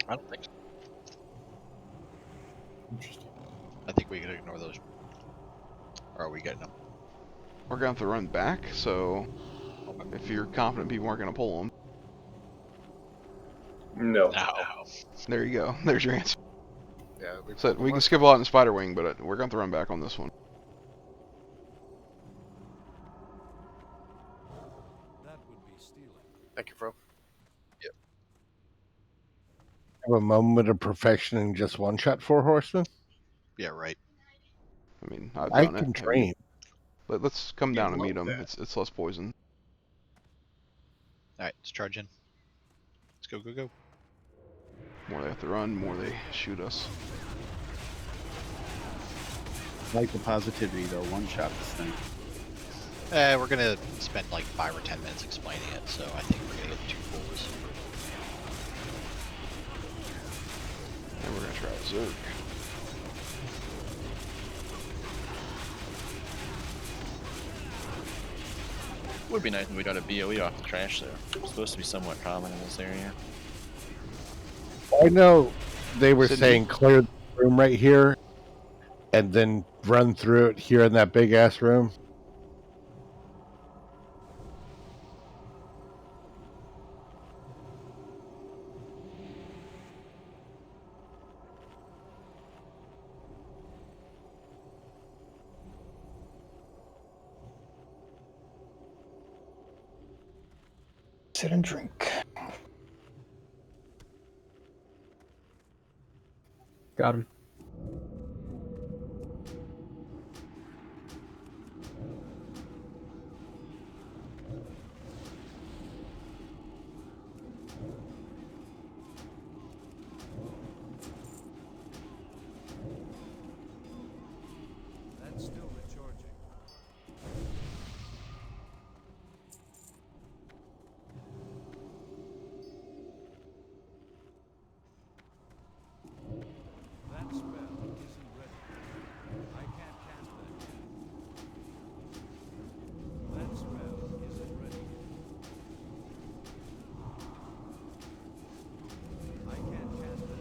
I don't think so. Interesting. I think we can ignore those. Or are we getting them? We're gonna have to run back, so if you're confident people aren't gonna pull them. No. There you go. There's your answer. Yeah, So we can skip a lot in Spider Wing, but we're gonna have to run back on this one. Thank you, Fro. Have a moment of perfection in just one shot 4 horsemen? Yeah, right. I mean, I've I done can it. train. Let's come down and meet them. It's less poison. Alright, let's charge in. Let's go, go, go. More they have to run, more they shoot us. I like the positivity though. One shot this thing. We're gonna spend like 5 or 10 minutes explaining it, so I think we're gonna get 2 pulls. And we're gonna try Zerg. Would be nice if we got a BOE off the trash there. It's supposed to be somewhat common in this area. I know they were Sydney? saying clear the room right here and then run through it here in that big ass room. Sit and drink. Got him. That's still recharging. That spell isn't ready. I can't cast that yet. That spell isn't ready. I can't cast that yet.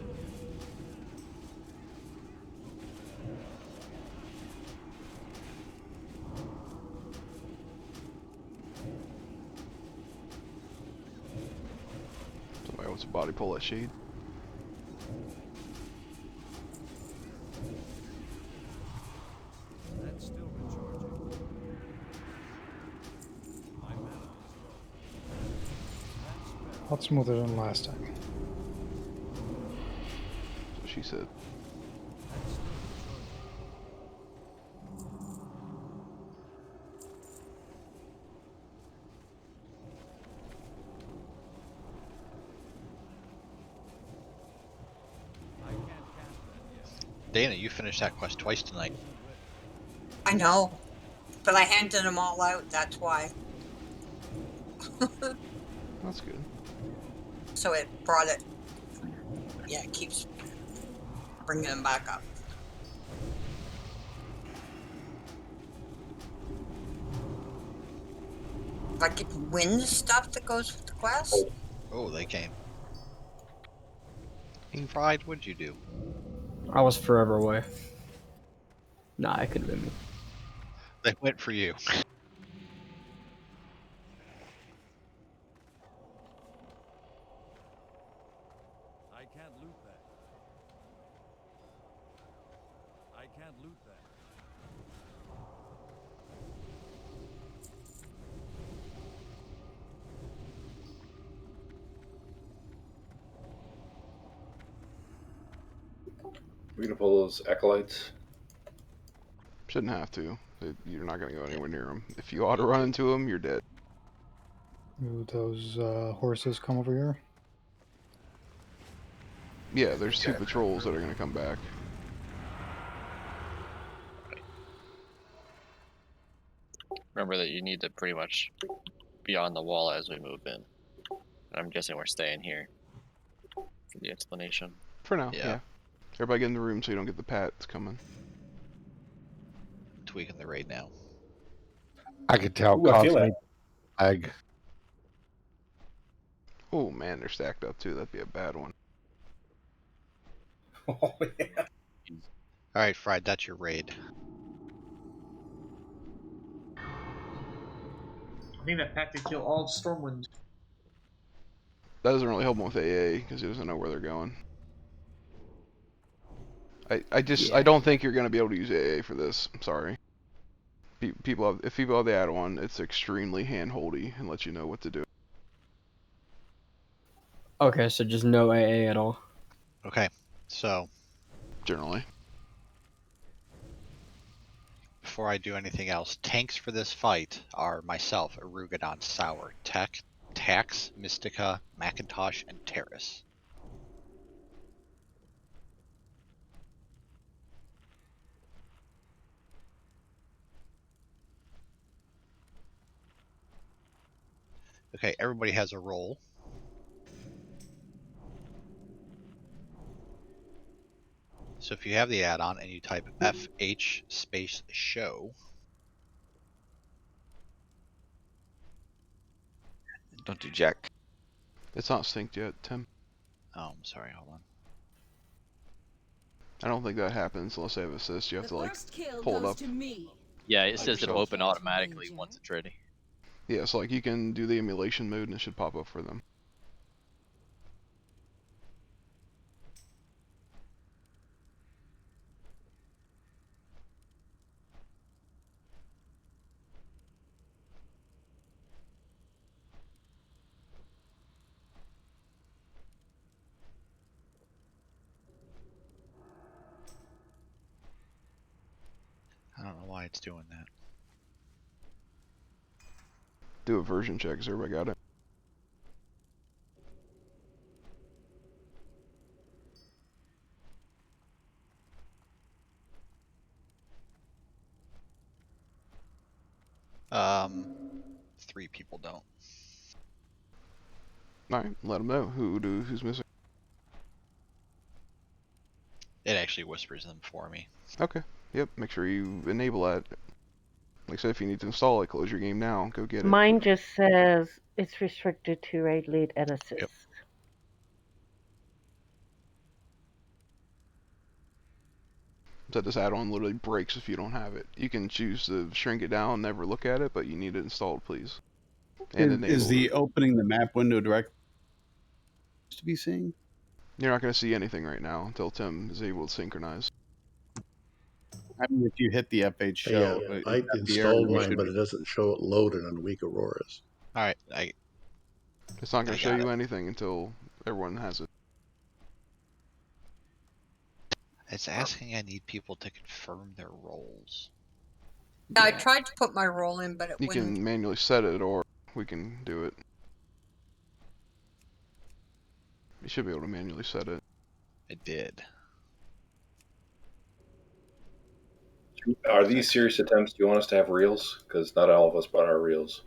Somebody wants to body pull that shade. That's still recharging. My mana is low. That spell. Lot smoother than last time. That's what she said. That's still recharging. I can't cast that yet. Dana, you finished that quest twice tonight. I know, but I handed them all out. That's why. That's good. So it brought it. Yeah, it keeps bringing them back up. If I could win the stuff that goes with the quest. Oh, they came. King Fried, what'd you do? I was forever away. Nah, it could have been me. They went for you. I can't loot that. I can't loot that. We're gonna pull those acolytes. Shouldn't have to. You're not gonna go anywhere near them. If you auto run into them, you're dead. Ooh, those horses come over here. Yeah, there's 2 patrols that are gonna come back. Remember that you need to pretty much be on the wall as we move in. I'm guessing we're staying here for the explanation. For now, Yeah. yeah. Everybody get in the room so you don't get the pats coming. Tweaking the raid now. I could tell Ooh, I feel constantly that. lag. Oh man, they're stacked up too. That'd be a bad one. Oh yeah. Alright, Fried, that's your raid. I think that pack could kill all of Stormwind. That doesn't really help him with AA because he doesn't know where they're going. I don't think you're gonna be able to use AA for this. I'm sorry. If people have the add-on, it's extremely hand-holdy and lets you know what to do. Okay, so just no AA at all. Okay, so Generally. before I do anything else, tanks for this fight are myself, Arugadon, Sour, Tech, Pax, Mystica, Macintosh, and Terrace. Okay, everybody has a role. So if you have the add-on and you type FH space show. Don't do jack. It's not synced yet, Tim. Oh, I'm sorry, hold on. I don't think that happens unless I have assist. You have to like pull it up. Yeah, it says it'll yourself. open automatically once it's ready. Yeah, so like you can do the emulation mode and it should pop up for them. I don't know why it's doing that. Do a version check, has everybody got it? Three people don't. Alright, let them know who's missing. It actually whispers them for me. Okay, yep, make sure you enable that. Like I said, if you need to install it, close your game now, go get it. Mine just says it's restricted to raid lead and assist. Yep. So this add-on literally breaks if you don't have it. You can choose to shrink it down, never look at it, but you need it installed, please. And Is the opening the map window direct to be seeing? You're not going to see anything right now until Tim is able to synchronize. I mean, if you hit the FH show, Yeah, I installed mine, but it doesn't show it loaded on Weak Auroras. Alright, It's not going to show you anything until everyone has it. It's asking I need people to confirm their roles. Yeah, I tried to put my role in, but it You wouldn't. can manually set it, or we can do it. You should be able to manually set it. It did. Are these serious attempts? Do you want us to have reels? Because not all of us bought our reels.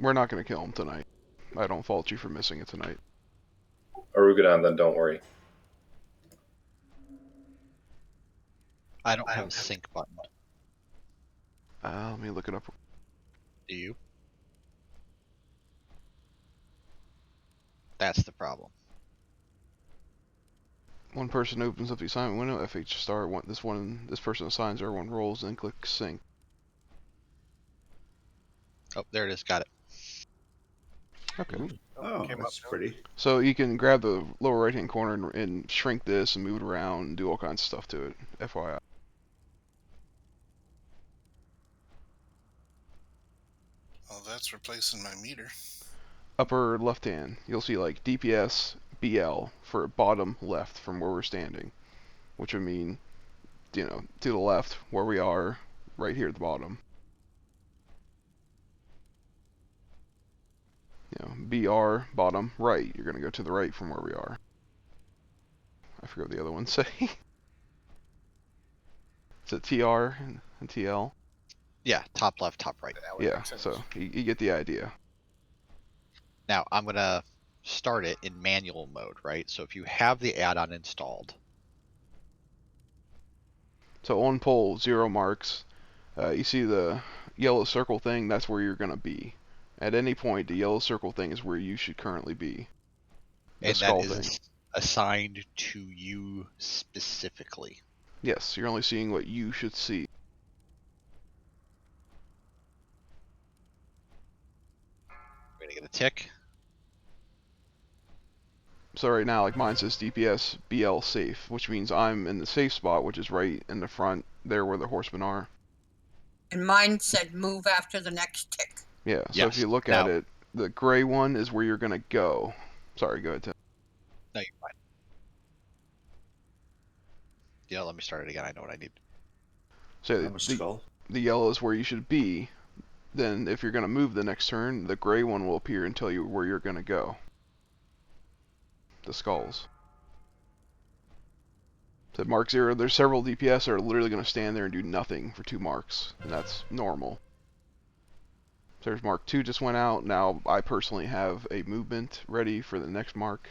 We're not going to kill him tonight. I don't fault you for missing it tonight. Arugadon, then don't worry. I don't have a sync button. Let me look it up. Do you? That's the problem. One person opens up the assignment window, FH star, this person assigns everyone roles, then click sync. Oh, there it is, got it. Okay. Oh, that's pretty. So you can grab the lower right hand corner and shrink this and move it around and do all kinds of stuff to it, FYI. Oh, that's replacing my meter. Upper left hand, you'll see like DPS, BL for bottom left from where we're standing, which would mean, you know, to the left where we are, right here at the bottom. You know, BR bottom right, you're gonna go to the right from where we are. I forget what the other ones say. Is it TR and TL? Yeah, top left, top right. Yeah, so you get the idea. Now, I'm going to start it in manual mode, right? So if you have the add-on installed. So on pole, 0 marks. You see the yellow circle thing? That's where you're going to be. At any point, the yellow circle thing is where you should currently be. The And skull that is thing. assigned to you specifically. Yes, you're only seeing what you should see. We're going to get a tick. So right now, like mine says DPS BL safe, which means I'm in the safe spot, which is right in the front, there where the horsemen are. And mine said move after the next tick. Yeah, so if you look at it, the gray one is where you're going to go. Sorry, go ahead, Tim. No, you're fine. Yeah, let me start it again. I know what I need. So the yellow is where you should be. then if you're going to move the next turn, the gray one will appear and tell you where you're going to go. The skulls. So at mark 0, there's several DPS that are literally going to stand there and do nothing for 2 marks, and that's normal. So there's mark 2 just went out. Now I personally have a movement ready for the next mark.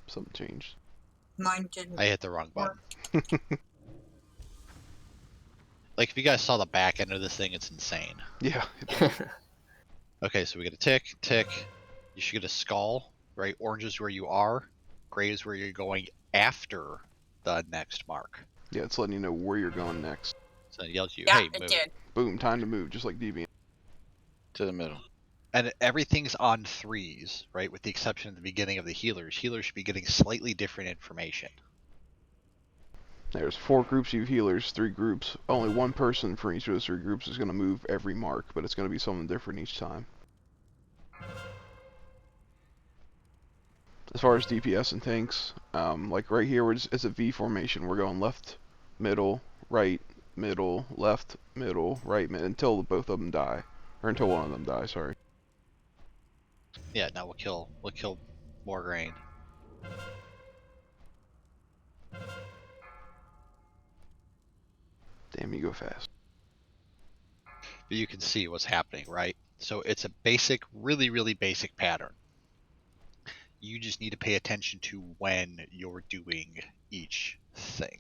Something changed. Mine didn't. I hit the wrong button. Like, if you guys saw the back end of this thing, it's insane. Yeah. Okay, so we get a tick, tick. You should get a skull, right? Orange is where you are. Gray is where you're going after the next mark. Yeah, it's letting you know where you're going next. So it yells at you, Yeah, hey, it move. did. Boom, time to move, just like DBM. To the middle. And everything's on 3s, right? With the exception of the beginning of the healers. Healers should be getting slightly different information. There's 4 groups of healers, 3 groups. Only 1 person for each of those 3 groups is going to move every mark, but it's going to be something different each time. As far as DPS and tanks, like right here, it's a V formation. We're going left, middle, right, middle, left, middle, right, until both of them die, or until one of them dies. Sorry. Yeah, now we'll kill more grain. Damn, you go fast. But you can see what's happening, right? So it's a basic, really, really basic pattern. You just need to pay attention to when you're doing each thing.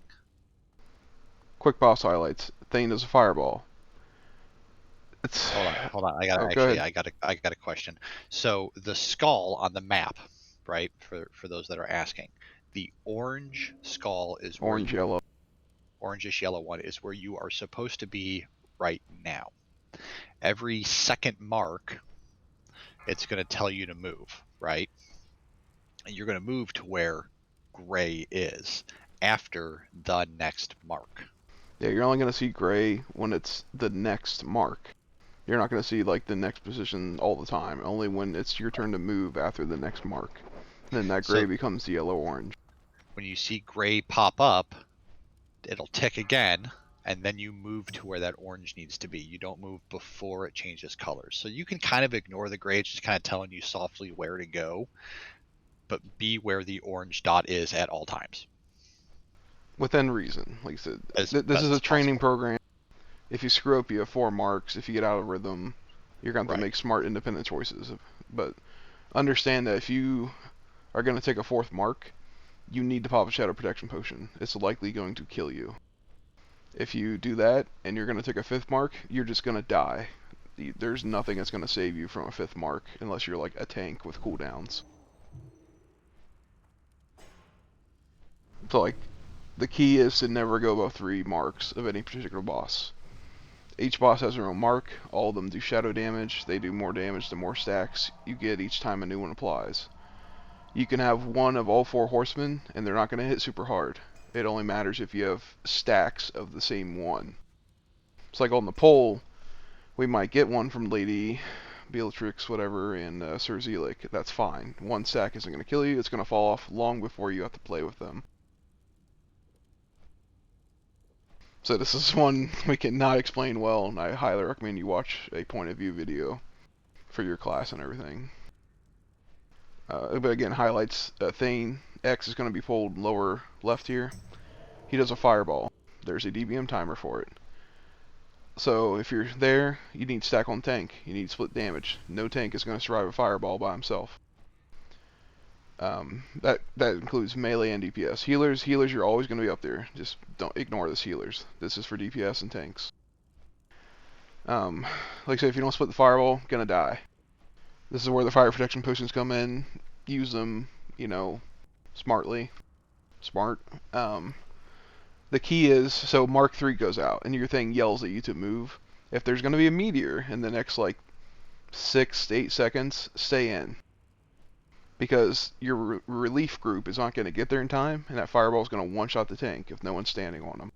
Quick boss highlights. Thane does a fireball. It's... Hold on. I got a question. So the skull on the map, right? For those that are asking, the orange skull is orange yellow. Orangish yellow one is where you are supposed to be right now. Every second mark, it's going to tell you to move, right? And you're going to move to where gray is after the next mark. Yeah, you're only going to see gray when it's the next mark. You're not going to see like the next position all the time. Only when it's your turn to move after the next mark. Then that gray becomes the yellow-orange. When you see gray pop up, it'll tick again, and then you move to where that orange needs to be. You don't move before it changes colors. So you can kind of ignore the gray. It's just kind of telling you softly where to go, but be where the orange dot is at all times. Within reason. Like I said, this is a training program. If you screw up, you have 4 marks. If you get out of rhythm, you're going to have to make smart, independent choices. But understand that if you are going to take a 4th mark, you need to pop a Shadow Protection Potion. It's likely going to kill you. If you do that, and you're going to take a 5th mark, you're just going to die. There's nothing that's going to save you from a 5th mark, unless you're like a tank with cooldowns. So like, the key is to never go above 3 marks of any particular boss. Each boss has their own mark. All of them do shadow damage. They do more damage the more stacks you get each time a new one applies. You can have one of all 4 horsemen, and they're not going to hit super hard. It only matters if you have stacks of the same one. It's like on the pole, we might get one from Lady Bellatrix, whatever, and Sir Zelik. That's fine. 1 stack isn't going to kill you. It's going to fall off long before you have to play with them. So this is one we cannot explain well, and I highly recommend you watch a point of view video for your class and everything. But again, highlights Thane. X is going to be pulled lower left here. He does a fireball. There's a DBM timer for it. So if you're there, you need stack on tank. You need split damage. No tank is going to survive a fireball by himself. That includes melee and DPS. Healers, you're always going to be up there. Just don't ignore this healers. This is for DPS and tanks. Like I said, if you don't split the fireball, gonna die. This is where the fire protection potions come in. Use them, smartly. Smart. The key is, so Mark 3 goes out, and your thing yells at you to move. If there's going to be a meteor in the next, 6 to 8 seconds, stay in. Because your relief group is not going to get there in time, and that fireball is going to one-shot the tank if no one's standing on them.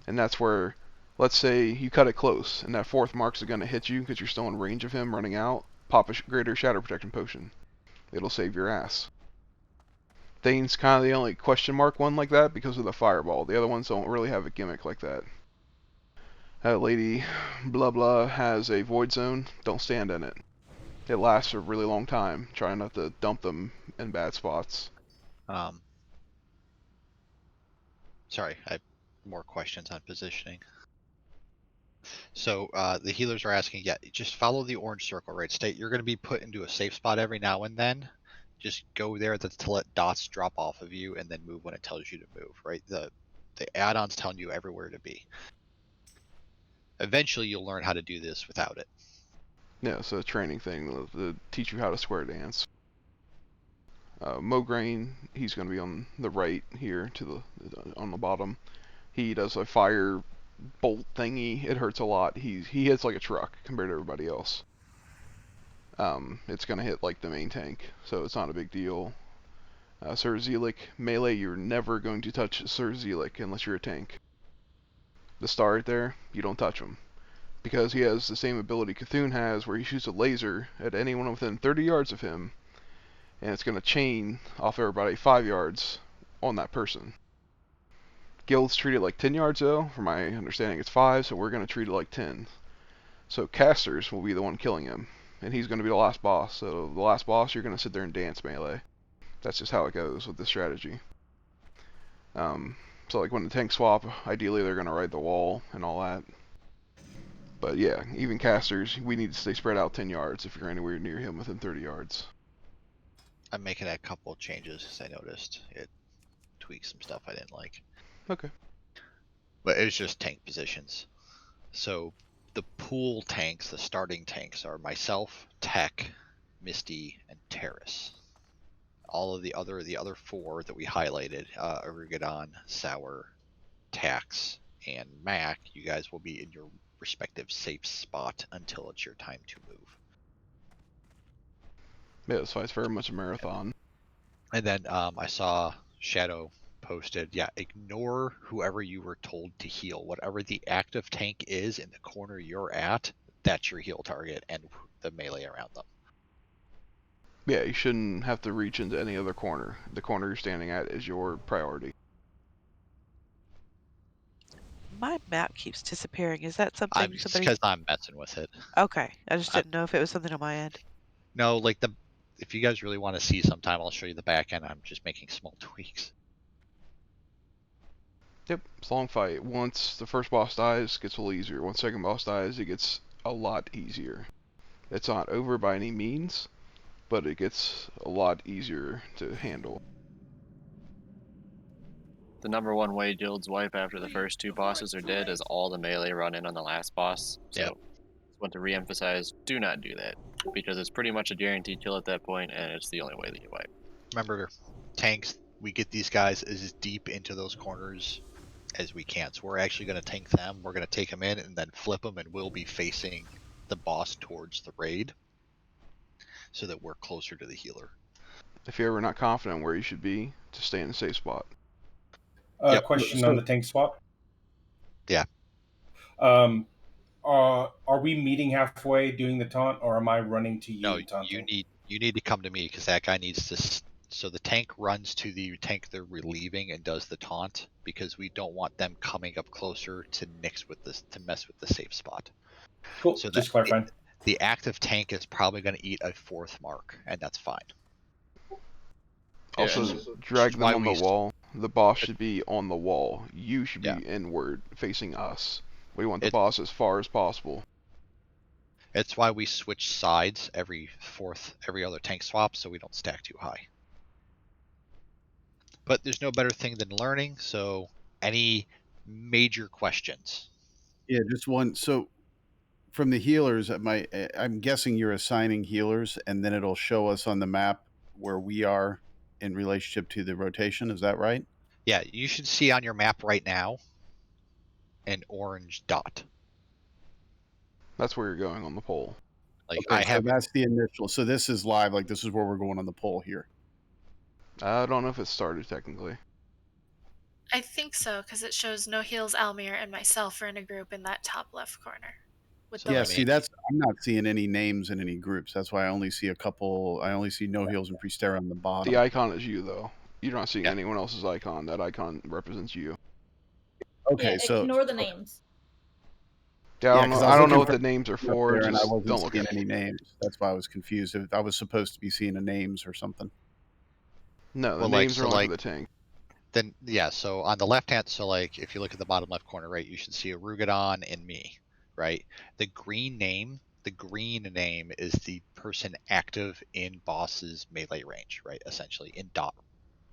And that's where, let's say you cut it close, and that 4th mark's going to hit you because you're still in range of him running out. Pop a greater shadow protection potion. It'll save your ass. Thane's kind of the only question mark one like that because of the fireball. The other ones don't really have a gimmick like that. That lady, blah blah, has a void zone. Don't stand in it. It lasts a really long time. Try not to dump them in bad spots. Sorry, I have more questions on positioning. So the healers are asking, yeah, just follow the orange circle, right? State you're going to be put into a safe spot every now and then. Just go there to let dots drop off of you, and then move when it tells you to move, right? The add-on's telling you everywhere to be. Eventually, you'll learn how to do this without it. Yeah, it's a training thing to teach you how to square dance. Mograine, he's going to be on the right here on the bottom. He does a fire bolt thingy. It hurts a lot. He hits like a truck compared to everybody else. It's going to hit like the main tank, so it's not a big deal. Sir Zelik, melee, you're never going to touch Sir Zelik unless you're a tank. The star right there, you don't touch him. Because he has the same ability Cthulhu has, where he shoots a laser at anyone within 30 yards of him, and it's going to chain off everybody 5 yards on that person. Guilds treat it like 10 yards though. From my understanding it's 5, so we're going to treat it like 10. So casters will be the one killing him, and he's going to be the last boss. So the last boss, you're going to sit there and dance melee. That's just how it goes with this strategy. So like when the tank swap, ideally they're going to ride the wall and all that. But yeah, even casters, we need to stay spread out 10 yards if you're anywhere near him within 30 yards. I'm making a couple of changes because I noticed it tweaked some stuff I didn't like. Okay. But it was just tank positions. So the pool tanks, the starting tanks, are myself, Tech, Misty, and Terrace. All of the other 4 that we highlighted, Arigadon, Sour, Tax, and Mac, you guys will be in your respective safe spot until it's your time to move. Yeah, so it's very much a marathon. And then I saw Shadow posted, yeah, ignore whoever you were told to heal. Whatever the active tank is in the corner you're at, that's your heal target and the melee around them. Yeah, you shouldn't have to reach into any other corner. The corner you're standing at is your priority. My map keeps disappearing. Is that something It's somebody? because I'm messing with it. Okay, I just didn't know if it was something on my end. No, like if you guys really want to see sometime, I'll show you the back end. I'm just making small tweaks. Yep, it's a long fight. Once the first boss dies, it gets a little easier. Once the second boss dies, it gets a lot easier. It's not over by any means, but it gets a lot easier to handle. The number one way guilds wipe after the first 2 bosses are dead is all the melee run in on the last boss. So yep. I want to re-emphasize, do not do that, because it's pretty much a guaranteed kill at that point, and it's the only way that you wipe. Remember, tanks, we get these guys as deep into those corners as we can. So we're actually going to tank them. We're going to take them in and then flip them, and we'll be facing the boss towards the raid so that we're closer to the healer. If you're ever not confident where you should be, to stay in a safe spot. Yep. Question on the tank swap. Yeah. Are we meeting halfway doing the taunt, or am I running to you? No, taunting? you need to come to me because that guy needs to. So the tank runs to the tank they're relieving and does the taunt because we don't want them coming up closer to mess with the safe spot. Cool. So just clarifying. The active tank is probably going to eat a 4th mark, and that's fine. Also, drag them on the wall. The boss should be on the wall. You should be inward, facing us. We want the boss as far as possible. It's why we switch sides every other tank swap, so we don't stack too high. But there's no better thing than learning, so any major questions? Yeah, just one. So from the healers, I'm guessing you're assigning healers, and then it'll show us on the map where we are in relationship to the rotation. Is that right? Yeah, you should see on your map right now an orange dot. That's where you're going on the pole. Like okay, so that's the initial. So this is live. Like this is where we're going on the pole here. I don't know if it started technically. I think so, because it shows No Heals, Almir, and myself are in a group in that top left corner. Yeah, see, I'm not seeing any names in any groups. That's why I only see a couple. I only see No Heals and Priestera on the bottom. The icon is you, though. You're not seeing anyone else's icon. That icon represents you. Okay, Yeah, so ignore the names. Yeah, I don't know. 'cause I don't know looking what for the names are up for. there and I Just wasn't don't look seeing at any names. That's why I was confused. I was supposed to be seeing the names or something. No, the Well, names are only for the tank. Then yeah, so on the left hand, so like if you look at the bottom left corner, right, you should see a Rugadon and me, right? The green name is the person active in boss's melee range, right? Essentially in dot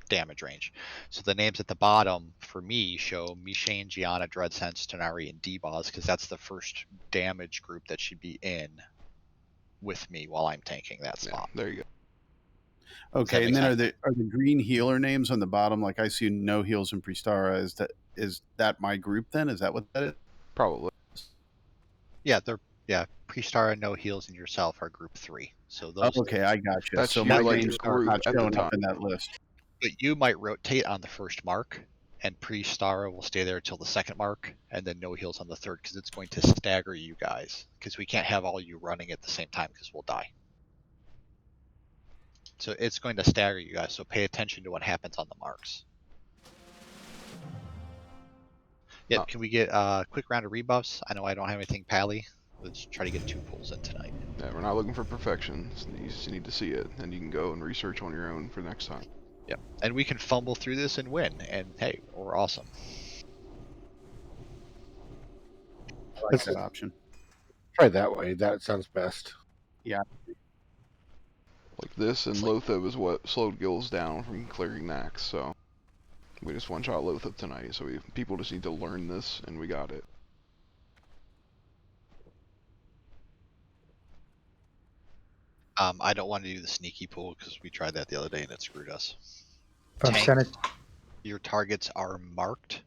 damage range. So the names at the bottom for me show Mishane, Gianna, Dreadsense, Tonari, and D-Boss because that's the first damage group that should be in with me while I'm tanking that spot. There you go. Okay, and then are the green healer names on the bottom? Like I see no heals in Pristara. Is that my group then? Is that what that is? Probably. Yeah, Prestara, no heals, and yourself are group 3. So Oh, those. okay, I got you. That's So your my like names are group not at the showing up top. in that list. But you might rotate on the first mark, and Prestara will stay there till the second mark, and then no heals on the third, because it's going to stagger you guys. Because we can't have all you running at the same time, because we'll die. So it's going to stagger you guys. So pay attention to what happens on the marks. Yep. Can we get a quick round of rebuffs? I know I don't have anything pally. Let's try to get 2 pulls in tonight. Yeah, we're not looking for perfection. You just need to see it, and you can go and research on your own for next time. Yep. And we can fumble through this and win. And hey, we're awesome. I like that option. Try that way. That sounds best. Yeah. Like this and Lothab is what slowed Gills down from clearing Naxx, so we just one-shot Lothab tonight, so people just need to learn this, and we got it. I don't want to do the sneaky pull because we tried that the other day and it screwed us. Tank, your targets are marked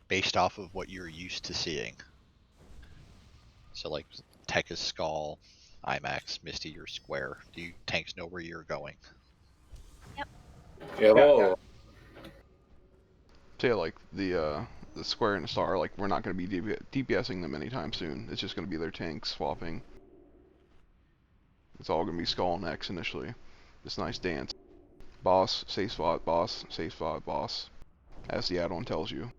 based off of what you're used to seeing. So like Tech is Skull, IMAX, Misty, you're square. Do you tanks know where you're going? Hello. So yeah, like the square and the star, like we're not going to be DPSing them anytime soon. It's just going to be their tanks swapping. It's all going to be Skull and X initially. This nice dance. Boss, safe spot, boss, safe spot, boss. As the add-on tells you.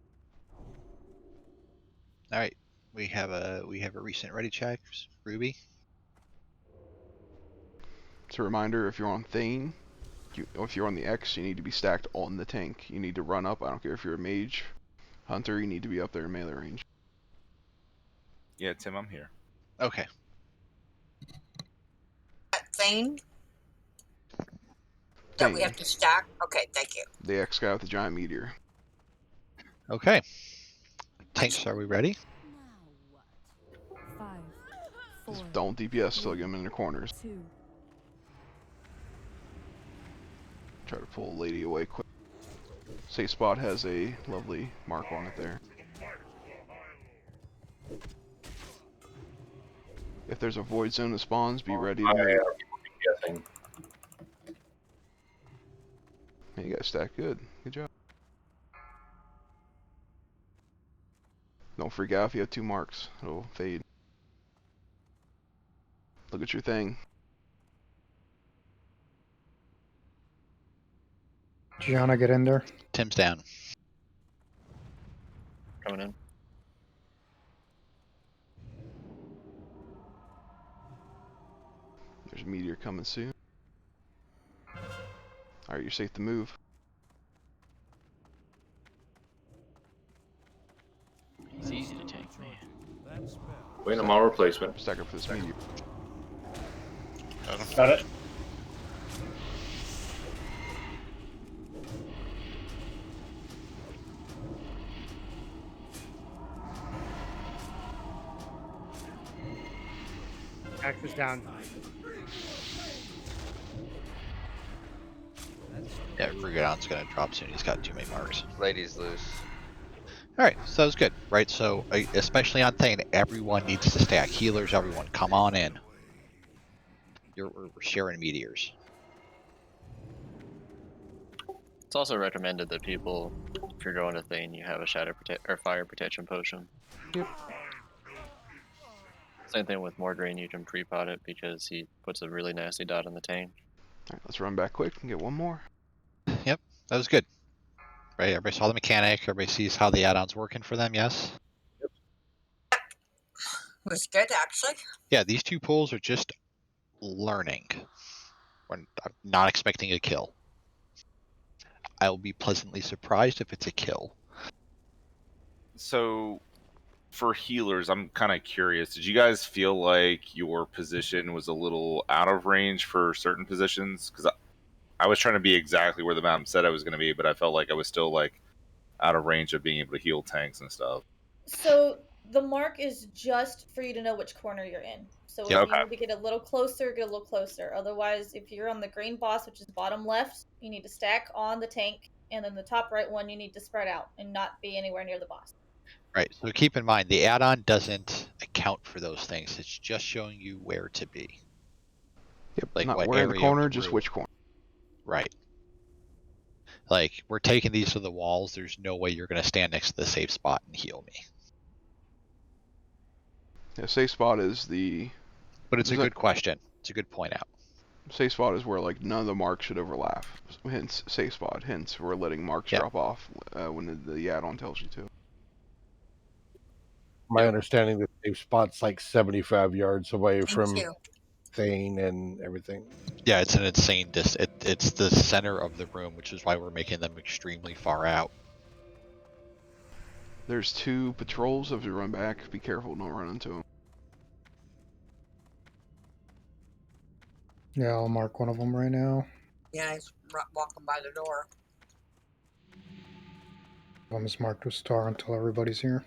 All right, we have a recent ready check, Ruby. It's a reminder: if you're on Thane, if you're on the X, you need to be stacked on the tank. You need to run up. I don't care if you're a mage, hunter. You need to be up there in melee range. Yeah, Tim, I'm here. Okay. Thing that we have to stack. Okay, thank you. The X guy with the giant meteor. Okay. Tanks, are we ready? Just don't DPS till you get them in their corners. Try to pull a lady away quick. Safe spot has a lovely mark on it there. If there's a void zone that spawns, be ready to move. Guessing. Hey, you guys stacked good. Good job. Don't freak out if you have 2 marks. It'll fade. Look at your thing. Gianna, get in there. Tim's down. Coming in. There's a meteor coming soon. Alright, you're safe to move. He's easy to tank me. Waiting on my replacement. Stack up for this meteor. Got it. Axe is down. Yeah, Rugadon's gonna drop soon. He's got too many marks. Lady's loose. Alright, so that was good, right? So, especially on Thane, everyone needs to stack. Healers, everyone, come on in. We're sharing meteors. It's also recommended that people, if you're going to Thane, you have a fire protection potion. Yep. Same thing with Mordrain, you can pre-pot it because he puts a really nasty dot on the tank. Alright, let's run back quick and get one more. Yep. That was good. Right? Everybody saw the mechanic. Everybody sees how the add-on's working for them. Yes. It was good, actually. Yeah, these two pools are just learning. I'm not expecting a kill. I will be pleasantly surprised if it's a kill. So, for healers, I'm kind of curious. Did you guys feel like your position was a little out of range for certain positions? Because I was trying to be exactly where the map said I was going to be, but I felt like I was still like out of range of being able to heal tanks and stuff. So the mark is just for you to know which corner you're in. So Yeah. if you Okay. need to get a little closer, get a little closer. Otherwise, if you're on the green boss, which is bottom left, you need to stack on the tank, and then the top right one, you need to spread out and not be anywhere near the boss. Right. So keep in mind, the add-on doesn't account for those things. It's just showing you where to be. Yep. Like Not what where in the area corner, of the just room. which corner. Right. Like, we're taking these to the walls. There's no way you're going to stand next to the safe spot and heal me. Yeah, safe spot is the. But it's a good question. It's a good point out. Safe spot is where like none of the marks should overlap. Hence safe spot. Hence we're letting marks drop off when the add-on tells you to. My understanding, the safe spot's like 75 yards away Thank from you. Thane and everything. Yeah, it's an insane it's the center of the room, which is why we're making them extremely far out. There's 2 patrols. If you run back, be careful, don't run into them. Yeah, I'll mark one of them right now. Yeah, he's walking by the door. One is marked with star until everybody's here.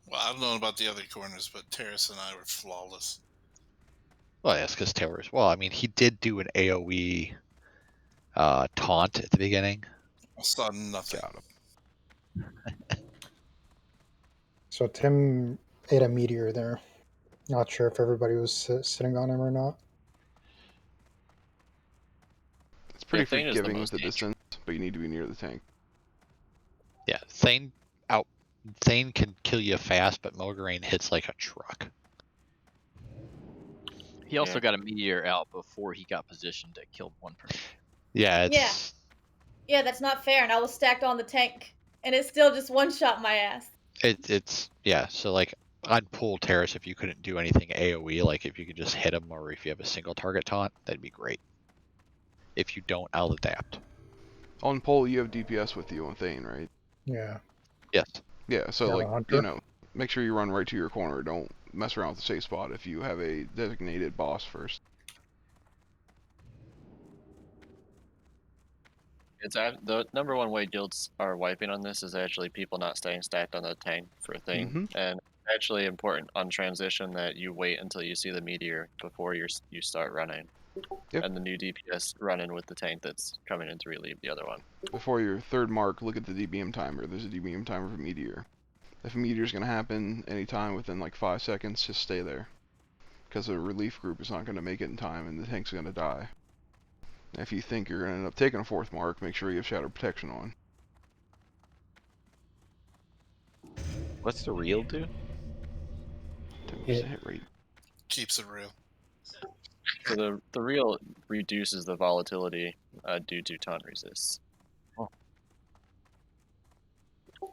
Well, I don't know about the other corners, but Terrace and I were flawless. Well, that's because Taylor's. Well, I mean, he did do an AoE taunt at the beginning. I saw nothing. Got him. So Tim ate a meteor there. Not sure if everybody was sitting on him or not. It's pretty Thane is the forgiving with most the distance, but you need to be near the tank. Yeah, Thane can kill you fast, but Mograine hits like a truck. He also got a meteor out before he got positioned to kill one person. Yeah, it's Yeah, that's not fair. And I was stacked on the tank, and it still just one shot my ass. it's yeah. So like on Pool Terrace, if you couldn't do anything AoE, like if you could just hit him, or if you have a single target taunt, that'd be great. If you don't, I'll adapt. On pole, you have DPS with you on Thane, right? Yeah. Yes. Yeah, so Yeah, like, Hunter. you know, make sure you run right to your corner. Don't mess around with the safe spot if you have a designated boss first. It's the number one way guilds are wiping on this is actually people not staying stacked on the tank for a thing, and actually important on transition that you wait until you see the meteor before you start running, and the new DPS running with the tank that's coming in to relieve the other one. Before your third mark, look at the DBM timer. There's a DBM timer for Meteor. If a Meteor's going to happen anytime within like 5 seconds, just stay there. Because a relief group is not going to make it in time and the tank's going to die. If you think you're going to end up taking a 4th mark, make sure you have Shadow Protection on. What's the real do? 10% hit rate. Keeps it real. So the real reduces the volatility due to taunt resists.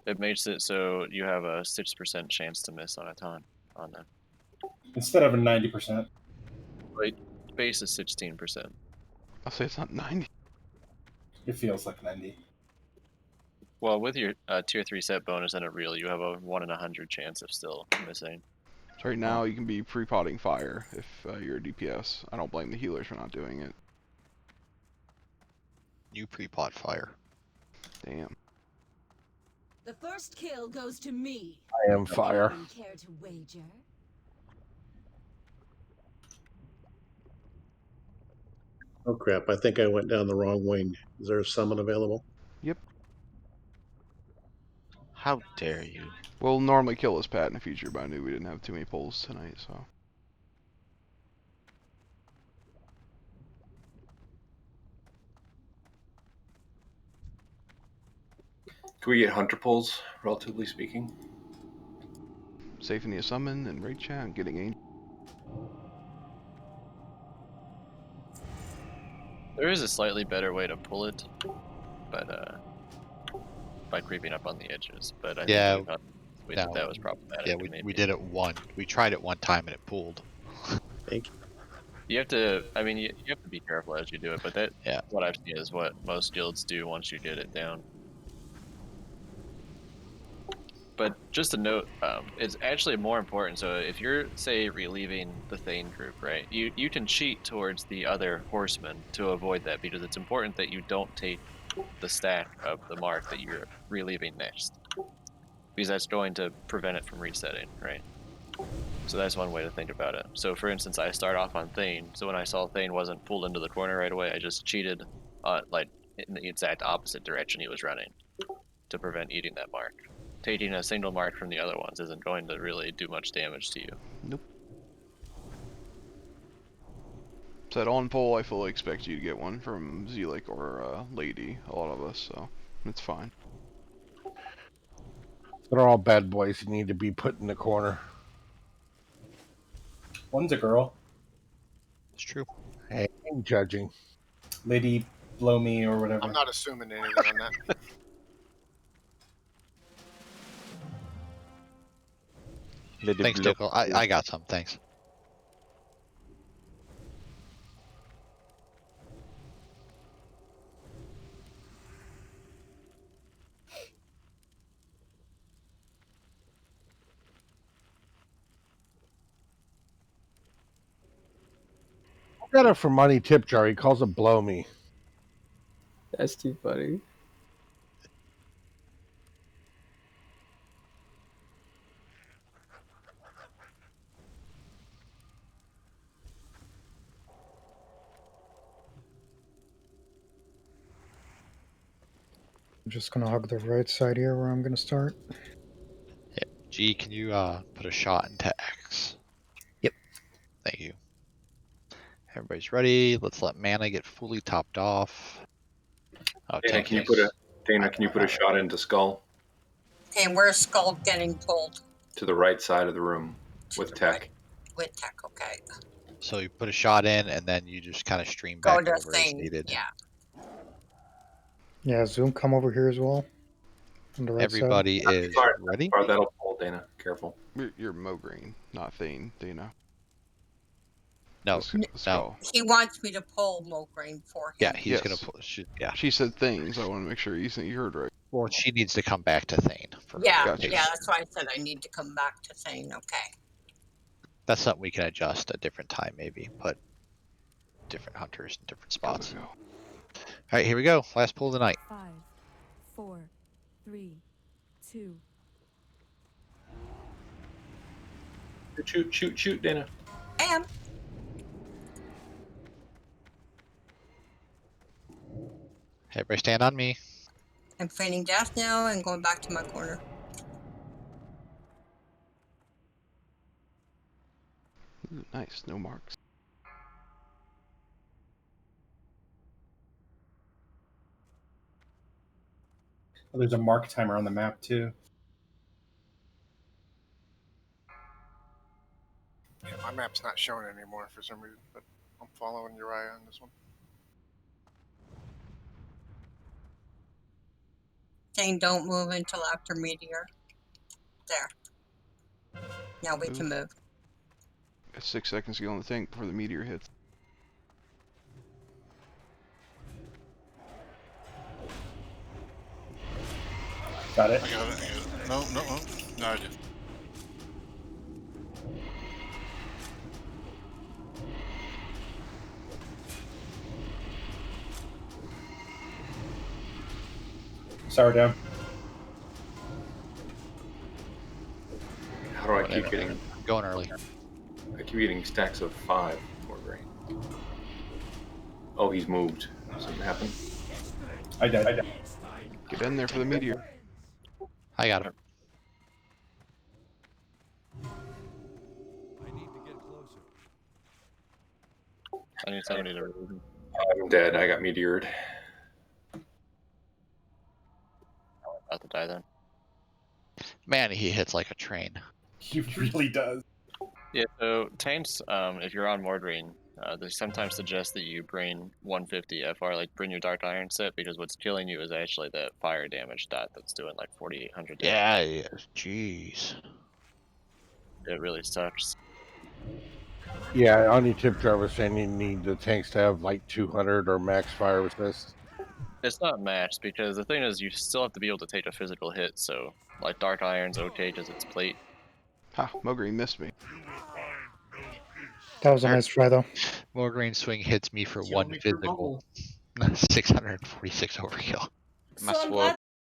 It makes it so you have a 6% chance to miss on a taunt on them. Instead of a 90%. Like, base is 16%. I'll say it's not 90. It feels like 90. Well, with your tier 3 set bonus and a reel, you have a 1 in 100 chance of still missing. So right now you can be pre-potting fire if you're a DPS. I don't blame the healers for not doing it. You pre-pot fire. Damn. The first kill goes to me. I am fire. Anyone care to wager? Oh crap, I think I went down the wrong wing. Is there a summon available? Yep. How dare you? We'll normally kill this Pat in the future, but I knew we didn't have too many pulls tonight, so. Can we get hunter pulls, relatively speaking? Safety a summon and raid chat and getting angel. There is a slightly better way to pull it, but by creeping up on the edges. But I Yeah, think we no, that was problematic. yeah, and we maybe did it we tried it one time and it pulled. Thank you have to. I mean, you have to be careful as you do it. But that Yeah. what I've seen is what most guilds do once you get it down. But just a note, it's actually more important. So if you're, say, relieving the Thane group, right, you can cheat towards the other horsemen to avoid that, because it's important that you don't take the stack of the mark that you're relieving next, because that's going to prevent it from resetting, right? So that's one way to think about it. So for instance, I start off on Thane, so when I saw Thane wasn't pulled into the corner right away, I just cheated like in the exact opposite direction he was running to prevent eating that mark. Taking a single mark from the other ones isn't going to really do much damage to you. Nope. So that on pull, I fully expect you to get one from Zelik or Lady, a lot of us, so it's fine. They're all bad boys who need to be put in the corner. One's a girl. It's true. Hey, I'm judging. Lady blow me or whatever. I'm not assuming anything on that. Thanks, Tickle. I got some, thanks. I got it for money tip jar. He calls it blow me. That's too funny. I'm just gonna hug the right side here where I'm gonna start. Yeah. G, can you put a shot into X? Yep. Thank you. Everybody's ready. Let's let mana get fully topped off. Oh, Dana, can you put a shot into Skull? Okay, where's Skull getting pulled? To the right side of the room with tech. Right. With tech, okay. So you put a shot in, and then you just kind of stream Go back to over as thing, needed. yeah. Yeah, Zoom, come over here as well. On the right Everybody side. is ready. That'll pull, Dana. Careful. You're Mogreen, not Thane, Dana. No, Skull. He wants me to pull Mograine for him. Yeah, he's gonna pull. Yeah. She said Thane, so I want to make sure you heard right. Well, she needs to come back to Thane. Yeah, Gotcha. yeah, that's why I said I need to come back to Thane, okay. That's something we can adjust at different time, maybe. Put different hunters in different spots. All right, here we go. Last pull of the night. 5, 4, 3, 2. Shoot, Dana. I am. Everybody stand on me. I'm feigning death now and going back to my corner. Ooh, nice, no marks. Oh, there's a mark timer on the map too. Yeah, my map's not showing anymore for some reason, but I'm following Uriah on this one. Thane, don't move until after Meteor. There. Now we can move. Got 6 seconds to go on the tank before the meteor hits. Got it. I got it. No, I did. Sourdough. How do I keep getting? Going early. I keep getting stacks of 5 more grain. Oh, he's moved. Something happened. I died. Get in there for the meteor. I got him. I need somebody to remove him. I'm dead. I got meteored. About to die then. Man, he hits like a train. He really does. Yeah, so tanks, if you're on Mordreen, They sometimes suggest that you bring 150 FR, like bring your Dark Iron set, because what's killing you is actually that fire damage dot that's doing like 4,800 damage. Yeah, yeah, jeez. It really sucks. Yeah, on your tip jar was saying you need the tanks to have like 200 or max fire resist. It's not matched because the thing is you still have to be able to take a physical hit. So like Dark Iron's okay because it's plate. Ha, Mogreen missed me. That was a nice try, though. More green swing hits me for Yo, one make your physical. bubble. 646 overkill. So I'm glad